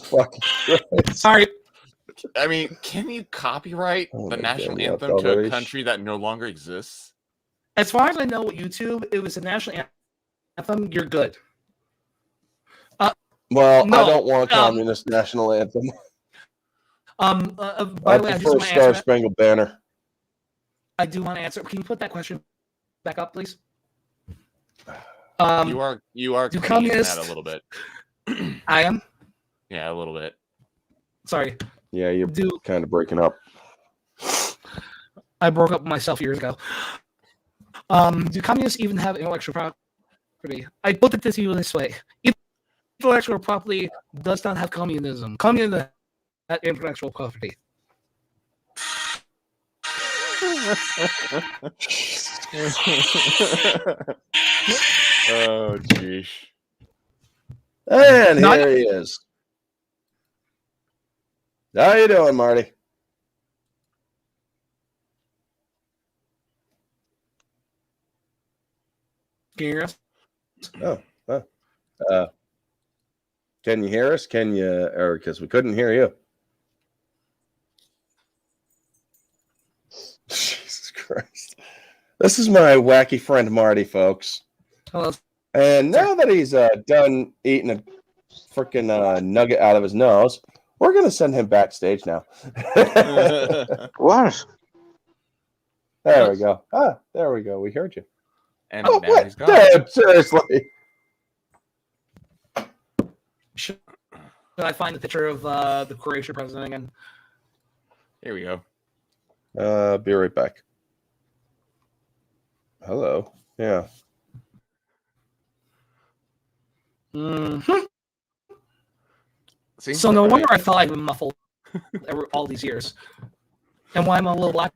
Fucking Christ. Sorry. I mean, can you copyright the national God, anthem to a country that no longer exists? As far as I know, with YouTube, it was a national anthem. You're good. Well, No, I don't want communist national anthem. By I the way, I just prefer want to Star answer. Spangled Banner. I do want to answer. Can you put that question back up, please? You are do cutting in and out communists- a little bit. I am Yeah, a little bit. sorry. Yeah, you're Do kind of breaking up. I broke up with myself years ago. Do communists even have intellectual property? I put it this way: intellectual property does not have communism. Communism has intellectual property. Oh, jeez. And Not- here he is. How you doing, Marty? Can you hear us? Can you hear us? Can you, or because we couldn't hear you? Jesus Christ. This is my wacky friend Marty, folks. Hello. And now that he's done eating a freaking nugget out of his nose, we're going to send him backstage now. What? There we go. There we go. We heard you. And Oh, now what? he's gone. Dude, seriously. Should I find the picture of the Croatian president again? Here we go. Be right back. Hello. Yeah. Mhm. See? So no Right. wonder I thought I'd been muffled all these years, and why I'm a little black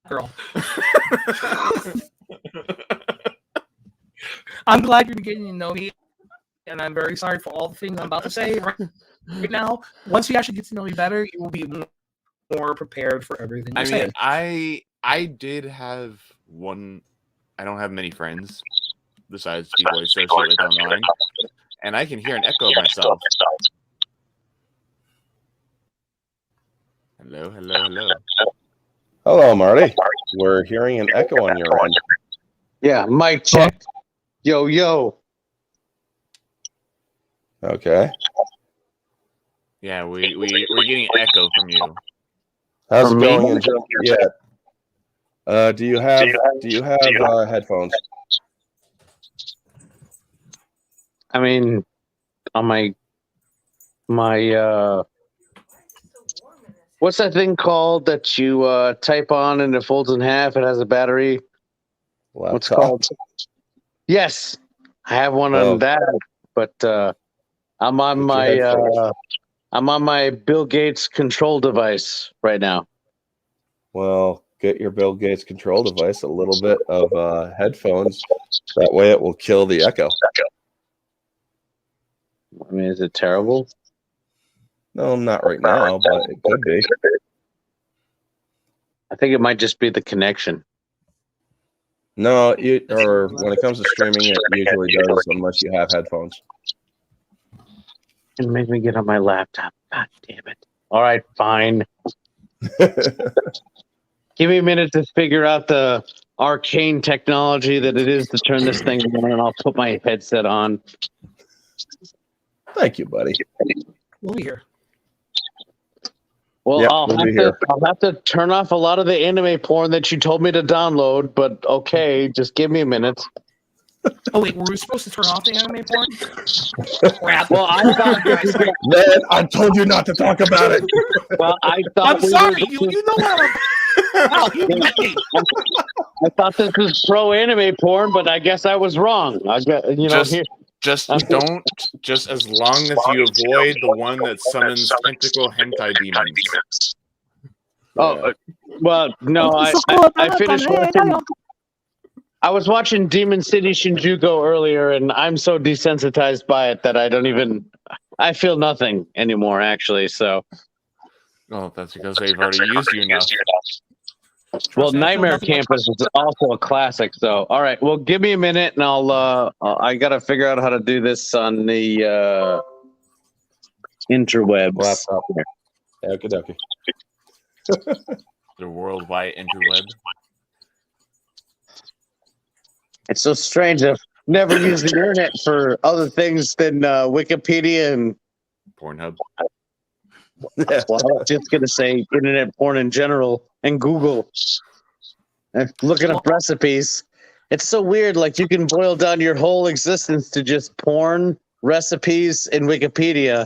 girl. I'm glad you're getting to know me, and I'm very sorry for all the things I'm about to say right now. Once you actually get to know me better, you will be more prepared for everything you I say. mean, I did have one. I don't have many friends besides people I associate with online, and I can hear an echo of myself. Hello, hello, hello. Hello, Marty. We're hearing an echo on your end. Yeah, mic check. Yo, yo. Okay. Yeah, we're getting echo from you. How's For it me? going? Yeah. Do you have headphones? I mean, on my what's that thing called that you type on and it folds in half? It has a battery. What's it Laptop? called? Yes, I have one Oh. on that, but I'm on Get your my headphones. I'm on my Bill Gates control device right now. Well, get your Bill Gates control device, a little bit of headphones. That way it will kill the echo. I mean, is it terrible? No, not right now, but it could be. I think it might just be the connection. No, or when it comes to streaming, it usually does unless you have headphones. And make me get on my laptop. God damn it. All right, fine. Give me a minute to figure out the arcane technology that it is to turn this thing on, and I'll put my headset on. Thank you, buddy. We'll be here. Well, Yep, I'll we'll be here. have to turn off a lot of the anime porn that you told me to download, but okay, just give me a minute. Oh wait, were we supposed to turn off the anime porn? Crap. Well, I thought Man, I told you not to talk about it. I thought I'm sorry. You know what? Wow, you met me. I thought this was pro anime porn, but I guess I was wrong. I got here. Just don't. Just as long as you avoid the one that summons tentacle hentai demons. Oh, well, no, I finished watching. I was watching Demon City Shinjuku earlier, and I'm so desensitized by it that I feel nothing anymore, actually. So, Oh, that's because they've already used you now. well, Nightmare Campus is also a classic. So, all right, well, give me a minute, and I got to figure out how to do this on the interwebs. Laptop. Okie dokie. The worldwide interweb. It's so strange. I've never used the internet for other things than Wikipedia and. Pornhub. Well, I was just gonna say internet porn in general and Google and looking up recipes. It's so weird. Like you can boil down your whole existence to just porn recipes in Wikipedia.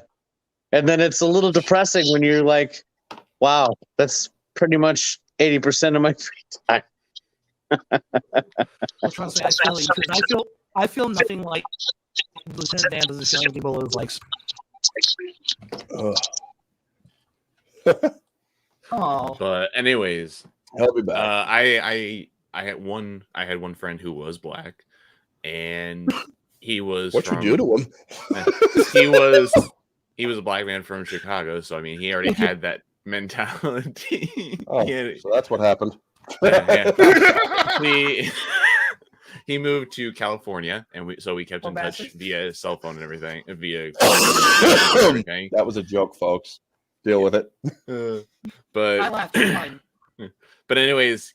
And then it's a little depressing when you're like, wow, that's pretty much 80% of my free time. Trust me, I feel nothing like Lieutenant Dan doesn't feel anything below his legs. Oh, But anyways, I'll be back. I had one friend who was black, and he was What you do to him? he was a black man from Chicago, so I mean he already had that mentality. Oh, Yeah. so that's what happened. Yeah. He moved to California, and we kept in touch via cell phone and everything. That was a joke, folks. Deal with it. But I laughed. It's fine. But anyways,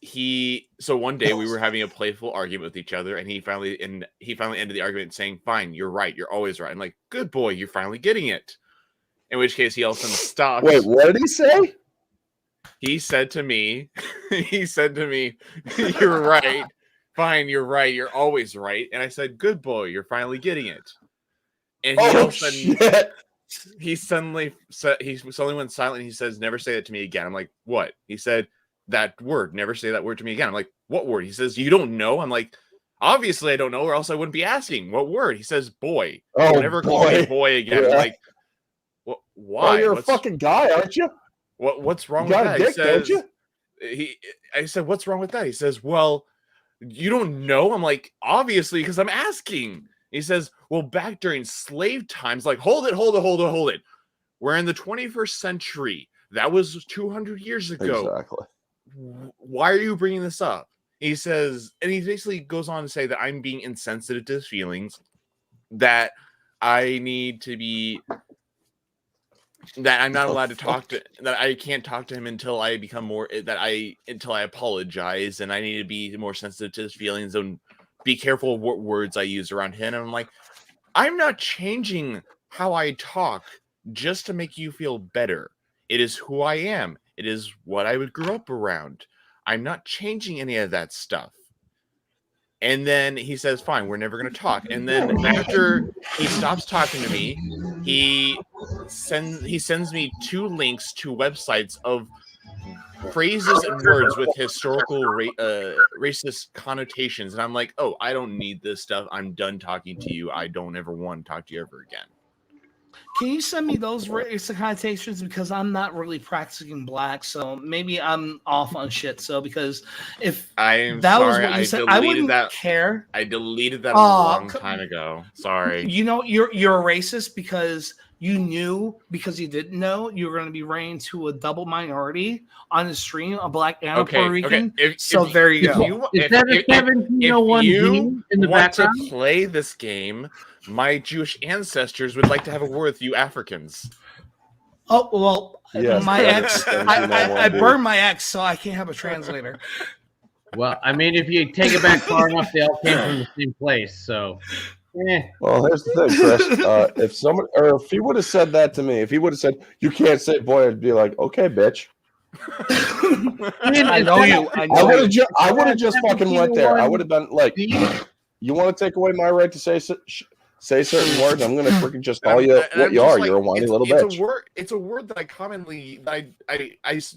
so one day we were having a playful argument with each other, and he finally ended the argument saying, "Fine, you're right. You're always right." I'm like, "Good boy, you're finally getting it." In which case, he all of a sudden stopped. Wait, what did he say? He said to me, "You're right. Fine, you're right. You're always right." And I said, "Good boy, you're finally getting it." And he all of a sudden, shit. he suddenly went silent. And he says, "Never say that to me again." I'm like, "What?" He said, "That word. Never say that word to me again." I'm like, "What word?" He says, "You don't know." I'm like, "Obviously I don't know, or else I wouldn't be asking. What word?" He says, "Boy." Oh, Never call me boy again. Yeah. I'm like, "What? Why? Oh, you're a fucking guy, aren't you? What's wrong You with got that?" a dick, don't you? I said, "What's wrong with that?" He says, "Well, you don't know." I'm like, "Obviously, because I'm asking." He says, "Well, back during slave times," like, hold it. We're in the 21st century. That was 200 years ago. Exactly. Why are you bringing this up? He says, and he basically goes on to say that I'm being insensitive to his feelings, that I need to be, that I'm not allowed to talk to, that I can't talk to him until I become more, until I apologize, and I need to be more sensitive to his feelings and be careful of what words I use around him. And I'm like, I'm not changing how I talk just to make you feel better. It is who I am. It is what I would grow up around. I'm not changing any of that stuff. And then he says, "Fine, we're never going to talk." And then after he stops talking to me, he sends me 2 links to websites of phrases and words with historical racist connotations. And I'm like, "Oh, I don't need this stuff. I'm done talking to you. I don't ever want to talk to you ever again." Can you send me those racist connotations, because I'm not really practicing black, so maybe I'm off on shit. So because if I'm that was sorry, what you I said, I deleted wouldn't that. care. I deleted that a long time ago. Sorry. You know, you're a racist because you knew, because you didn't know, you were going to be running to a double minority on the stream, a black and a Puerto Rican. There you go. If you in the want to background? play this game, my Jewish ancestors would like to have a word with you Africans. Oh, well, Yes, my that's- ex, that's what you might I wanna do. burned my ex, so I can't have a translator. Well, I mean, if you take it back far enough, they all came from the same place. So, Well, here's the thing, Chris. If someone, or if he would have said that to me, if he would have said, "You can't say boy," I'd be like, "Okay, bitch." I know you. I would have just fucking went there. I would have been like, "You want to take away my right to say certain words? I'm gonna freaking just call you And what I'm you just are. like, You're a whiny little it's bitch." It's a word that I commonly I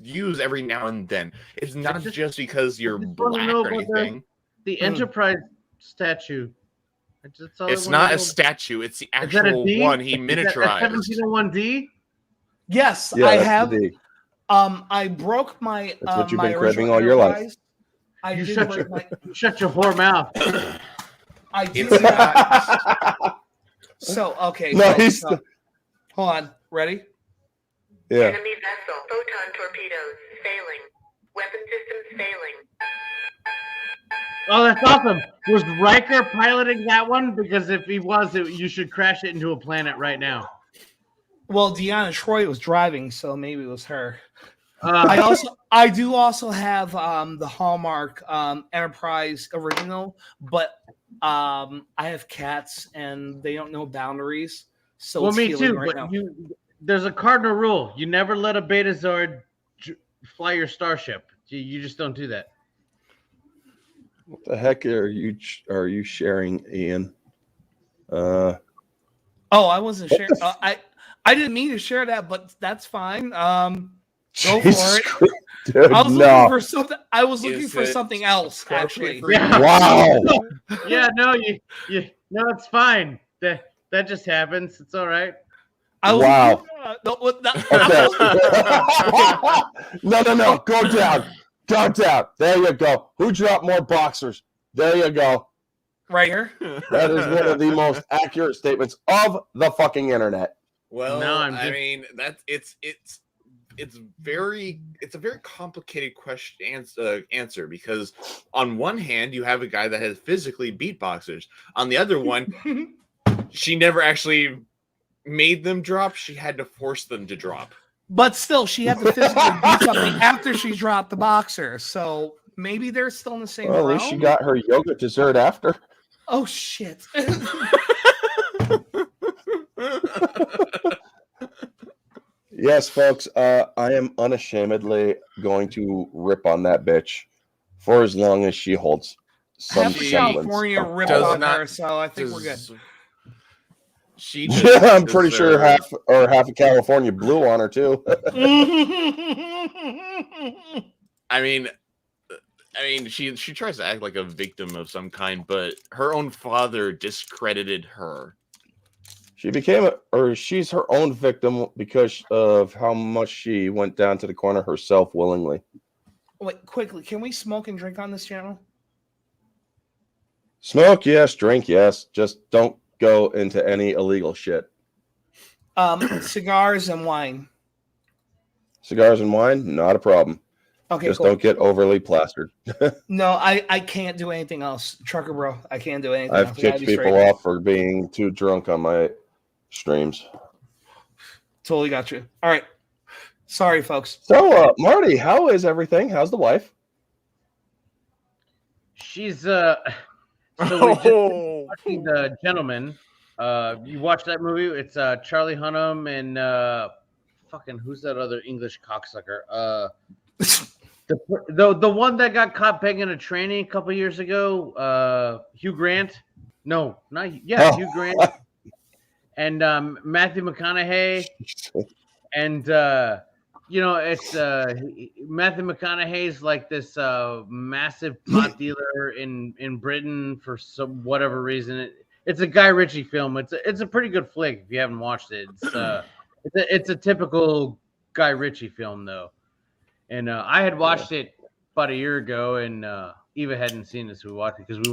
use every now and then. It's not just because you're I just wanna black know or about anything. the Enterprise statue. That's all I It's wanna not know. a statue. It's the Is that a actual D? one he Is that miniaturized. 1701D? Yes, Yeah, I that's have. the D. I broke my. That's what you've my been craving original all your life. Enterprise. I You did shut break your my. shut your whore mouth. I did. It's not. So okay. Nice. So, hold on. Ready? Yeah. Enemy vessel, photon torpedoes, failing. Weapon systems failing. Oh, that's awesome. Was Riker piloting that one? Because if he was, you should crash it into a planet right now. Well, Deanna Troy was driving, so maybe it was her. Uh, I do also have the Hallmark Enterprise original, but I have cats and they don't know boundaries. So well, it's me healing too. right But now. there's a cardinal rule: you never let a Betazord fly your starship. You just don't do that. What the heck are you sharing, Ian? Oh, I wasn't sharing. I didn't mean to share that, but that's fine. Go Jesus for it. Christ, dude, I was no. looking for something. I was looking Is for it something else, actually. Yeah. Wow. Yeah, no, no, it's fine. That just happens. It's all right. I was Wow. looking, No. Go down. Go down. There you go. Who dropped more boxers? There you go. right here. That is one of the most accurate statements of the fucking internet. Well, No, I I'm just- mean that's it's a very complicated question answer because on one hand you have a guy that has physically beat boxers. On the other one, she never actually made them drop. She had to force them to drop. But still, she had to physically beat something after she dropped the boxer. So maybe they're still in the same Well, at realm. least she got her yogurt dessert after. Oh shit. Yes, folks, I am unashamedly going to rip on that bitch for as long as she holds some Half of semblance. California of ripped Does on not- her, so I think we're good. She Yeah, I'm pretty sure deserves- half of California blew on her too. I mean, she tries to act like a victim of some kind, but her own father discredited her. She's her own victim because of how much she went down to the corner herself willingly. Wait, quickly, can we smoke and drink on this channel? Smoke, yes. Drink, yes. Just don't go into any illegal shit. Cigars and wine. Cigars and wine, not a problem. Okay, Just cool. don't get overly plastered. No, I can't do anything else. Trucker bro, I can't do anything I've else. I gotta kicked be people straight. off for being too drunk on my streams. Totally got you. All right. Sorry, folks. So, Marty, how is everything? How's the wife? She's so we just watching The Gentleman. You watched that movie? It's Charlie Hunnam and fucking who's that other English cocksucker? The one that got caught banging a tranny a couple years ago. Hugh Grant. No, not Hugh Grant. And Matthew McConaughey. And it's Matthew McConaughey's like this massive pot dealer in Britain for some whatever reason. It's a Guy Ritchie film. It's a pretty good flick if you haven't watched it. It's a typical Guy Ritchie film though. And I had watched it about a year ago, and Eva hadn't seen it, so we watched it because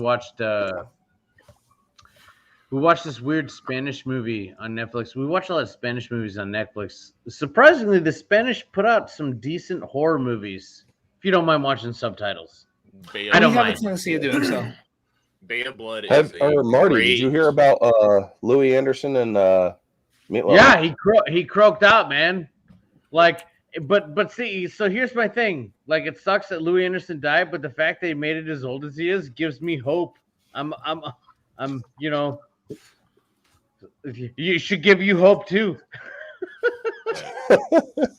we watched this weird Spanish movie on Netflix. We watch a lot of Spanish movies on Netflix. Surprisingly, the Spanish put out some decent horror movies. If you don't mind watching subtitles, Bay I of don't We have a mind. tendency of doing so. Bay of Blood is Marty, did you hear about Louis Anderson and Meatloaf? Yeah, he croaked out, man. Like, but see, so here's my thing. Like, it sucks that Louis Anderson died, but the fact that he made it as old as he is gives me hope. I'm you should give you hope too.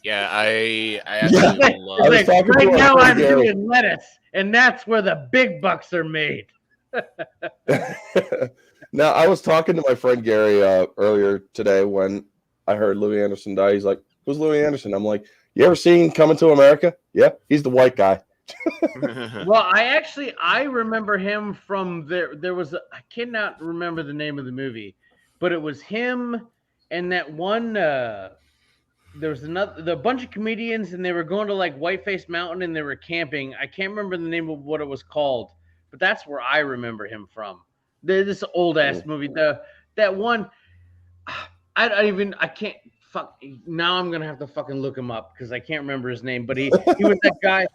Yeah, I absolutely love I was Like, talking to right our now friend I'm Gary. doing lettuce, and that's where the big bucks are made. Now, I was talking to my friend Gary earlier today when I heard Louis Anderson die. He's like, "Who's Louis Anderson?" I'm like, "You ever seen Coming to America?" Yeah, he's the white guy. Well, I remember him from there was I cannot remember the name of the movie, but it was him and that one there was the bunch of comedians, and they were going to like Whiteface Mountain and they were camping. I can't remember the name of what it was called, but that's where I remember him from. This old ass movie. That one I can't fuck now I'm gonna have to fucking look him up because I can't remember his name, but he was that guy.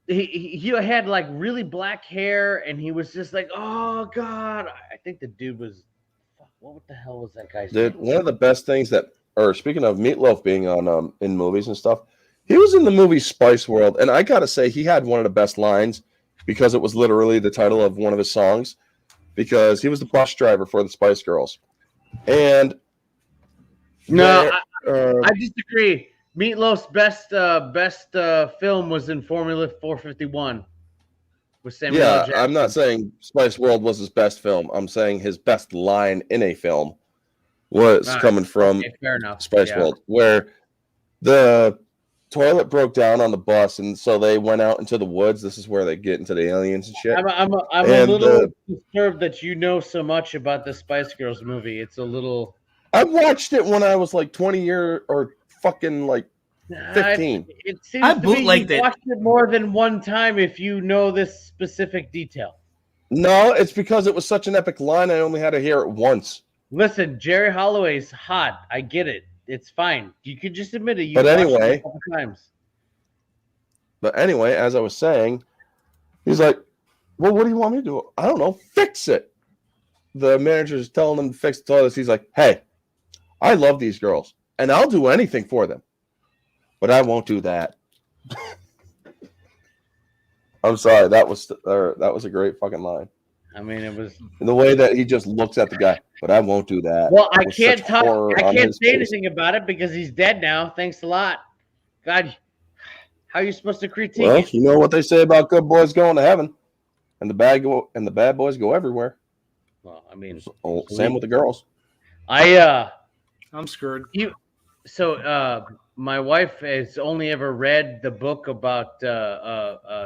He had like really black hair, and he was just like, oh god, I think the dude was what the hell was that guy's Dude, name? one of the best things speaking of Meatloaf being on in movies and stuff, he was in the movie Spice World, and I gotta say he had one of the best lines because it was literally the title of one of his songs, because he was the bus driver for the Spice Girls, and No, there- I disagree. Meatloaf's best film was in Formula 451. with Samuel L. Jackson. I'm not saying Spice World was his best film. I'm saying his best line in a film was Right. coming from Okay, fair enough. Spice Yeah. World, where the toilet broke down on the bus, and so they went out into the woods. This is where they get into the aliens and shit. I'm a And, little disturbed that you know so much about the Spice Girls movie. It's a little. I watched it when I was like 20 year or fucking like 15. It seems I to me bootlegged you it. watched it more than one time if you know this specific detail. No, it's because it was such an epic line. I only had to hear it once. Listen, Jerry Holloway's hot. I get it. It's fine. You could just admit it. You But watched anyway- it a couple times. But anyway, as I was saying, he's like, well, what do you want me to do? I don't know. Fix it. The manager's telling him to fix the toilets. He's like, hey, I love these girls, and I'll do anything for them. But I won't do that. I'm sorry. That was a great fucking line. I mean, it was. And the way that he just looks at the guy, but I won't do that. Well, I With can't such talk. horror I on can't his say face. anything about it because he's dead now. Thanks a lot. God, how are you supposed to critique Well, it? you know what they say about good boys going to heaven, and the bad boys go everywhere. Well, I mean, Same with the girls. I'm screwed. So my wife has only ever read the book about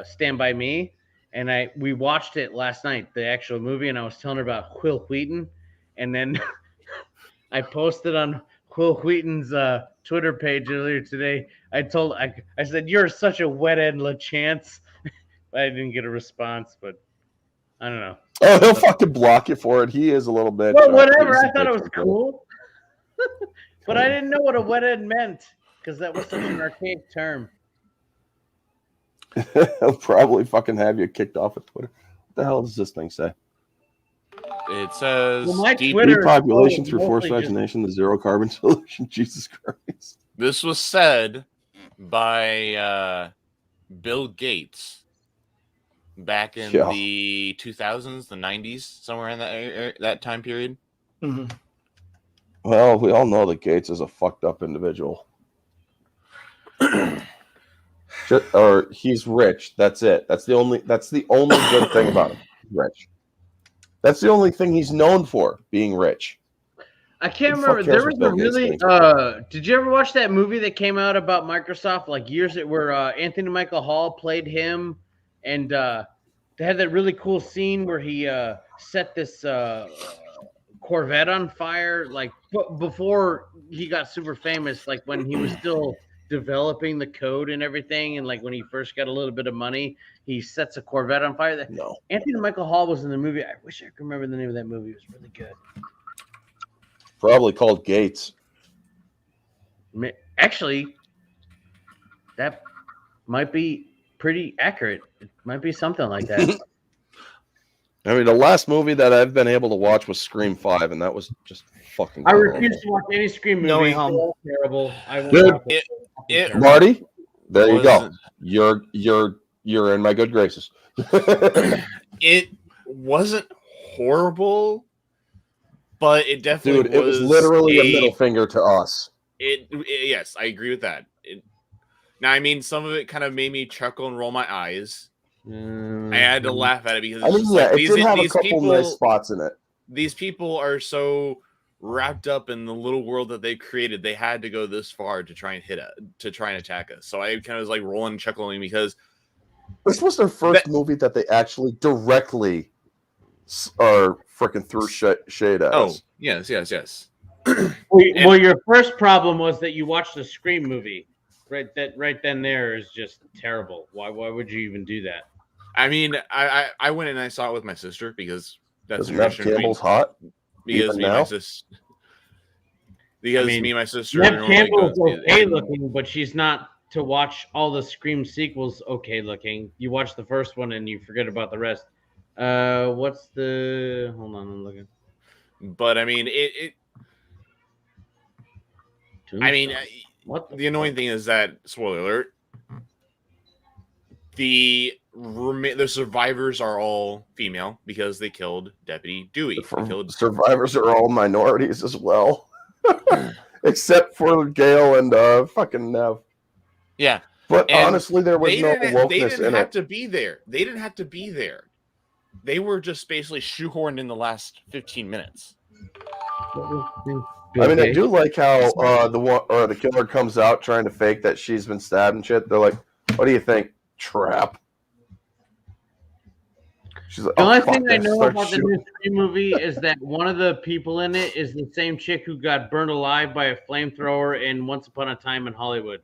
Stand By Me, and we watched it last night, the actual movie, and I was telling her about Will Wheaton, and then I posted on Will Wheaton's Twitter page earlier today. I said, "You're such a wet end LaChance." I didn't get a response, but I don't know. Oh, he'll fucking block you for it. He is a little bitch. Well, whatever. He's a I thought it bitch was for cool. But I didn't know what a wet end meant because that was such an archaic term. it. He'll probably fucking have you kicked off of Twitter. What the hell does this thing say? It says Well, my deep- Twitter- Depopulation is through forced mostly just- vaccination, the zero carbon solution. Jesus Christ. This was said by Bill Gates back in Yeah. the 2000s, the 90s, somewhere in that time period. Mhm. Well, we all know that Gates is a fucked up individual. Or he's rich. That's it. That's the only good thing about him. He's rich. That's the only thing he's known for, being rich. I can't Who the fuck remember. cares There what was a Bill Gates really. thinks? Did you ever watch that movie that came out about Microsoft like years where Anthony Michael Hall played him, and they had that really cool scene where he set this Corvette on fire, like before he got super famous, like when he was still developing the code and everything, and like when he first got a little bit of money, he sets a Corvette on fire. No. Anthony Michael Hall was in the movie. I wish I could remember the name of that movie. It was really good. Probably called Gates. Actually, that might be pretty accurate. It might be something like that. I mean, the last movie that I've been able to watch was Scream 5, and that was just fucking I terrible. refuse to watch any Scream movie. No Way They're Home. all terrible. I won't Dude, watch it. it- Marty, there you go. wasn't- You're in my good graces. It wasn't horrible, but it definitely Dude, it was literally a middle finger to us. Yes, I agree with that. Now, I mean, some of it kind of made me chuckle and roll my eyes. I had to laugh at it because I it's mean, just yeah, like it these, did have a these couple people, nice spots in it. these people are so wrapped up in the little world that they created. They had to go this far to try and attack us. So I kind of was like rolling and chuckling because This was their first movie that they actually directly are freaking threw shade at us. yes. Well, your first problem was that you watched a Scream movie. Right then there is just terrible. Why would you even do that? I mean, I went and I saw it with my sister because that's Is the Nev tradition Campbell's hot? because even me and now? my sister. Because I mean, me and my sister. Nev normally Campbell's go- okay looking, but she's not to watch all the Scream sequels okay looking. You watch the first one and you forget about the rest. What's the? Hold on, I'm looking. But I mean, I mean, what the annoying thing is that spoiler alert. The survivors are all female because they killed Deputy Dewey. They killed Survivors are all minorities as well, except for Gail and fucking Nev. Yeah, But And honestly, there was no they wokeness didn't in have it. to be there. They didn't have to be there. They were just basically shoehorned in the last 15 minutes. I mean, I do like how the killer comes out trying to fake that she's been stabbed and shit. They're like, "What do you think? Trap." She's like, The only fuck thing I this." know Starts about the shooting. new Scream movie is that one of the people in it is the same chick who got burned alive by a flamethrower in Once Upon a Time in Hollywood.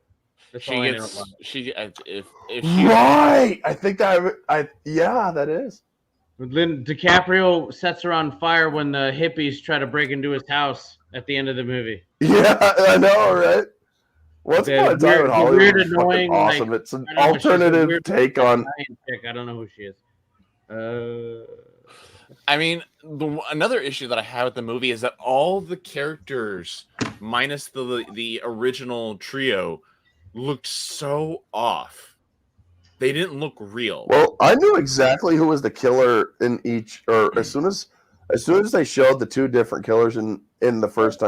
That's all I know about it. If she Right. I think yeah, that is. Then DiCaprio sets her on fire when the hippies try to break into his house at the end of the movie. Yeah, I know, right? Once The upon a time weird- in the Hollywood weird, was fucking annoying, awesome. like, It's an I don't know, she's a alternative weird take on. Italian chick. I don't know who she is. I mean, another issue that I have with the movie is that all the characters, minus the original trio, looked so off. They didn't look real. Well, I knew exactly who was the killer in each, or as soon as they showed the two different killers in the first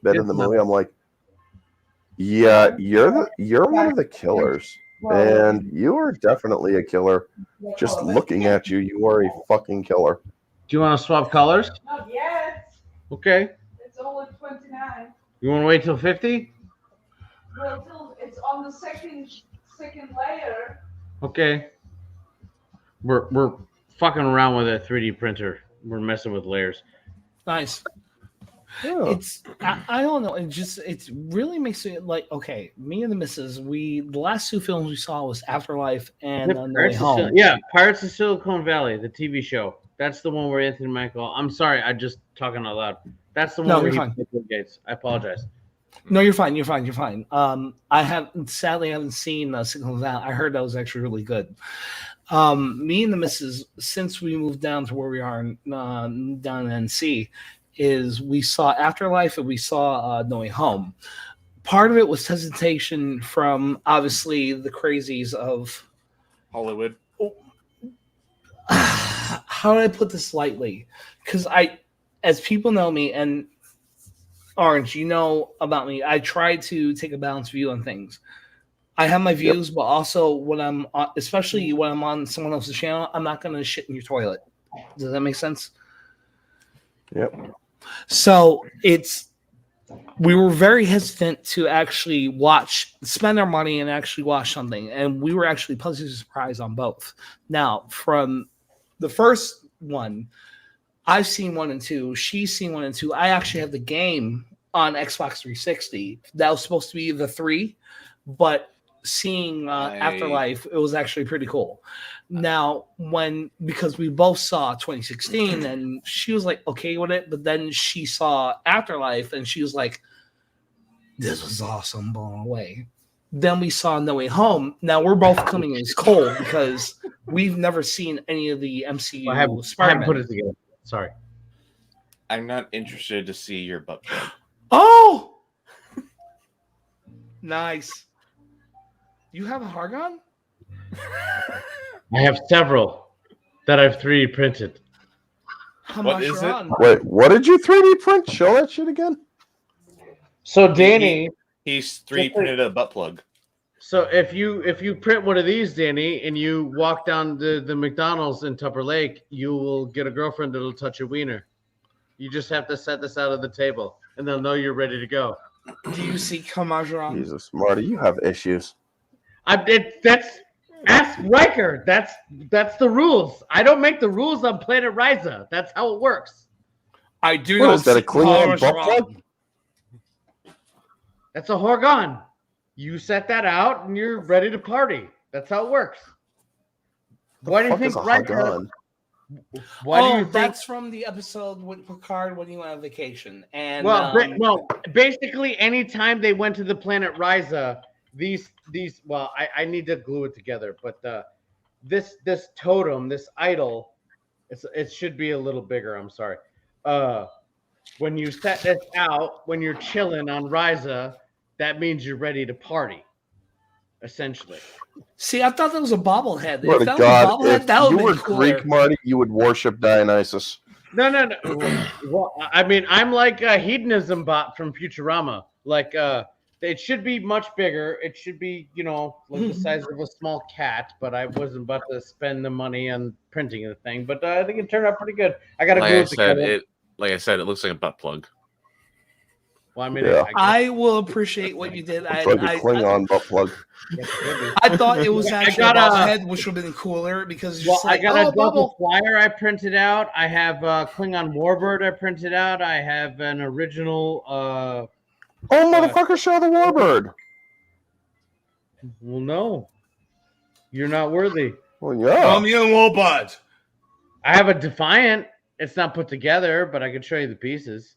bit of the movie, I'm like, yeah, you're one of the killers, and you are definitely a killer. Just looking at you, you are a fucking killer. Do you want to swap colors? Not yet. Okay. It's only 29. You want to wait till 50? Well, till it's on the second layer. Okay. We're fucking around with a 3D printer. We're messing with layers. Nice. Yeah. It's I don't know. It really makes me like, okay, me and the missus, the last two films we saw was Afterlife and No Way Pirates of Home. Pirates of Silicon Valley, the TV show. That's the one where Anthony Michael. I'm sorry, I just talking out loud. That's the one No, where you're he fine. played Bill Gates. I apologize. No, you're fine. You're fine. I haven't seen Silicon Valley. I heard that was actually really good. Me and the missus, since we moved down to where we are down in NC, is we saw Afterlife and we saw No Way Home. Part of it was hesitation from obviously the crazies of Hollywood. how do I put this lightly? Because as people know me, and Orange, you know about me, I try to take a balanced view on things. I have my views, but also when I'm especially when I'm on someone else's channel, I'm not going to shit in your toilet. Does that make sense? Yep. So we were very hesitant to actually spend our money and actually watch something. And we were actually pleasantly surprised on both. Now, from the first one, I've seen 1 and 2. She's seen 1 and 2. I actually have the game on Xbox 360. That was supposed to be the 3, but seeing Afterlife, it was actually pretty cool. Now, because we both saw 2016, and she was like okay with it, but then she saw Afterlife, and she was like, "This was awesome, blown away." Then we saw No Way Home. Now we're both coming in as cold because we've never seen any of the MCU I haven't Spider-Man. put it together. Sorry. I'm not interested to see your butt plug. Oh, nice. You have a Hargon? I have several that I've 3D printed. How What much is are it? on? Wait, what did you 3D print? Show that shit again. So Danny, He's 3D printed a butt plug. so if you print one of these, Danny, and you walk down the McDonald's in Tupper Lake, you will get a girlfriend that'll touch your wiener. You just have to set this out of the table, and they'll know you're ready to go. Do you see Kamajuran? Jesus, Marty, you have issues. Ask Riker. That's the rules. I don't make the rules on Planet Riza. That's how it works. I do What not is that, a see Klingon butt Kamajuran. plug? That's a Horgon. You set that out, and you're ready to party. That's how it works. Why do you Fuck think is a Riker? Hagan? Why do you think? That's from the episode with Picard when he went on vacation. And Basically, anytime they went to the planet Riza, these. Well, I need to glue it together, but this totem, this idol, it should be a little bigger. I'm sorry. When you set this out, when you're chilling on Riza, that means you're ready to party. Essentially. see, I thought that was a bobblehead. Swear If to that God, was a bobblehead, if that would you be were cooler. Greek, Marty, you would worship Dionysus. No. Well, I mean, I'm like a hedonism bot from Futurama. Like, It should be much bigger. It should be, like the size of a small cat. But I wasn't about to spend the money on printing the thing. But I think it turned out pretty good. I got to glue it together. Like I said, it looks like a butt plug. Well, I mean, Yeah. I will appreciate what you did. It's like a Klingon butt plug. I thought it was actually got a a- head, which would have been cooler because it's Well, just like, I got a double bubble. flyer I printed out. I have Klingon Warbird I printed out. I have an original. Oh, motherfucker, show the Warbird. Well, no, you're not worthy. Well, yeah. Young Warbird. I have a Defiant. It's not put together, but I can show you the pieces.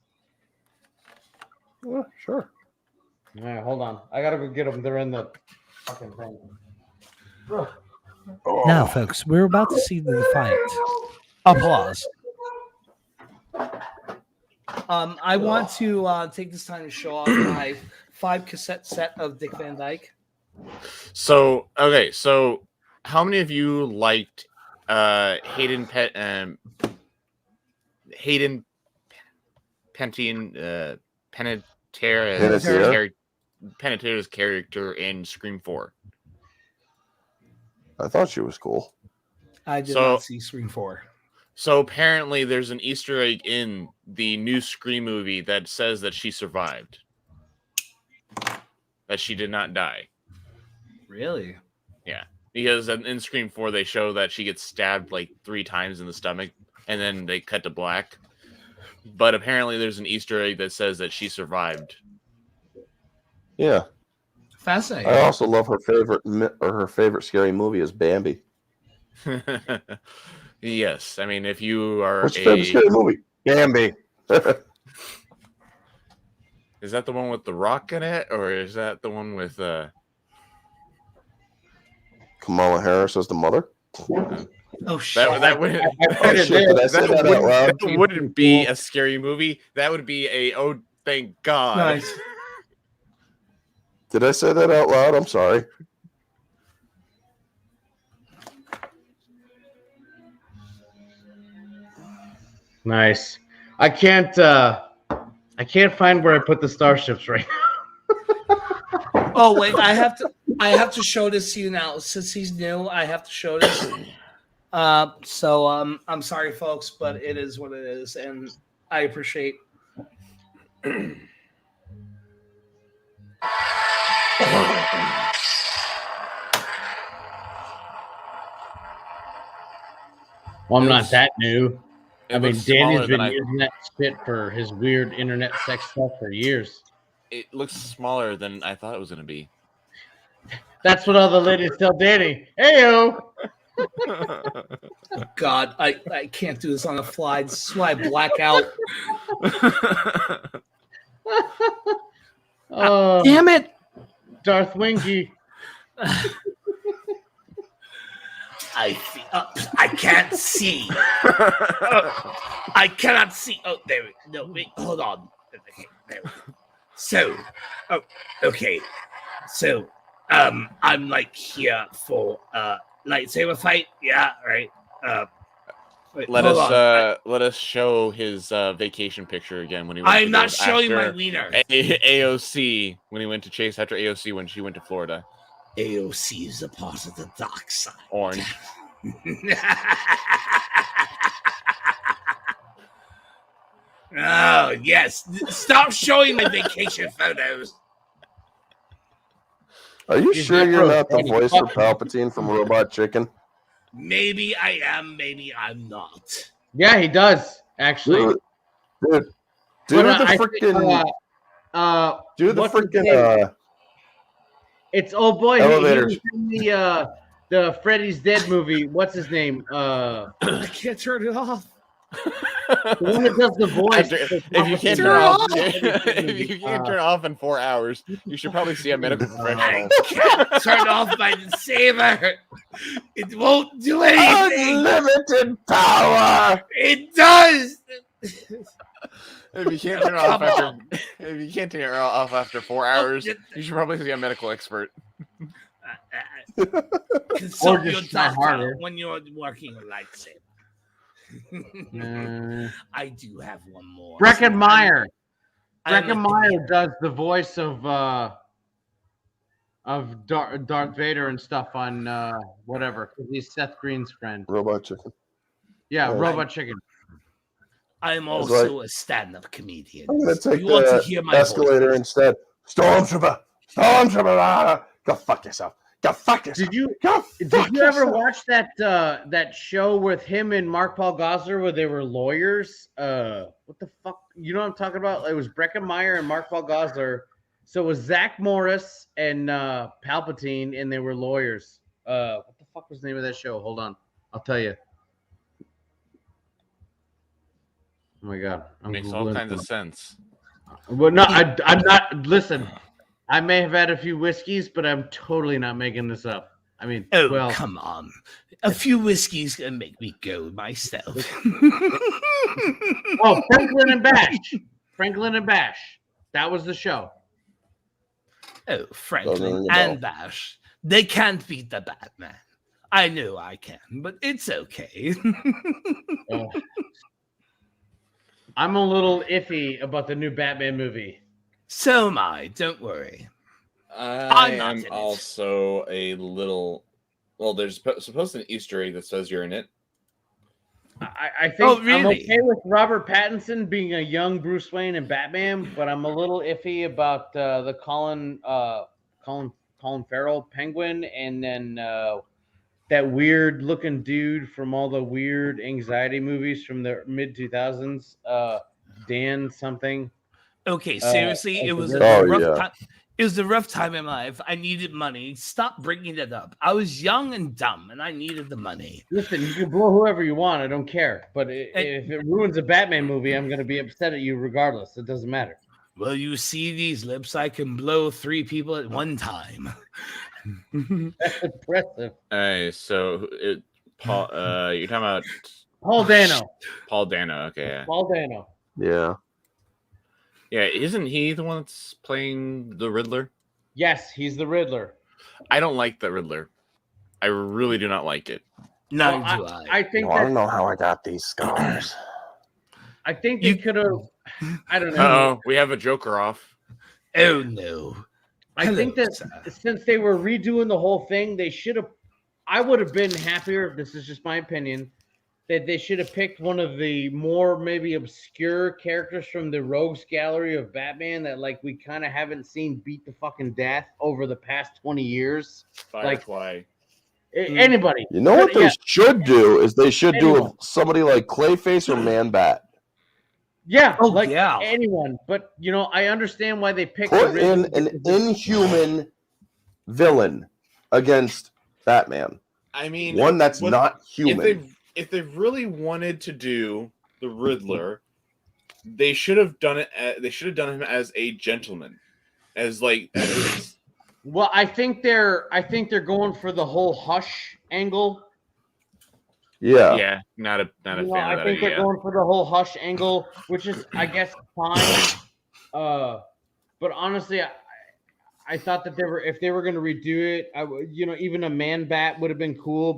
Yeah, sure. All right, hold on. I gotta go get them. They're in the fucking thing. Oh. Now, folks, we're about to see the Defiant. Applause. I want to take this time to show off my 5 cassette set of Dick Van Dyke. So how many of you liked Hayden Panettiere's character in Scream 4? I thought she was cool. I did So- not see Scream 4. So apparently there's an Easter egg in the new Scream movie that says that she survived. That she did not die. Really? Because in Scream 4 they show that she gets stabbed like 3 times in the stomach and then they cut to black. But apparently there's an Easter egg that says that she survived. Yeah. Fascinating. I also love her favorite scary movie is Bambi. Yes, I mean if you are What's your favorite scary movie? Bambi. Is that the one with The Rock in it, or is that the one with Kamala Harris as the mother. Oh shit! that would Oh, shit, did I say that out loud? that wouldn't be a scary movie. That would be a thank God. Nice. Did I say that out loud? I'm sorry. Nice. I can't find where I put the starships right now. Oh wait, I have to show this to you now. Since he's new, I have to show this. So I'm sorry, folks, but it is what it is, and I appreciate. Well, I'm not that new. It I mean, looks Danny's smaller been than using that shit for his weird internet sex stuff for years. It looks smaller than I thought it was going to be. That's what all the ladies tell Danny. Heyo. God, I can't do this on the fly. This is why I black out. Oh, Damn it! Darth Winky. I can't see. I cannot see. Oh, there. No, wait. Hold on. Okay, there. So, okay. So, I'm like here for lightsaber fight. Yeah, right. Wait, Let hold on. let us show his vacation picture again when he. I'm to not go showing my after wiener. AOC when he went to chase after AOC when she went to Florida. AOC is a part of the dark side. Orange. Oh yes! Stop showing my vacation photos. Are you He's sure not you're not the Freddy. voice for Palpatine from Robot Chicken? Maybe I am. Maybe I'm not. Yeah, he does actually. Do But the I think, freaking. Do the what's his name? freaking. It's oh boy, he Elevators. was in the Freddy's Dead movie. What's his name? I can't turn it off. The one that does the voice. If you can't turn off, if you can't turn off in 4 hours, you should probably see a medical professional. Can't turn off my saber. It won't do anything. Unlimited power! It does. If you can't turn it off after 4 hours, you should probably see a medical expert. Consult Or your just try doctor harder. when you're working a lightsaber. I do have one more. Breckenmeyer. I'm Breckenmeyer does the voice of of Darth Vader and stuff on whatever. 'Cause he's Seth Green's friend. Robot Chicken. Yeah, Yeah. Robot Chicken. I'm I was also a stand-up comedian. I'm gonna take You want to the hear my escalator voice? instead. Stormtrooper, go fuck yourself. Go fuck yourself. Did you Go did fuck you ever yourself. watch that show with him and Mark Paul Gosselaar where they were lawyers? What the fuck? You know what I'm talking about? It was Breckin Meyer and Mark Paul Gosselaar. So it was Zach Morris and Palpatine, and they were lawyers. What the fuck was the name of that show? Hold on, I'll tell you. Oh my god, I'm Makes all Googling kinds of it. sense. Well, no, I'm not. Listen, I may have had a few whiskeys, but I'm totally not making this up. I mean, Oh, well, come on. A few whiskeys can make me go myself. oh, Franklin and Bash. Franklin and Bash. That was the show. Oh, Doesn't Franklin ring a and Bash. They can't beat the Batman. I know I can, but it's okay. I'm a little iffy about the new Batman movie. So am I. Don't worry. I not am in it. also a little. Well, there's supposed to be an Easter egg that says you're in it. I think Oh, I'm really? okay with Robert Pattinson being a young Bruce Wayne and Batman, but I'm a little iffy about the Colin Farrell Penguin, and then that weird looking dude from all the weird anxiety movies from the mid 2000s, Dan something. Okay, seriously, it was a Oh, rough yeah. time. It was a rough time in my life. I needed money. Stop bringing it up. I was young and dumb, and I needed the money. Listen, you can blow whoever you want. I don't care. But if it ruins a Batman movie, I'm going to be upset at you regardless. It doesn't matter. Well, you see these lips? I can blow 3 people at one time. That's impressive. Hey, so Paul, you're talking about Paul Dano. Paul Dano. Okay, yeah. Paul Dano. Yeah. Yeah, isn't he the one that's playing the Riddler? Yes, he's the Riddler. I don't like the Riddler. I really do not like it. Neither Well, do I. I think No, I that, don't know how I got these scars. I think they could have. I don't know. Oh, we have a Joker off. Oh, no. I think Hello, that sir. since they were redoing the whole thing, they should have. I would have been happier. This is just my opinion. That they should have picked one of the more maybe obscure characters from the Rogues Gallery of Batman that like we kind of haven't seen beat the fucking death over the past 20 years. Firefly. Anybody. You know what they Yeah. should do is they should do Anyone. somebody like Clayface or Man Bat. Yeah, Oh, like yeah. anyone. But you know, I understand why they picked Put the in Riddler. an inhuman villain against Batman. I mean, One that's what- not human. If they really wanted to do the Riddler, they should have done it. They should have done him as a gentleman, as like. Well, I think they're going for the whole Hush angle. Yeah. Yeah, not a fan You know, of I that think they're idea. going for the whole Hush angle, which is, I guess, fine. But honestly, I thought that if they were going to redo it, even a Man Bat would have been cool.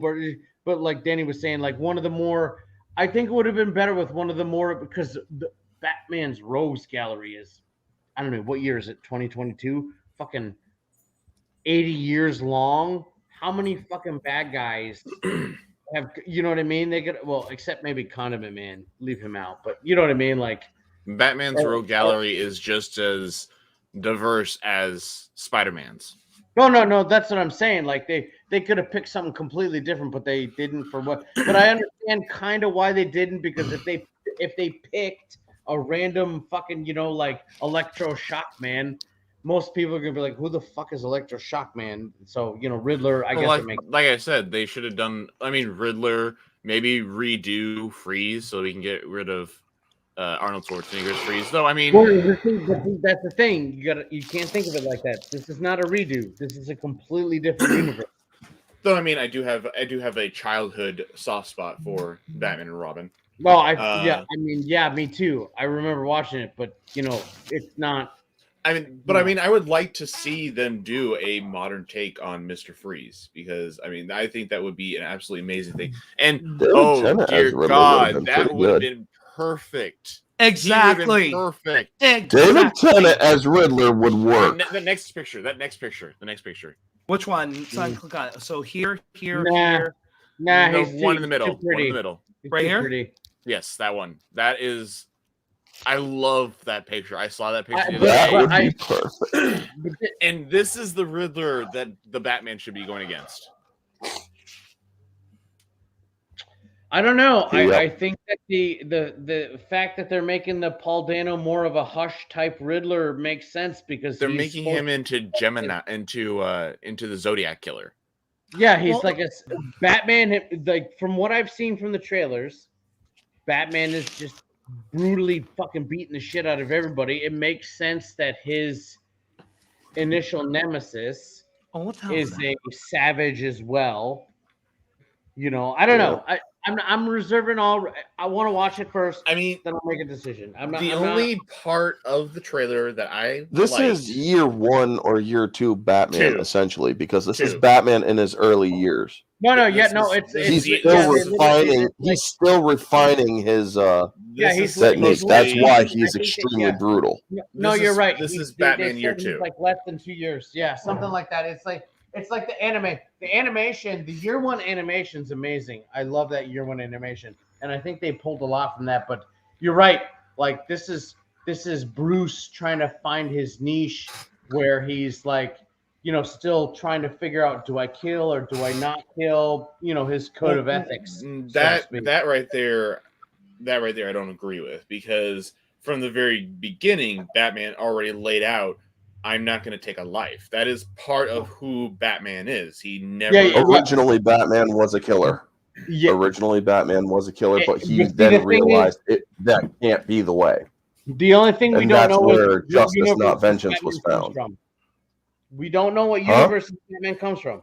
But like Danny was saying, like one of the more, I think it would have been better with one of the more, because the Batman's Rogues Gallery is, I don't know, what year is it? 2022? Fucking 80 years long. How many fucking bad guys have, you know what I mean? They could, well, except maybe Condiment Man, leave him out. But you know what I mean? Like, Batman's Rogue Gallery is just as diverse as Spider-Man's. no, that's what I'm saying. Like they could have picked something completely different, but they didn't for what. But I understand kind of why they didn't, because if they picked a random fucking, like Electro-Shock Man, most people are gonna be like, who the fuck is Electro-Shock Man? So, Riddler, I guess it makes like I said, they should have done. I mean, Riddler, maybe redo Freeze so we can get rid of Arnold Schwarzenegger's Freeze. Though, I mean, well, that's the thing. You can't think of it like that. This is not a redo. This is a completely different universe. though, I mean, I do have a childhood soft spot for Batman and Robin. Well, me too. I remember watching it, but it's not. I mean, I would like to see them do a modern take on Mr. Freeze, because I mean, I think that would be an absolutely amazing thing. And David Tennant as dear Riddler God, would've been that pretty would have good. been perfect. Exactly. Perfect. David Exactly. Tennant as Riddler would work. The next picture. The next picture. Which one? So I can click on it. So here, Nah. here. Nah, The he's one too, in the middle. Too pretty. One in the middle. He's Right too here? Pretty. Yes, that one. That is. I love that picture. I saw that picture. the other That day. would be perfect. And this is the Riddler that the Batman should be going against. I don't know. Yep. I think that the fact that they're making the Paul Dano more of a hush type Riddler makes sense because They're he's making supposed- him into Gemini, into the Zodiac killer. Yeah, he's Well- like a Batman. Like from what I've seen from the trailers, Batman is just brutally fucking beating the shit out of everybody. It makes sense that his initial nemesis Oh, what the hell is is that? a savage as well. You know, I don't know. I'm reserving all. I want to watch it first. I mean, Then I'll make a decision. I'm not. the I'm not- only part of the trailer that I This liked- is year 1 or year 2 Batman, Two. essentially, because this is Two. Batman in his early years. No, this it's is- He's yeah, still yeah, refining. He's still refining his Yeah, This he's is technique. supposedly- That's why I he's think that- extremely yeah. brutal. No, This you're is- right. this He- is they Batman said year he's 2. like less than 2 years. Yeah, something like that. It's like the anime. The animation, the year 1 animation's amazing. I love that year 1 animation, and I think they pulled a lot from that. But you're right. Like this is Bruce trying to find his niche, where he's like, still trying to figure out, do I kill or do I not kill? His code of ethics. so to That speak. that right there, I don't agree with, because from the very beginning, Batman already laid out, I'm not going to take a life. That is part of who Batman is. He never. Yeah, yeah. Originally, Batman was a killer. Yeah, Originally, Batman was a killer, but he But see, the then thing realized that can't be the way. the only thing we And don't that's know where is what justice, universe not vengeance, Batman was comes found. from. We don't know what Huh? universe Batman comes from.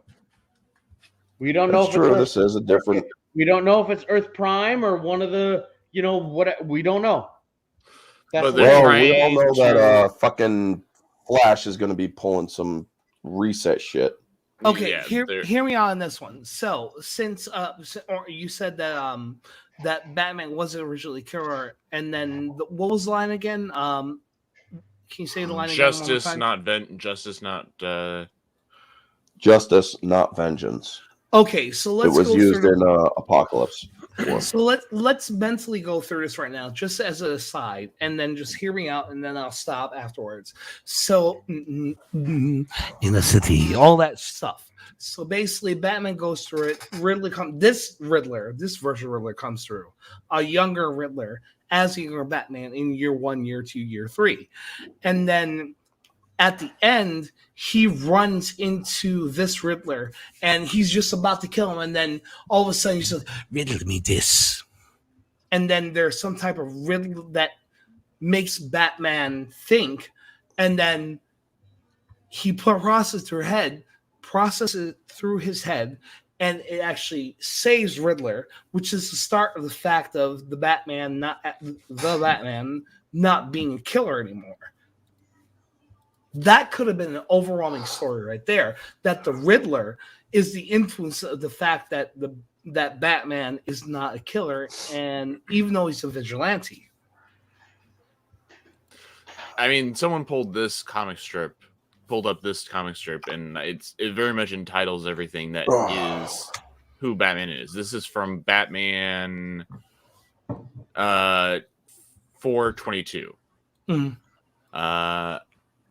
We don't know That's if true. it's This is a different. we don't know if it's Earth Prime or one of the what we don't know. That's But the they're thing. Well, we all know trying that to- fucking Flash is going to be pulling some reset shit. Okay, Yeah, they're- hear me out on this one. So, since or you said that that Batman wasn't originally killer, and then what was the line again? Can you say the line again? one more Justice, time? not justice, not. Justice, not vengeance. Okay, so let's it was go used through. in Apocalypse. So let's mentally go through this right now, just as an aside, and then just hear me out, and then I'll stop afterwards. So in the city, all that stuff. So basically, Batman goes through it. This version of Riddler comes through, a younger Riddler as a younger Batman in year 1, year 2, year 3, and then at the end, he runs into this Riddler and he's just about to kill him. And then all of a sudden he says, riddle me this. And then there's some type of riddle that makes Batman think. And then he processes through his head. And it actually saves Riddler, which is the start of the fact of the Batman not being a killer anymore. That could have been an overwhelming story right there. That the Riddler is the influence of the fact that that Batman is not a killer, and even though he's a vigilante. I mean, someone pulled up this comic strip, and it very much entitles everything that is who Batman is. This is from Batman 422. Mhm.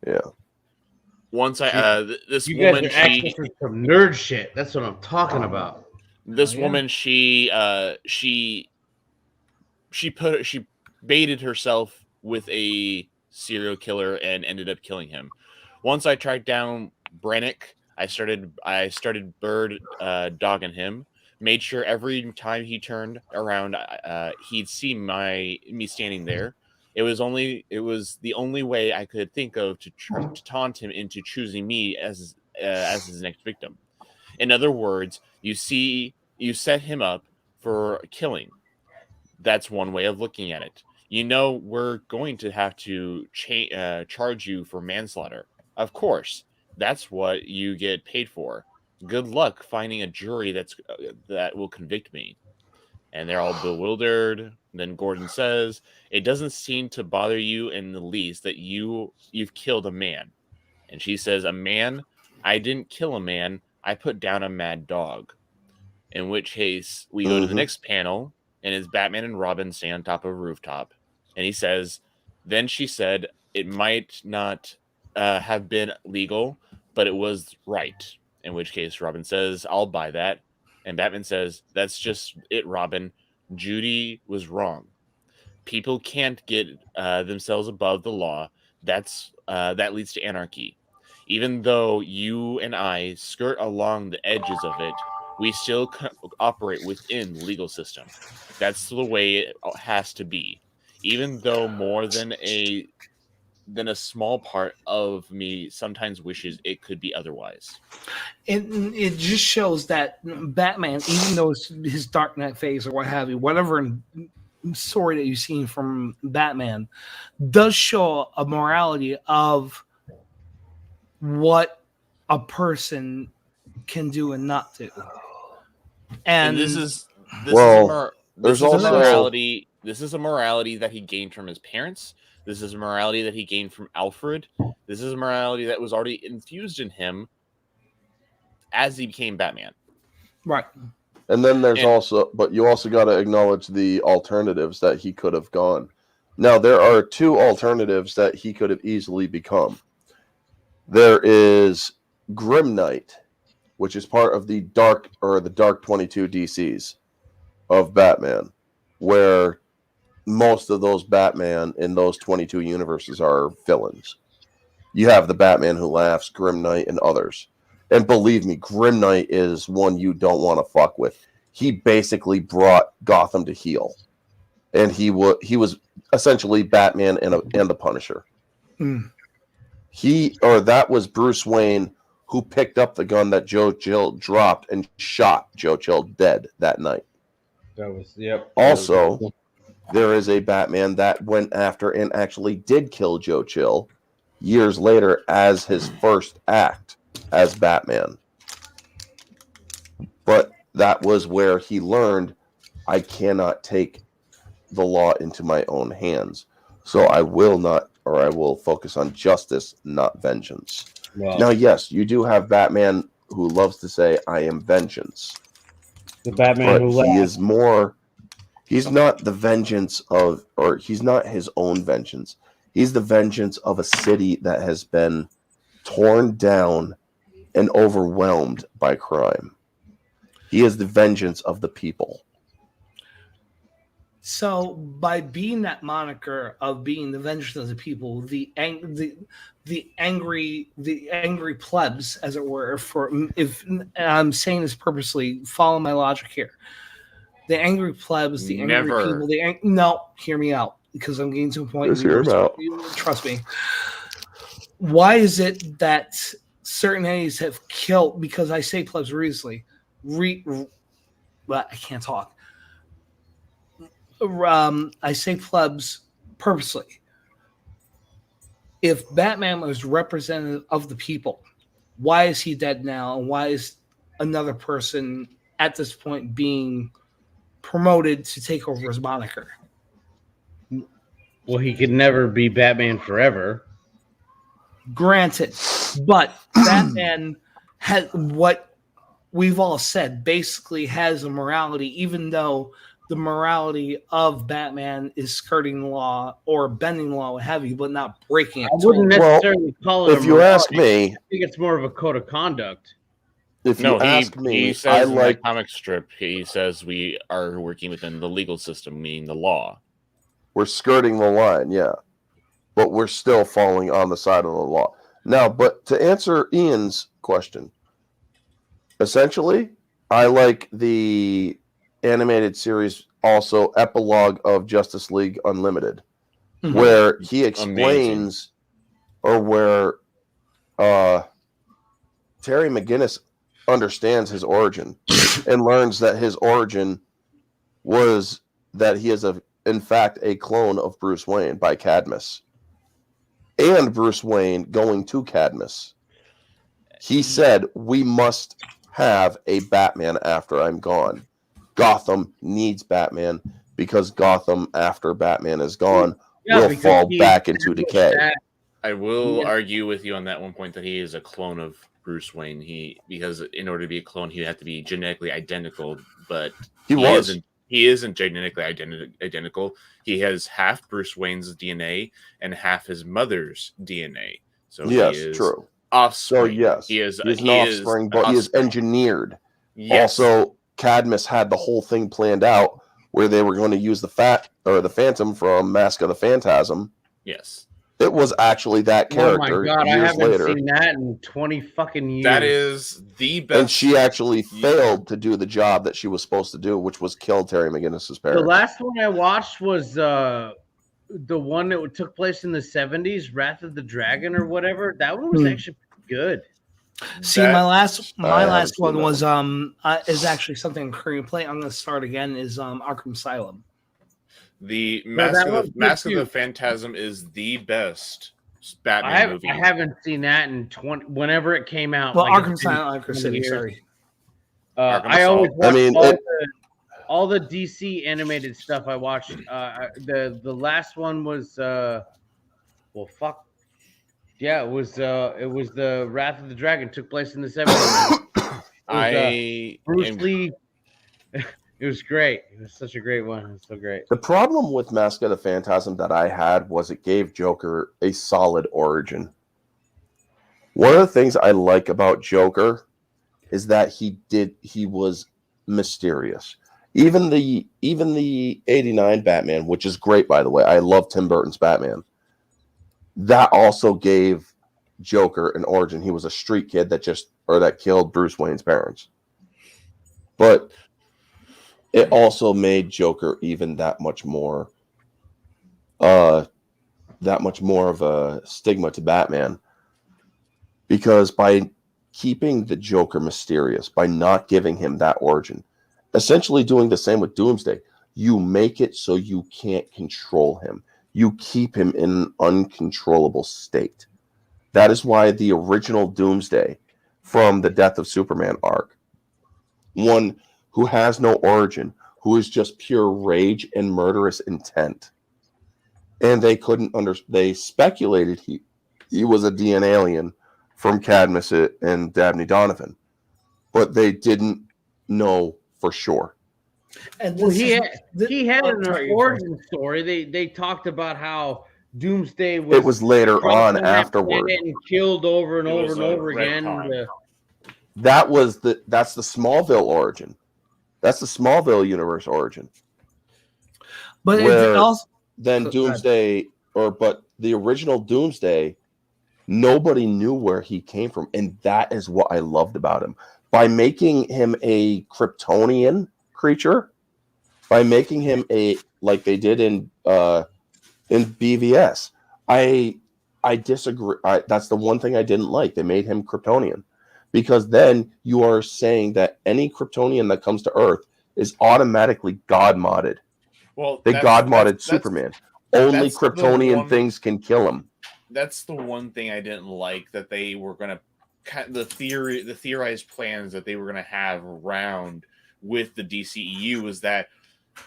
Yeah. Once this You guys woman, are accessing some nerd shit. That's what I'm talking about. this Oh, yeah. woman, she baited herself with a serial killer and ended up killing him. Once I tracked down Brannick, I started bird dogging him. Made sure every time he turned around, he'd see me standing there. It was the only way I could think of to try to taunt him into choosing me as his next victim. In other words, you set him up for killing. That's one way of looking at it. We're going to have to charge you for manslaughter. Of course, that's what you get paid for. Good luck finding a jury that will convict me. And they're all bewildered. Then Gordon says, "It doesn't seem to bother you in the least that you've killed a man." And she says, "A man? I didn't kill a man. I put down a mad dog." In which case, we go to the next panel, and it's Batman and Robin standing on top of a rooftop. And he says, "Then she said, it might not have been legal, but it was right." In which case, Robin says, "I'll buy that." And Batman says, "That's just it, Robin. Judy was wrong. People can't get themselves above the law. That leads to anarchy. Even though you and I skirt along the edges of it, we still operate within the legal system. That's the way it has to be. Even though more than a small part of me sometimes wishes it could be otherwise." It just shows that Batman, even though it's his Dark Knight phase or what have you, whatever story that you've seen from Batman, does show a morality of what a person can do and not do. And this is there's a also morality. This is a morality that he gained from his parents. This is a morality that he gained from Alfred. This is a morality that was already infused in him as he became Batman. Right. And then there's but you also got to acknowledge the alternatives that he could have gone. Now, there are two alternatives that he could have easily become. There is Grim Knight, which is part of the Dark 22 DCs of Batman, where most of those Batman in those 22 universes are villains. You have the Batman Who Laughs, Grim Knight, and others. And believe me, Grim Knight is one you don't want to fuck with. He basically brought Gotham to heel. And he was essentially Batman and the Punisher. Mm. That was Bruce Wayne, who picked up the gun that Joe Chill dropped and shot Joe Chill dead that night. That was, yep. Also, there is a Batman that went after and actually did kill Joe Chill years later as his first act as Batman. But that was where he learned, I cannot take the law into my own hands. So I will focus on justice, not vengeance. Well, Now, yes, you do have Batman who loves to say, I am vengeance. the Batman But Who he Laughs. is more, he's not the vengeance of, or he's not his own vengeance. He's the vengeance of a city that has been torn down and overwhelmed by crime. He is the vengeance of the people. So by being that moniker of being the vengeance of the people, the angry plebs, as it were, if I'm saying this purposely, follow my logic here. The angry plebs, the angry people, hear me out, because I'm getting to a point. Just hear him out. Trust me. Why is it that certain entities have killed? Because I say plebs reasonably. But I can't talk. I say plebs purposely. If Batman was representative of the people, why is he dead now? And why is another person at this point being promoted to take over his moniker? Well, he could never be Batman forever. Granted, but Batman has what we've all said, basically has a morality, even though the morality of Batman is skirting the law or bending the law, what have you, but not breaking it. I wouldn't necessarily call it. If you ask me, I think it's more of a code of conduct. If you ask me, he says I in like the comic strip. He says we are working within the legal system, meaning the law. we're skirting the line, yeah, but we're still falling on the side of the law. Now, but to answer Ian's question, essentially, I like the animated series also epilogue of Justice League Unlimited, where he explains, or where Terry McGinnis understands his origin and learns that his origin was that he is in fact a clone of Bruce Wayne by Cadmus, and Bruce Wayne going to Cadmus. He said, we must have a Batman after I'm gone. Gotham needs Batman because Gotham, after Batman is gone, Yeah, will because fall he back into decay. that- I will Yeah. argue with you on that one point that he is a clone of Bruce Wayne. Because in order to be a clone, he had to be genetically identical, but He was. He isn't genetically identical. He has half Bruce Wayne's DNA and half his mother's DNA. So Yes, he is true. offspring. So yes, he is he's an offspring, but he is offspring. engineered. Yes. Also, Cadmus had the whole thing planned out where they were going to use the Phantom from Mask of the Phantasm. Yes. It was actually that Oh my character god, I years haven't later. seen that in 20 fucking years. That is the best. And she actually failed to do the job that she was supposed to do, which was kill Terry McGinnis's The parents. last one I watched was the one that took place in the 70s, Wrath of the Dragon or whatever. That one was actually pretty good. See, That- my last haven't seen one that was is actually something current play. I'm going to start again. Is Arkham Asylum. The that Mask one's of good the too. Phantasm is the best Batman movie. I haven't seen that in 20 whenever it came out. Well, like, Arkham it's been Asylum, Arkham 20 City. years. Sorry. Arkham I always Assault. I watch mean, all the DC animated stuff. I watched. The last one was well, fuck. Yeah, it was the Wrath of the Dragon. Took place in the 70s. Bruce Lee. It was great. It was such a great one. It was so great. The problem with Mask of the Phantasm that I had was it gave Joker a solid origin. One of the things I like about Joker is that he was mysterious. Even the 89 Batman, which is great, by the way. I love Tim Burton's Batman. That also gave Joker an origin. He was a street kid that killed Bruce Wayne's parents. But it also made Joker even that much more of a stigma to Batman. Because by keeping the Joker mysterious, by not giving him that origin, essentially doing the same with Doomsday, you make it so you can't control him. You keep him in an uncontrollable state. That is why the original Doomsday from the Death of Superman arc, one who has no origin, who is just pure rage and murderous intent. And they speculated he was a DNA alien from Cadmus and Dabney Donovan, but they didn't know for sure. And Well, this he is- had an sorry, origin story. They talked about how Doomsday was. It was later brought on from that afterward. planet and killed over and It over was and a over again. retcon. That's the Smallville origin. That's the Smallville universe origin. but where it also Then Go ahead. Doomsday, but the original Doomsday, nobody knew where he came from, and that is what I loved about him. By making him a Kryptonian creature, by making him like they did in BVS, I disagree. That's the one thing I didn't like. They made him Kryptonian, because then you are saying that any Kryptonian that comes to Earth is automatically God modded. Well, They that's- God modded that's- Superman. Only that's the Kryptonian one- things can kill him. That's the one thing I didn't like, that they were going to the theorized plans that they were going to have around with the DCEU was that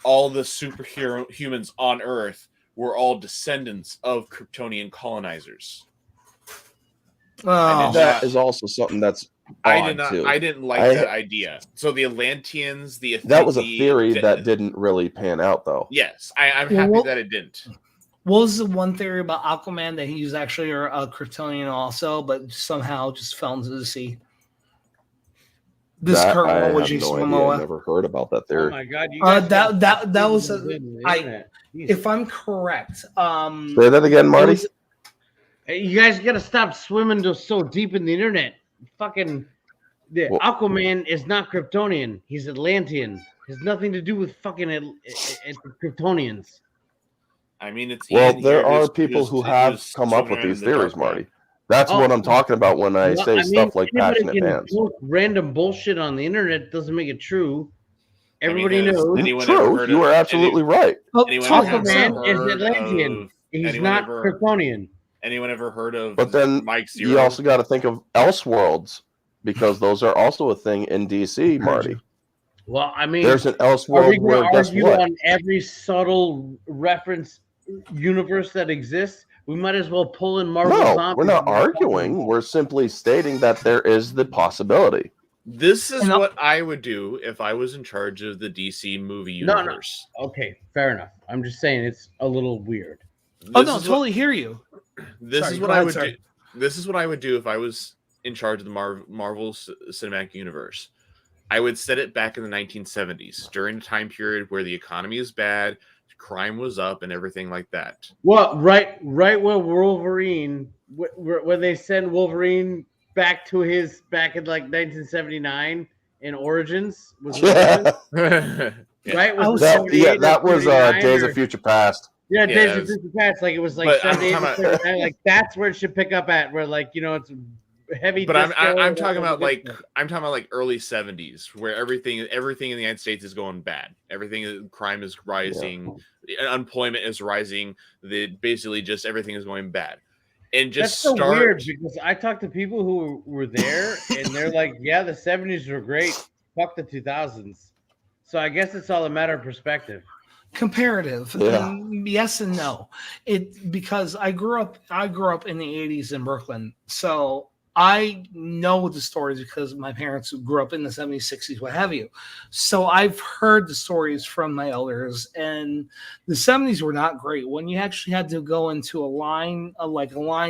all the superhero humans on Earth were all descendants of Kryptonian colonizers. oh, That is also something that's odd too. I didn't like I- that idea. So the Atlanteans, That was a theory that didn't really pan out, though. Yes, I'm happy Well, that it didn't. what was the one theory about Aquaman, that he's actually a Kryptonian also, but somehow just fell into the sea? This That, current I one with have Jason no idea. I Momoa. never heard about that Oh theory. my god! You Uh, guys that- gotta that was stop a- using the I- internet. Jesus. If I'm correct, Say that again, Marty. was- Hey, you guys gotta stop swimming so deep in the internet. Fucking Well- Aquaman is not Kryptonian. He's Atlantean. Has nothing to do with fucking Kryptonians. I mean, it's Well, even there here, are just- people just- who have just come up swimming with around these in the theories, dark web. Marty. That's Oh. what I'm talking about when I Well, say mean, stuff like anybody passionate can fans. post random bullshit on the internet doesn't make it true. Everybody has knows anyone ever True, heard you of are absolutely right. Oh, anyone totally. ever Aquaman is heard Atlantean. of- He's anyone not ever- Kryptonian. Anyone ever heard of But then Mike Zero? You also got to think of Elseworlds, because those are also a thing in DC, Marty. Well, I mean, There's an are we Elseworld going where to guess argue what? on every subtle reference universe that exists? We might as well pull in Marvel No, Zombies. we're not and not talk about arguing. it. We're simply stating that there is the possibility. This is And what I would do if I was in charge of the DC movie No, no. universe. Okay, fair enough. I'm just saying it's a little weird. Oh This no, is what- totally hear you. This Sorry, is go what I ahead, would sir. do. This is what I would do if I was in charge of the Marvel Cinematic Universe. I would set it back in the 1970s, during a time period where the economy is bad, crime was up, and everything like that. Well, right where Wolverine, when they send Wolverine back in like 1979 in Origins, was it Origins? Yeah. Right? I was it so- 78 or that was 79 Days or- of Future Past. Yeah, Yeah, Days it of was- Future Past. Like it was like But I'm 78 or talking about- 79. Like that's where it should pick up at. Where like it's heavy. But I'm disco, talking about like disco. I'm talking about like early 70s, where everything in the United States is going bad. Crime is rising, unemployment is rising. Basically just everything is going bad, and That's just so start. weird because I talked to people who were there and they're like, yeah, the 70s were great. Fuck the 2000s. So I guess it's all a matter of perspective. Comparative. Yeah. Yes and no. Because I grew up in the 80s in Brooklyn. So I know the stories because my parents grew up in the 70s, 60s, what have you. So I've heard the stories from my elders, and the 70s were not great. When you actually had to go into a line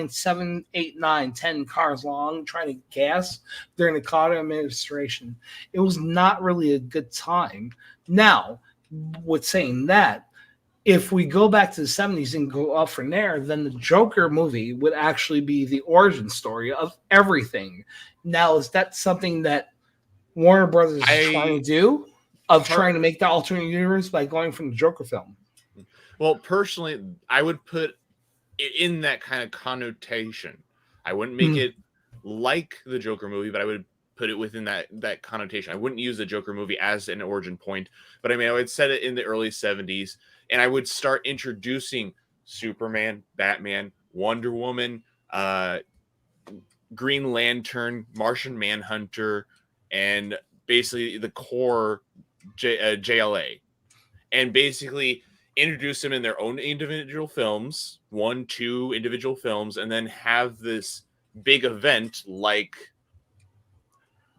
7, 8, 9, 10 cars long trying to gas during the Carter administration, it was not really a good time. Now, with saying that, if we go back to the 70s and go up from there, then the Joker movie would actually be the origin story of everything. Now, is that something that Warner Brothers is trying to do? Trying to make the alternate universe by going from the Joker film? Well, personally, I would put it in that kind of connotation. I wouldn't make it like the Joker movie, but I would put it within that connotation. I wouldn't use the Joker movie as an origin point, but I mean, I would set it in the early 70s, and I would start introducing Superman, Batman, Wonder Woman, Green Lantern, Martian Manhunter, and basically the core JLA, and basically introduce them in their own individual films, 1, 2 individual films, and then have this big event like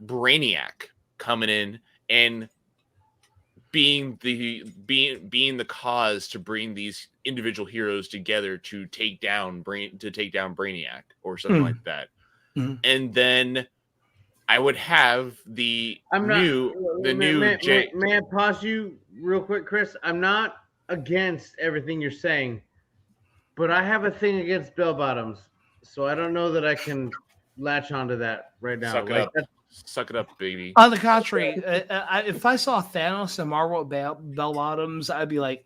Brainiac coming in and being the cause to bring these individual heroes together to take down Brainiac or something like that. And then I would have may I pause you real quick, Chris? I'm not against everything you're saying, but I have a thing against bell bottoms, so I don't know that I can latch onto that right now. Suck it up, baby. On the contrary, if I saw Thanos and Marvel bell bottoms, I'd be like.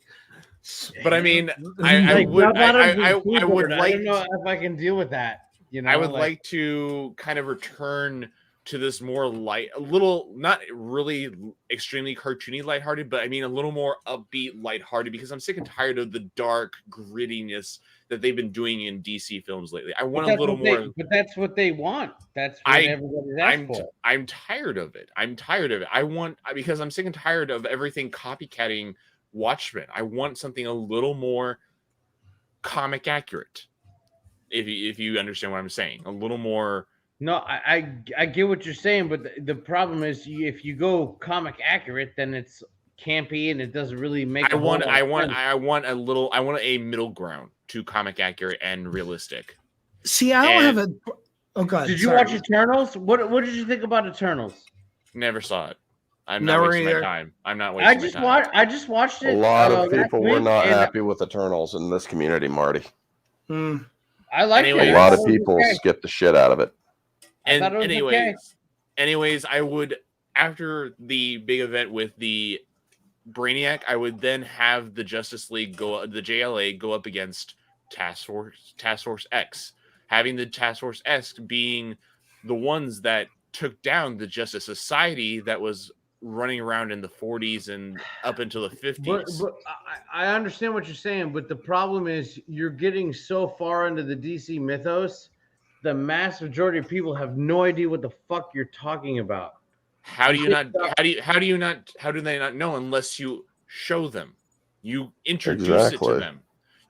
But I mean, I would like. I don't know if I can deal with that. I would like to kind of return to this more not really extremely cartoony lighthearted, but I mean a little more upbeat lighthearted, because I'm sick and tired of the dark grittiness that they've been doing in DC films lately. I want a little more. But that's what they want. That's what everybody's asked for. I'm tired of it. Because I'm sick and tired of everything copycatting Watchmen. I want something a little more comic accurate. If you understand what I'm saying, a little more. No, I get what you're saying, but the problem is if you go comic accurate, then it's campy and it doesn't really make. I want a middle ground to comic accurate and realistic. See, I don't have a. Oh God! Did you watch Eternals? What did you think about Eternals? Never saw it. I'm not wasting my time. I'm not wasting my time. I just watched it. A lot of people were not happy with Eternals in this community, Marty. I like it. A lot of people skipped the shit out of it. And anyways, I would, after the big event with the Brainiac, I would then have the Justice League the JLA go up against Task Force X, having the Task Force X being the ones that took down the Justice Society that was running around in the 40s and up until the 50s. But I understand what you're saying, but the problem is you're getting so far into the DC mythos, the mass majority of people have no idea what the fuck you're talking about. How do they not know unless you show them? You introduce it Exactly. to them.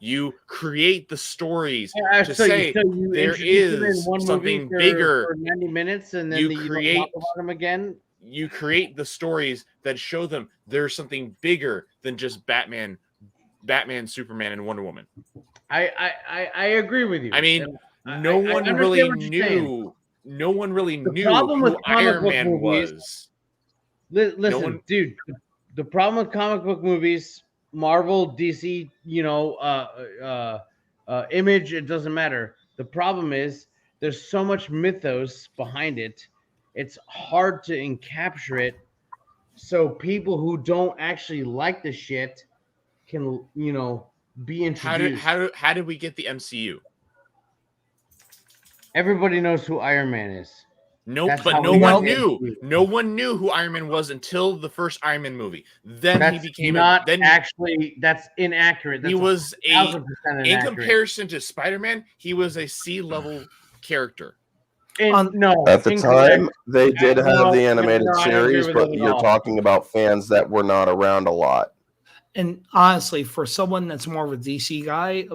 You create the stories Yeah, to so say you there introduce them in is one movie something for bigger. 90 minutes, and then You you create- don't talk about them again. You create the stories that show them there's something bigger than just Batman, Superman, and Wonder Woman. I agree with you. I mean, And no I one understand really what you're saying. knew. No one really The knew problem with who comic Iron book Man movies- was. Listen, one- dude. The problem with comic book movies, Marvel, DC, Image, it doesn't matter. The problem is there's so much mythos behind it. It's hard to encapture it, so people who don't actually like the shit can, be introduced. How did we get the MCU? Everybody knows who Iron Man is. Nope, That's but how no we one got knew. MCU. No one knew who Iron Man was until the first Iron Man movie. Then That's he became not then actually. That's inaccurate. That's he was 1,000% in inaccurate. comparison to Spider-Man, he was a C-level character. No, At the incorrect. time, they did No, have the animated no, I don't agree series, with but that at you're all. talking about fans that were not around a lot. And honestly, for someone that's more of a DC guy,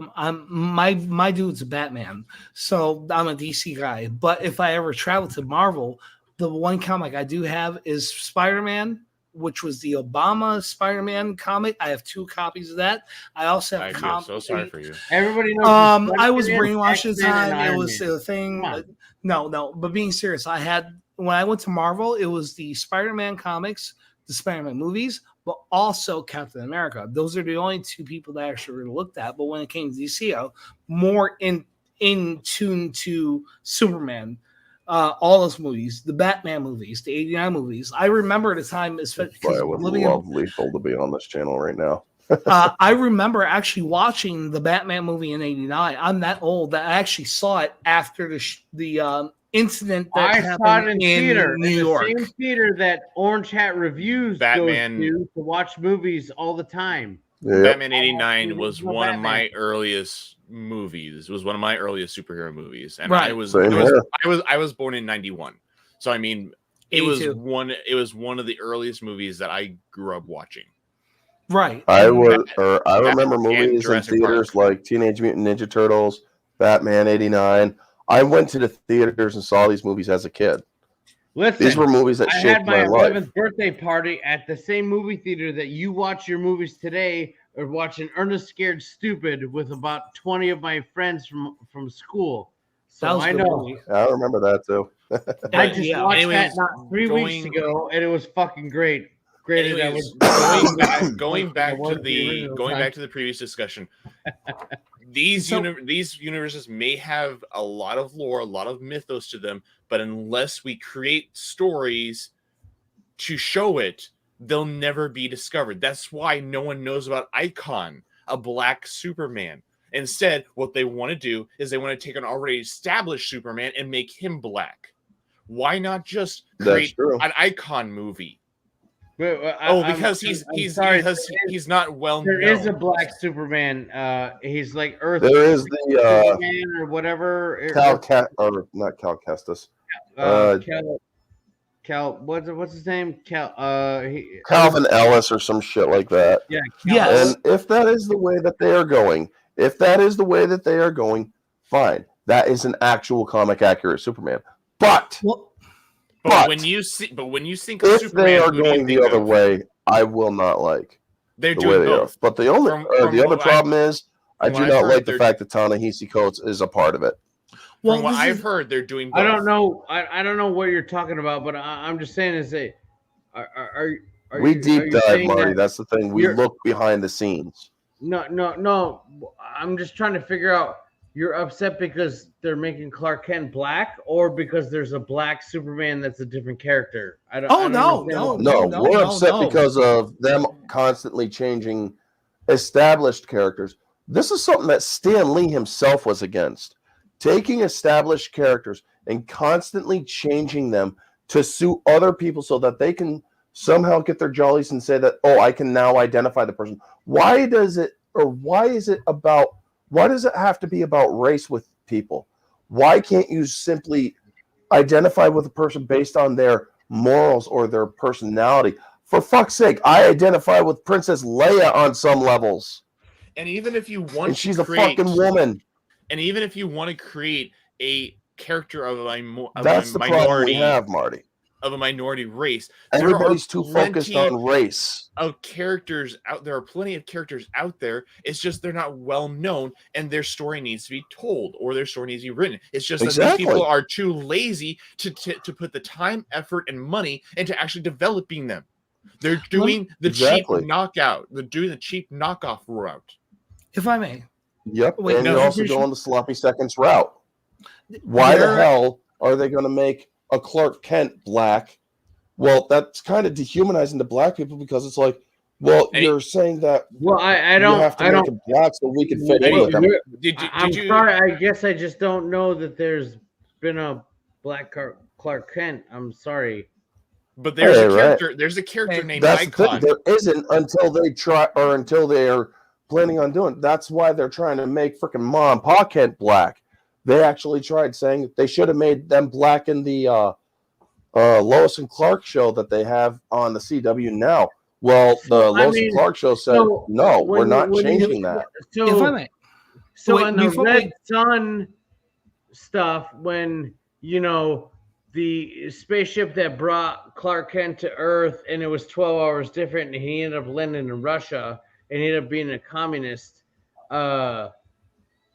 my dude's a Batman, so I'm a DC guy. But if I ever travel to Marvel, the one comic I do have is Spider-Man, which was the Obama Spider-Man comic. I have 2 copies of that. I also have I a feel comic. so sorry for you. Everybody knows. I was Spider-Man, brainwashed at the X-Men, and time. It Iron was Man. a thing. Come on. No. But being serious, I had when I went to Marvel, it was the Spider-Man comics, the Spider-Man movies, but also Captain America. Those are the only 2 people that I actually really looked at. But when it came to DC, I was more in tune to Superman. All those movies, the Batman movies, the '89 movies. I remember at the time, especially That's why because I would living in love Lethal to be on this channel right now. I remember actually watching the Batman movie in '89. I'm that old that I actually saw it after the incident that I happened saw it in theater, New in York. the same theater that Orange Hat Reviews Batman- goes to watch movies all the time. Yep. Batman '89 was original one of Batman. my earliest movies. It was one of my earliest superhero movies, and Right. Same here. I was born in '91, so I mean, it was 82. one of the earliest movies that I grew up watching. Right. I And remember and movies in Jurassic theaters Park. like Teenage Mutant Ninja Turtles, Batman '89. I went to the theaters and saw these movies as a kid. Listen, These were movies that I shaped had my my life. 11th birthday party at the same movie theater that you watch your movies today, or watching Ernest Scared Stupid with about 20 of my friends from school. So that was a I good know. movie. I remember that too. I But, just yeah. watched anyways, that not 3 weeks ago, and it was fucking great. Great. Anyways, going back to the previous discussion, these universes may have a lot of lore, a lot of mythos to them, but unless we create stories to show it, they'll never be discovered. That's why no one knows about Icon, a black Superman. Instead, what they want to do is they want to take an already established Superman and make him black. Why not just That's create true. an Icon movie? Because he's not well There known. is a black Superman. He's like Earth. There is the Superman or whatever. not Cal Kestis. Cal. What's his name? Calvin Ellis or some shit like that. Yeah. Yes. And if that is the way that they are going, fine. That is an actual comic accurate Superman. But But when you think of if Superman, they are who do you going the think other of? way, I will not like They're the way doing they are. both. But the only From the other what problem is I from do what I've not heard, like the they're- fact that Ta-Nehisi Coates is a part of it. Well, From what this I've is- heard, they're doing both. I don't know. I don't know what you're talking about, but I'm just saying is that are We you- deep are you dive, saying Marty. that- That's the thing. We you're- look behind the scenes. No. I'm just trying to figure out. You're upset because they're making Clark Kent black, or because there's a black Superman that's a different character. I don't. Oh, I don't no, understand no, what- No, we're upset no. because of them constantly changing established characters. This is something that Stan Lee himself was against. Taking established characters and constantly changing them to suit other people so that they can somehow get their jollies and say that, oh, I can now identify the person. Why does it have to be about race with people? Why can't you simply identify with a person based on their morals or their personality. For fuck's sake, I identify with Princess Leia on some levels, And even if you want and to she's a create, fucking woman. and even if you want to create a character of That's a the problem we minority have, Marty. of a minority race, Everybody's too focused plenty on race. of characters out there. Are plenty of characters out there. It's just they're not well known, and their story needs to be told, or their story needs to be written. It's just that Exactly. these people are too lazy to put the time, effort, and money into actually developing them. They're doing the Exactly. cheap knockout. They're doing the cheap knockoff route. If I may, Yep, Wait, and no, you're also you should- going the sloppy seconds route. Why the There- hell are they going to make a Clark Kent black? Well, that's kind of dehumanizing to black people because it's like, well, Hey. you're saying that Well, I you don't. have to I make don't. it black so we can fit in Wait, with them. I'm Did you? sorry. I guess I just don't know that there's been a black Clark Kent. I'm sorry. But there's Hey, a right. character. There's a character Hey, named That's the thing. Icon. There isn't until they try or until they are planning on doing it. That's why they're trying to make freaking Ma and Pa Kent black. They actually tried saying they should have made them black in the Lois and Clark show that they have on the CW now. Well, the Lois and Clark show said, so no, we're when- not when you- changing that. So, if I may, so wait, in the before Red we- Sun stuff, when the spaceship that brought Clark Kent to Earth, and it was 12 hours different, and he ended up landing in Russia, and he ended up being a communist.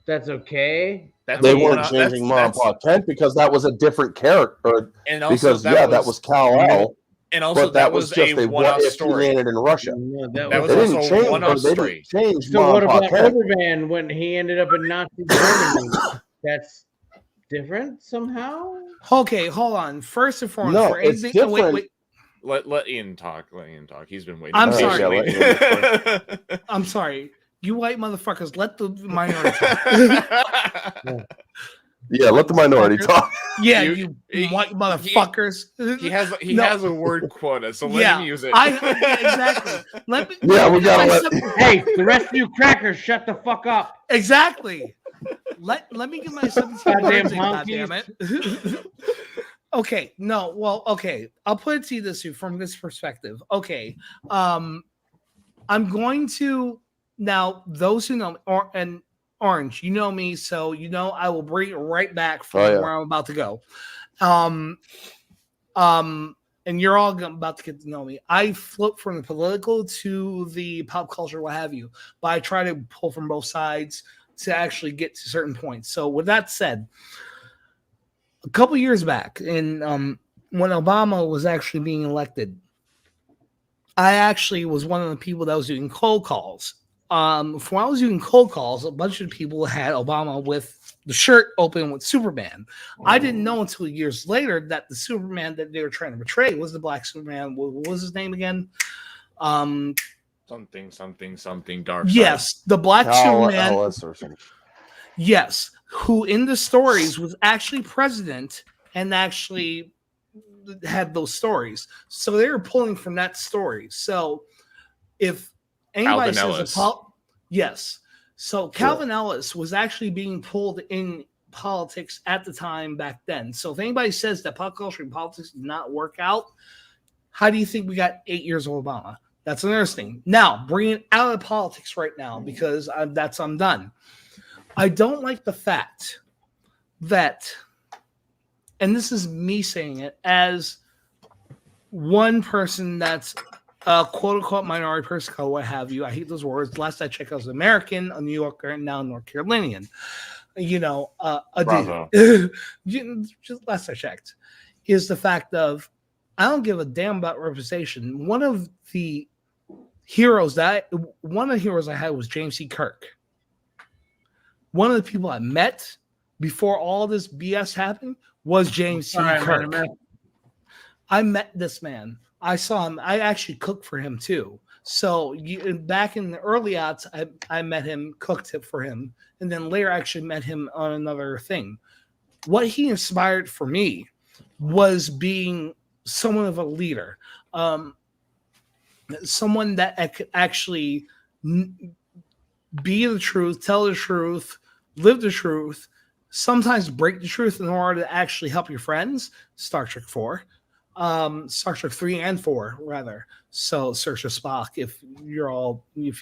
That's okay. That's They what weren't that's- changing Ma and that's- Pa Kent because that was a different character. And also Because that was Kal-El, and also but that was just a a one-off what if he story. landed in Russia. No, That that was They was didn't also change. one-off Or they story. didn't change So Ma what and Pa about Kent. Overman when he ended up in Nazi Germany? That's different somehow. okay, hold on. First and foremost, No, for it's anything, different. Let Ian talk. Let Ian talk. He's been waiting. I'm sorry. patiently. Yeah, I'm sorry. You white motherfuckers, let the minority talk. Yeah, let the minority talk. Yeah, You- you white motherfuckers. he has No. has a word quota, so let Yeah, him use it. yeah, exactly. Let me. Yeah, we gotta my let- simple- Hey, the rest of you crackers, shut the fuck up. Exactly. Let me get my 17 Goddamn words in, monkeys. goddammit. Okay, no, well, okay. I'll put it to you this way from this perspective. Okay. I'm going to now those who know me, and Orange, you know me, so you know I will bring it right back from Oh, yeah. where I'm about to go. And you're all about to get to know me. I flip from the political to the pop culture, what have you, but I try to pull from both sides to actually get to certain points. So with that said, a couple years back, in when Obama was actually being elected, I actually was one of the people that was doing cold calls. When I was doing cold calls, a bunch of people had Obama with the shirt open with Superman. I didn't know until years later that the Superman that they were trying to portray was the Black Superman. What was his name again? Something dark. Side. Yes, the Black Superman. Alice or something. Yes, who in the stories was actually president and actually had those stories. So they were pulling from that story. So if anybody Calvin says Ellis. yes, so Calvin Ellis was actually being pulled in politics at the time back then. So if anybody says that pop culture and politics did not work out, how do you think we got 8 years of Obama? That's interesting. Now, bring it out of politics right now because I'm done. I don't like the fact that, and this is me saying it as one person that's a quote unquote minority person, what have you. I hate those words. Last I checked, I was American, a New Yorker, and now North Carolinian. You know, a Bravo. dude. Just last I checked, is the fact of I don't give a damn about representation. One of the heroes I had was James C. Kirk. One of the people I met before all this BS happened was James C. Kirk. I met this man. I saw him. I actually cooked for him too. So back in the early odds, I met him, cooked it for him, and then later I actually met him on another thing. What he inspired for me was being someone of a leader, someone that could actually be the truth, tell the truth, live the truth, sometimes break the truth in order to actually help your friends. Star Trek 4. Star Trek 3 and 4 rather. So Search of Spock, if you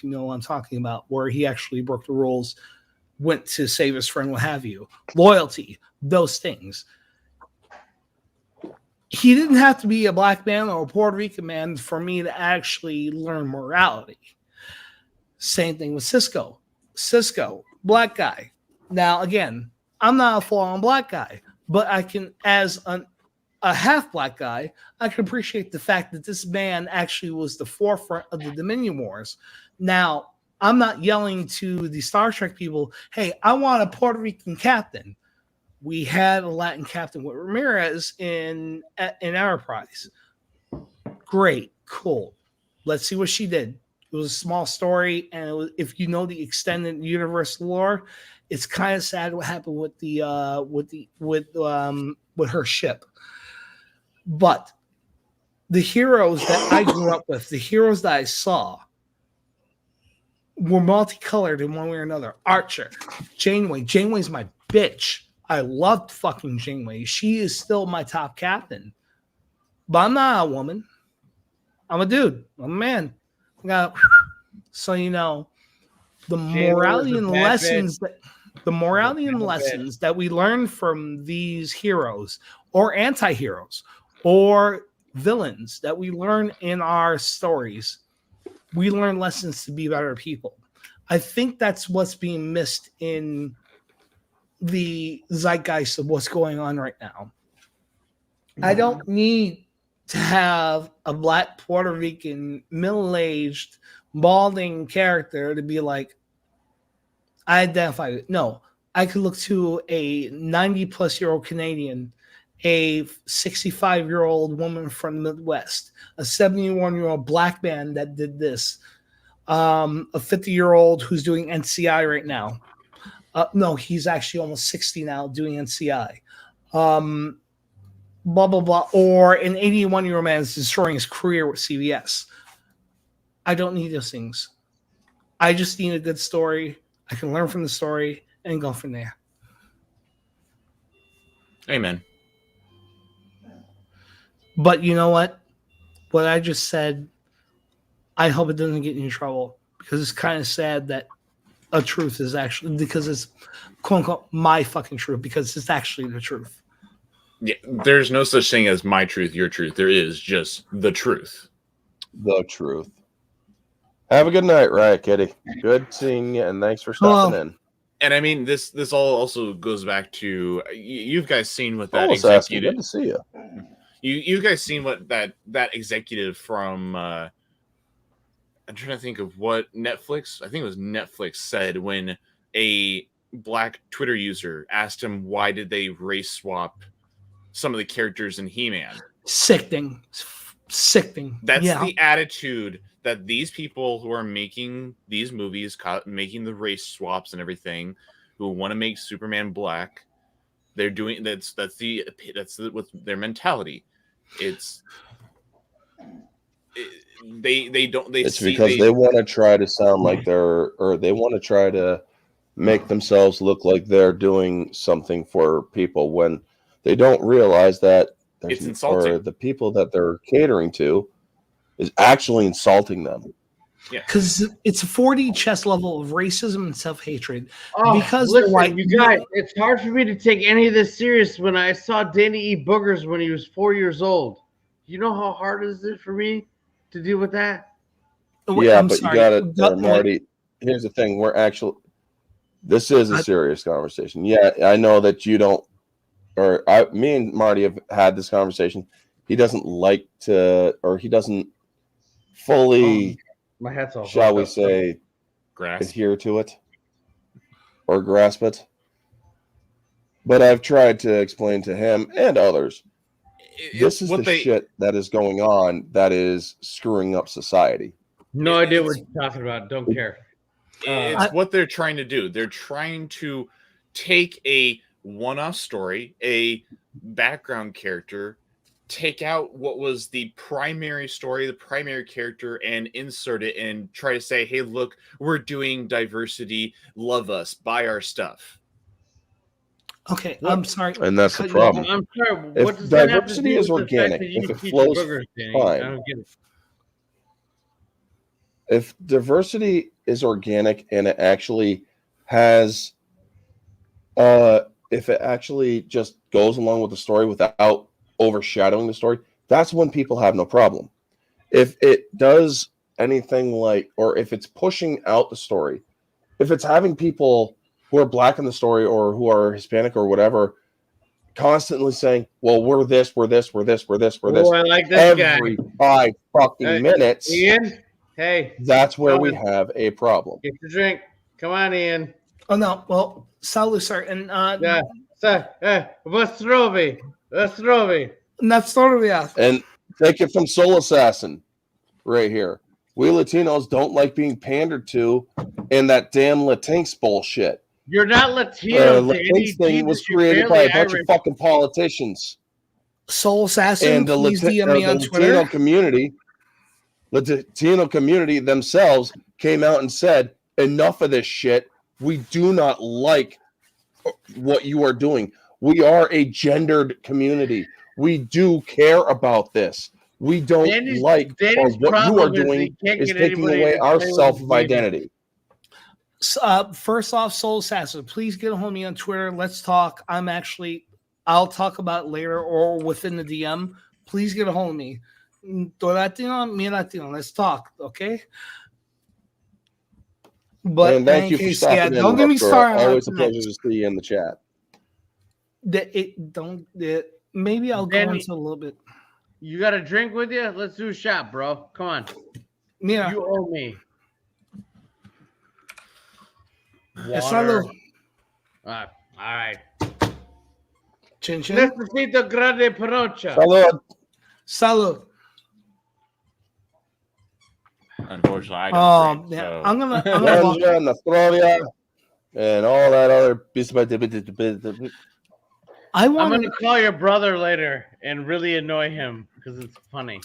know what I'm talking about, where he actually broke the rules, went to save his friend, what have you. Loyalty, those things. He didn't have to be a black man or a Puerto Rican man for me to actually learn morality. Same thing with Cisco. Cisco, black guy. Now, again, I'm not a full-on black guy, but I can, as a half black guy, I can appreciate the fact that this man actually was the forefront of the Dominion Wars. Now, I'm not yelling to the Star Trek people, hey, I want a Puerto Rican captain. We had a Latin captain with Ramirez in Enterprise. Great, cool. Let's see what she did. It was a small story, and if you know the extended universe lore, it's kind of sad what happened with her ship. But the heroes that I grew up with, the heroes that I saw, were multicolored in one way or another. Archer, Janeway. Janeway's my bitch. I loved fucking Janeway. She is still my top captain. But I'm not a woman. I'm a dude. I'm a man. So you know, the morality and lessons that we learn from these heroes or anti-heroes or villains that we learn in our stories, we learn lessons to be better people. I think that's what's being missed in the zeitgeist of what's going on right now. I don't need to have a black Puerto Rican middle-aged balding character to be like, I identify with. No, I could look to a 90-plus-year-old Canadian, a 65-year-old woman from the Midwest, a 71-year-old black man that did this, a 50-year-old who's doing NCI right now. No, he's actually almost 60 now doing NCI. Blah, blah, blah. Or an 81-year-old man is destroying his career with CBS. I don't need those things. I just need a good story. I can learn from the story and go from there. Amen. But you know what? What I just said, I hope it doesn't get you in trouble, because it's kind of sad that a truth is actually, because it's quote unquote my fucking truth, because it's actually the truth. Yeah, there's no such thing as my truth, your truth. There is just the truth. The truth. Have a good night, Riot Kitty. Good seeing you, and thanks for stopping in. And I mean, this all also goes back to you guys seen what that Almost executive. good to see you. You guys seen what that executive from I'm trying to think of what Netflix, I think it was Netflix, said when a black Twitter user asked him why did they race swap some of the characters in He-Man. Sickening. That's the attitude that these people who are making these movies, making the race swaps and everything, who want to make Superman black, they're doing. That's with their mentality. It's It's because they want to try to sound like they want to try to make themselves look like they're doing something for people when they don't realize that it's insulting. Or the people that they're catering to is actually insulting them. Yeah, because it's a 4D chess level of racism and self-hatred. Oh, because listen, you guys, it's hard for me to take any of this serious when I saw Danny eat boogers when he was 4 years old. You know how hard is it for me to deal with that? Yeah, but you got it, Marty. Here's the thing: this is a serious conversation. Yeah, I know that you don't, me and Marty have had this conversation. He doesn't like to, or he doesn't fully, my hat's off. Shall we say, adhere to it or grasp it. But I've tried to explain to him and others. This is shit that is going on that is screwing up society. No idea what you're talking about. Don't care. It's what they're trying to do. They're trying to take a one-off story, a background character, take out what was the primary story, the primary character, and insert it and try to say, hey, look, we're doing diversity. Love us. Buy our stuff. Okay, What? I'm sorry. And that's the Cut you off. problem. I'm sorry. If What does that have to diversity do is with the fact organic, that you if can it feed your flows boogers, Danny? fine. I don't get it. If diversity is organic and it actually has if it actually just goes along with the story without overshadowing the story, that's when people have no problem. If it does anything like, or if it's pushing out the story, if it's having people who are black in the story or who are Hispanic or whatever constantly saying, well, we're this, we're this, we're this, we're this, we're this, Oh, I like this every guy. 5 fucking minutes, Ian, hey, that's where come we on. have a problem. Get your drink. Come on, Ian. Oh no, well, salute, sir, and Yeah. Vostrovi. that's totally yeah. And take it from Soul Assassin right here. We Latinos don't like being pandered to in that damn Latinx bullshit. You're not Latino. Latinx thing was created by a bunch of fucking politicians. Soul Assassin, And the please DM me on Latino Twitter. community, Latino community themselves came out and said, enough of this shit. We do not like what you are doing. We are a gendered community. We do care about this. We don't like or what you are doing is taking away our self of identity. First off, Soul Assassin, please get a hold of me on Twitter. Let's talk. I'll talk about it later or within the DM. Please get a hold of me. Tu Latino, mi Latino. Let's talk, okay? But And thank you for stopping in. don't get me Rutger. started. Always a pleasure to see you in the chat. Maybe I'll go Danny, into a little bit. You got a drink with you? Let's do a shot, bro. Come on. Mira, You owe me. salud. All right. Chin chin. Necesito grande panocha. Salud. Salud. Unfortunately, I don't drink, yeah. so- I'm gonna walk. Ganja, Nostrovia, and all that other. I'm want gonna call your brother later and really annoy him because it's funny.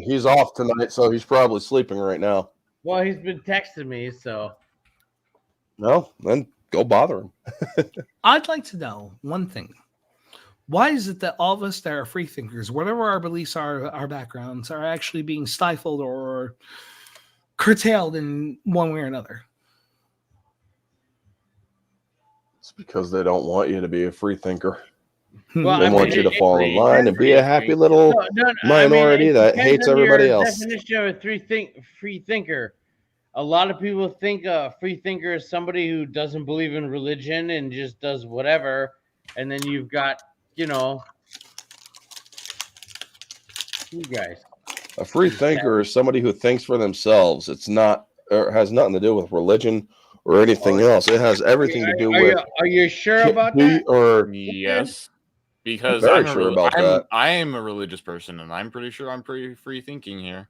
He's off tonight, so he's probably sleeping right now. Well, he's been texting me, so No, then go bother him. I'd like to know one thing. Why is it that all of us that are free thinkers, whatever our beliefs are, our backgrounds, are actually being stifled or curtailed in one way or another? It's because they don't want you to be a free thinker. Well, They want you to fall in line and be a happy little minority that hates everybody else. Definition of a free thinker. A lot of people think a free thinker is somebody who doesn't believe in religion and just does whatever. And then you've got, you guys. A free thinker is somebody who thinks for themselves. It's not, or has nothing to do with religion or anything else. It has everything to do with. Are you sure about that? Or yes, because very sure about that. I am a religious person, and I'm pretty sure I'm pretty free thinking here.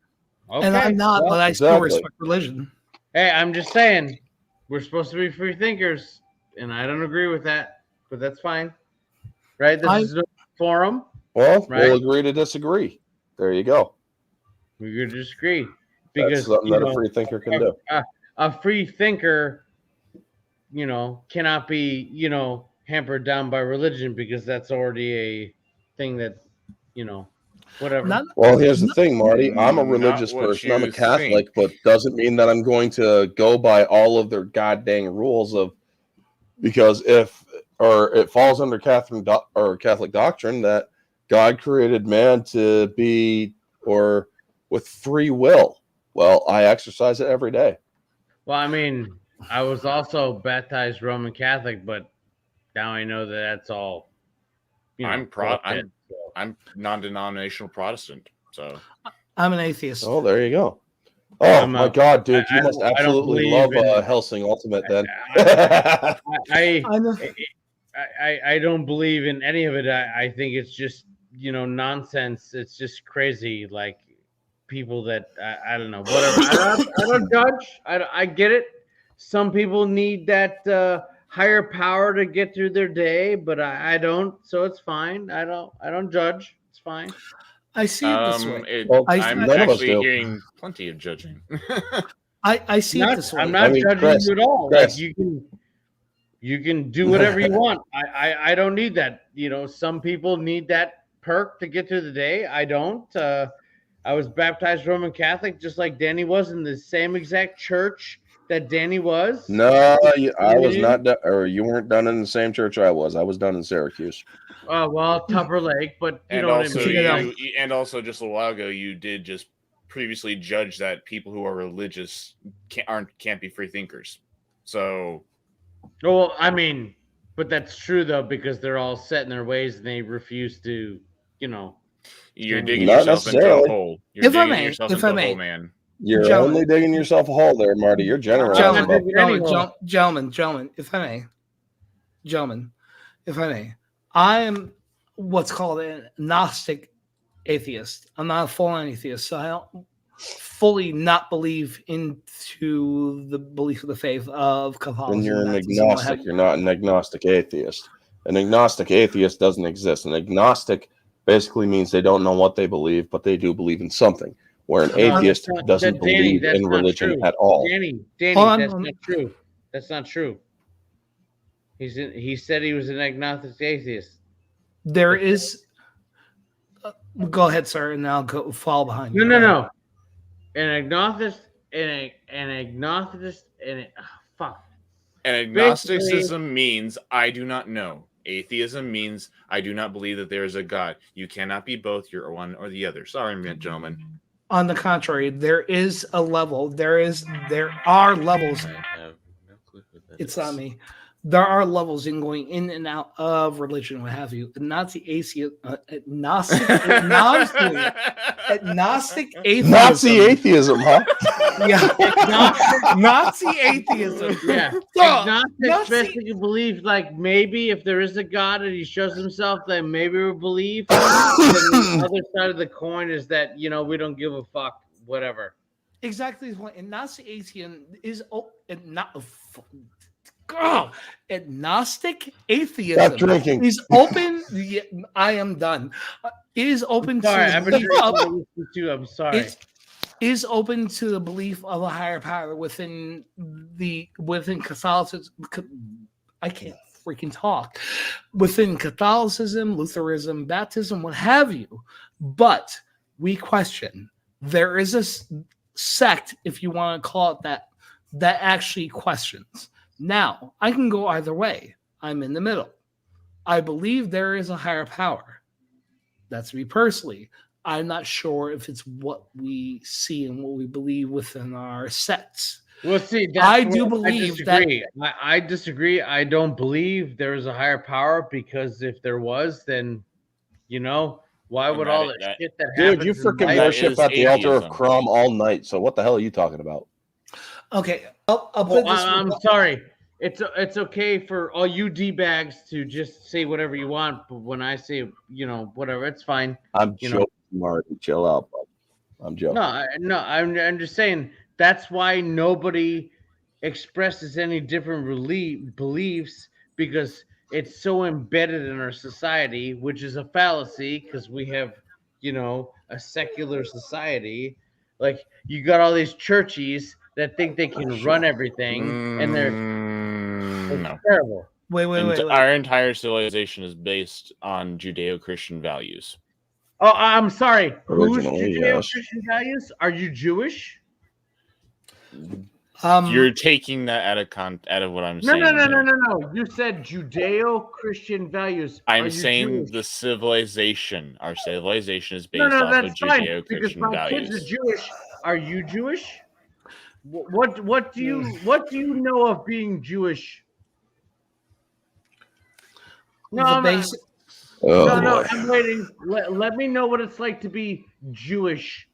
Okay. And I'm not, well, but I still exactly. respect religion. Hey, I'm just saying, we're supposed to be free thinkers, and I don't agree with that, but that's fine. Right? This is a forum. Well, right? we'll agree to disagree. There you go. We could disagree. That's something that a free thinker can do. A free thinker, cannot be, hampered down by religion because that's already a thing that, whatever. Well, here's the thing, Marty. I'm a religious what person. I'm a you Catholic, but doesn't mean that I'm going to go by all of their goddamn rules because it falls under Catholic doctrine that God created man to be with free will. Well, I exercise it every day. Well, I mean, I was also baptized Roman Catholic, but now I know that that's all. I'm non-denominational Protestant, so I'm an atheist. Oh, there you go. Oh my God, dude! You must I don't absolutely believe love in- Helsing Ultimate then. I don't believe in any of it. I think it's just nonsense. It's just crazy. Like people that I don't know. Whatever. I don't judge. I get it. Some people need that higher power to get through their day, but I don't. So it's fine. I don't judge. It's fine. I see it this way. I'm actually hearing plenty of judging. I see it this way. I'm not judging Chris, you at all. Chris. Like you can. You can do whatever you want. I don't need that. You know, some people need that perk to get through the day. I don't. I was baptized Roman Catholic, just like Danny was, in the same exact church that Danny was. No, I was not, or you weren't done in the same church I was. I was done in Syracuse. Well, Tupper Lake, but you And know also, what I mean. and also, just a little while ago, you did just previously judge that people who are religious can't be free thinkers. So, Well, I mean, but that's true though, because they're all set in their ways and they refuse to, you know. you're digging Not yourself into a necessarily. hole. You're If I digging may, yourself if into I a may. hole, man. You're Gentlemen. only digging yourself a hole there, Marty. You're generalizing. Gentlemen, if I may. Gentlemen, if I may. I am what's called an agnostic atheist. I'm not a full-on atheist, so I don't fully not believe into the belief of the faith of Catholicism. When you're an baptism, what have agnostic, you. you're not an agnostic atheist. An agnostic atheist doesn't exist. An agnostic basically means they don't know what they believe, but they do believe in something. Where an atheist doesn't believe in religion at all. Danny, that's not true. That's not true. He said he was an agnostic atheist. There is. Go ahead, sir, and I'll fall behind you. No. An agnostic, fuck. And agnosticism means I do not know. Atheism means I do not believe that there is a God. You cannot be both. You're one or the other. Sorry, gentlemen. On the contrary, there is a level. There are levels. I have no clue who that It's is. not me. There are levels in going in and out of religion, what have you. Nazi atheist, agnostic atheism. Nazi atheism, huh? Yeah, Nazi atheism. Yeah, agnostics basically believe like maybe if there is a God and he shows himself, then maybe we'll believe. And the other side of the coin is that we don't give a fuck, whatever. Exactly the point. And Nazi atheism is agnostic atheism. Stop drinking. Is open. Yeah, I am done. Is open I've been to. too. I'm sorry. Is open to the belief of a higher power within Catholicism. I can't freaking talk. Within Catholicism, Lutheranism, Baptism, what have you. But we question. There is a sect, if you want to call it that actually questions. Now, I can go either way. I'm in the middle. I believe there is a higher power. That's me personally. I'm not sure if it's what we see and what we believe within our sects. Well, see, I do believe that. I disagree. I don't believe there is a higher power because if there was, then, why would all that shit that happens? Dude, you freaking worship at the altar of Crom all night. So what the hell are you talking about? Okay, I'll put this. I'm sorry. It's okay for all you D-bags to just say whatever you want, but when I say, whatever, it's fine. I'm joking, Marty. Chill out, bud. I'm joking. No, I'm just saying that's why nobody expresses any different beliefs because it's so embedded in our society, which is a fallacy because we have, a secular society. Like you got all these churchies that think they can run everything, and they're terrible. Wait. Our entire civilization is based on Judeo-Christian values. Oh, I'm sorry. Who's Originally, Judeo-Christian values? Are you Jewish? You're taking that out of what I'm saying. No. You said Judeo-Christian values. I'm saying the civilization. Our civilization is based off of Judeo-Christian values. Kids are Jewish. Are you Jewish? What do you know of being Jewish? No, I'm waiting. Let me know what it's like to be Jewish.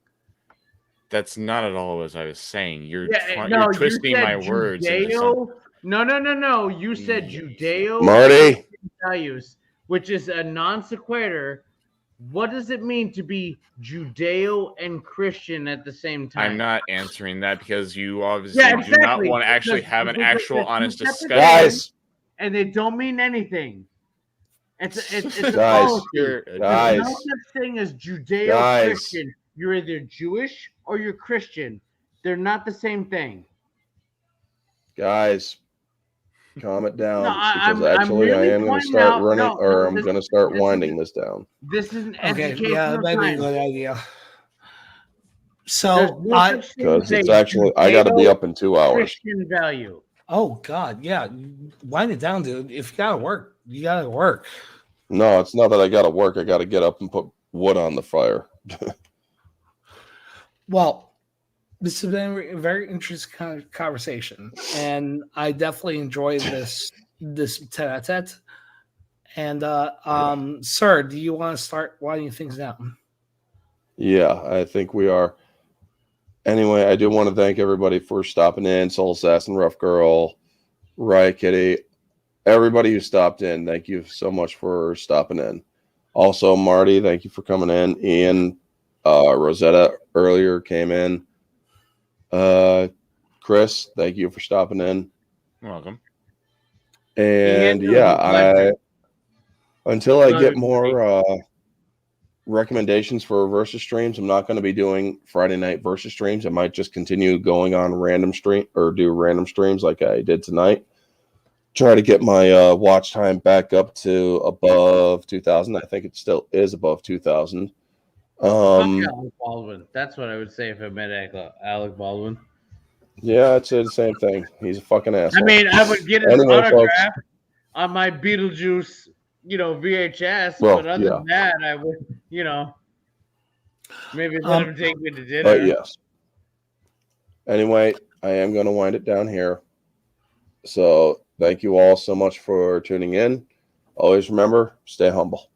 That's not at all what I was saying. You're twisting my words. No. You said Judeo Marty values, which is a non sequitur. What does it mean to be Judeo and Christian at the same time? I'm not answering that because you obviously do not want to actually have an actual honest discussion. Guys. And they don't mean anything. It's guys. There's no such thing as Judeo-Christian. You're either Jewish or you're Christian. They're not the same thing. Guys, calm it down No, because I'm actually merely I am going to pointing start out- running, no, or no, I'm this- going to start this is- winding this down. This is an Okay, educational yeah, that might be a time. good idea. There's So no I such thing Because as a it's actually I got to be Judeo up in 2 hours. Christian value. oh god, yeah, wind it down, dude. If you gotta work, you gotta work. No, it's not that I got to work. I got to get up and put wood on the fire. Well, this has been a very interesting kind of conversation, and I definitely enjoyed this tete-a-tete. And sir, do you want to start winding things down? Yeah, I think we are. Anyway, I do want to thank everybody for stopping in. Soul Assassin, Rough Girl, Riot Kitty, everybody who stopped in. Thank you so much for stopping in. Also, Marty, thank you for coming in. Ian, Rosetta earlier came in. Chris, thank you for stopping in. You're welcome. And Ian, yeah, until I get Pleasure. more recommendations for versus streams, I'm not going to be doing Friday night versus streams. I might just continue going on random stream or do random streams like I did tonight. Try to get my watch time back up to above 2,000. I think it still is above 2,000. Fuck Alec Baldwin. That's what I would say if I met Alec Baldwin. Yeah, I'd say the same thing. He's a fucking asshole. I mean, I would get his Anyway, autograph on my Beetlejuice, VHS. Well, but other yeah. than that, I would, maybe let him take me to dinner. But yes. Anyway, I am going to wind it down here. So thank you all so much for tuning in. Always remember, stay humble.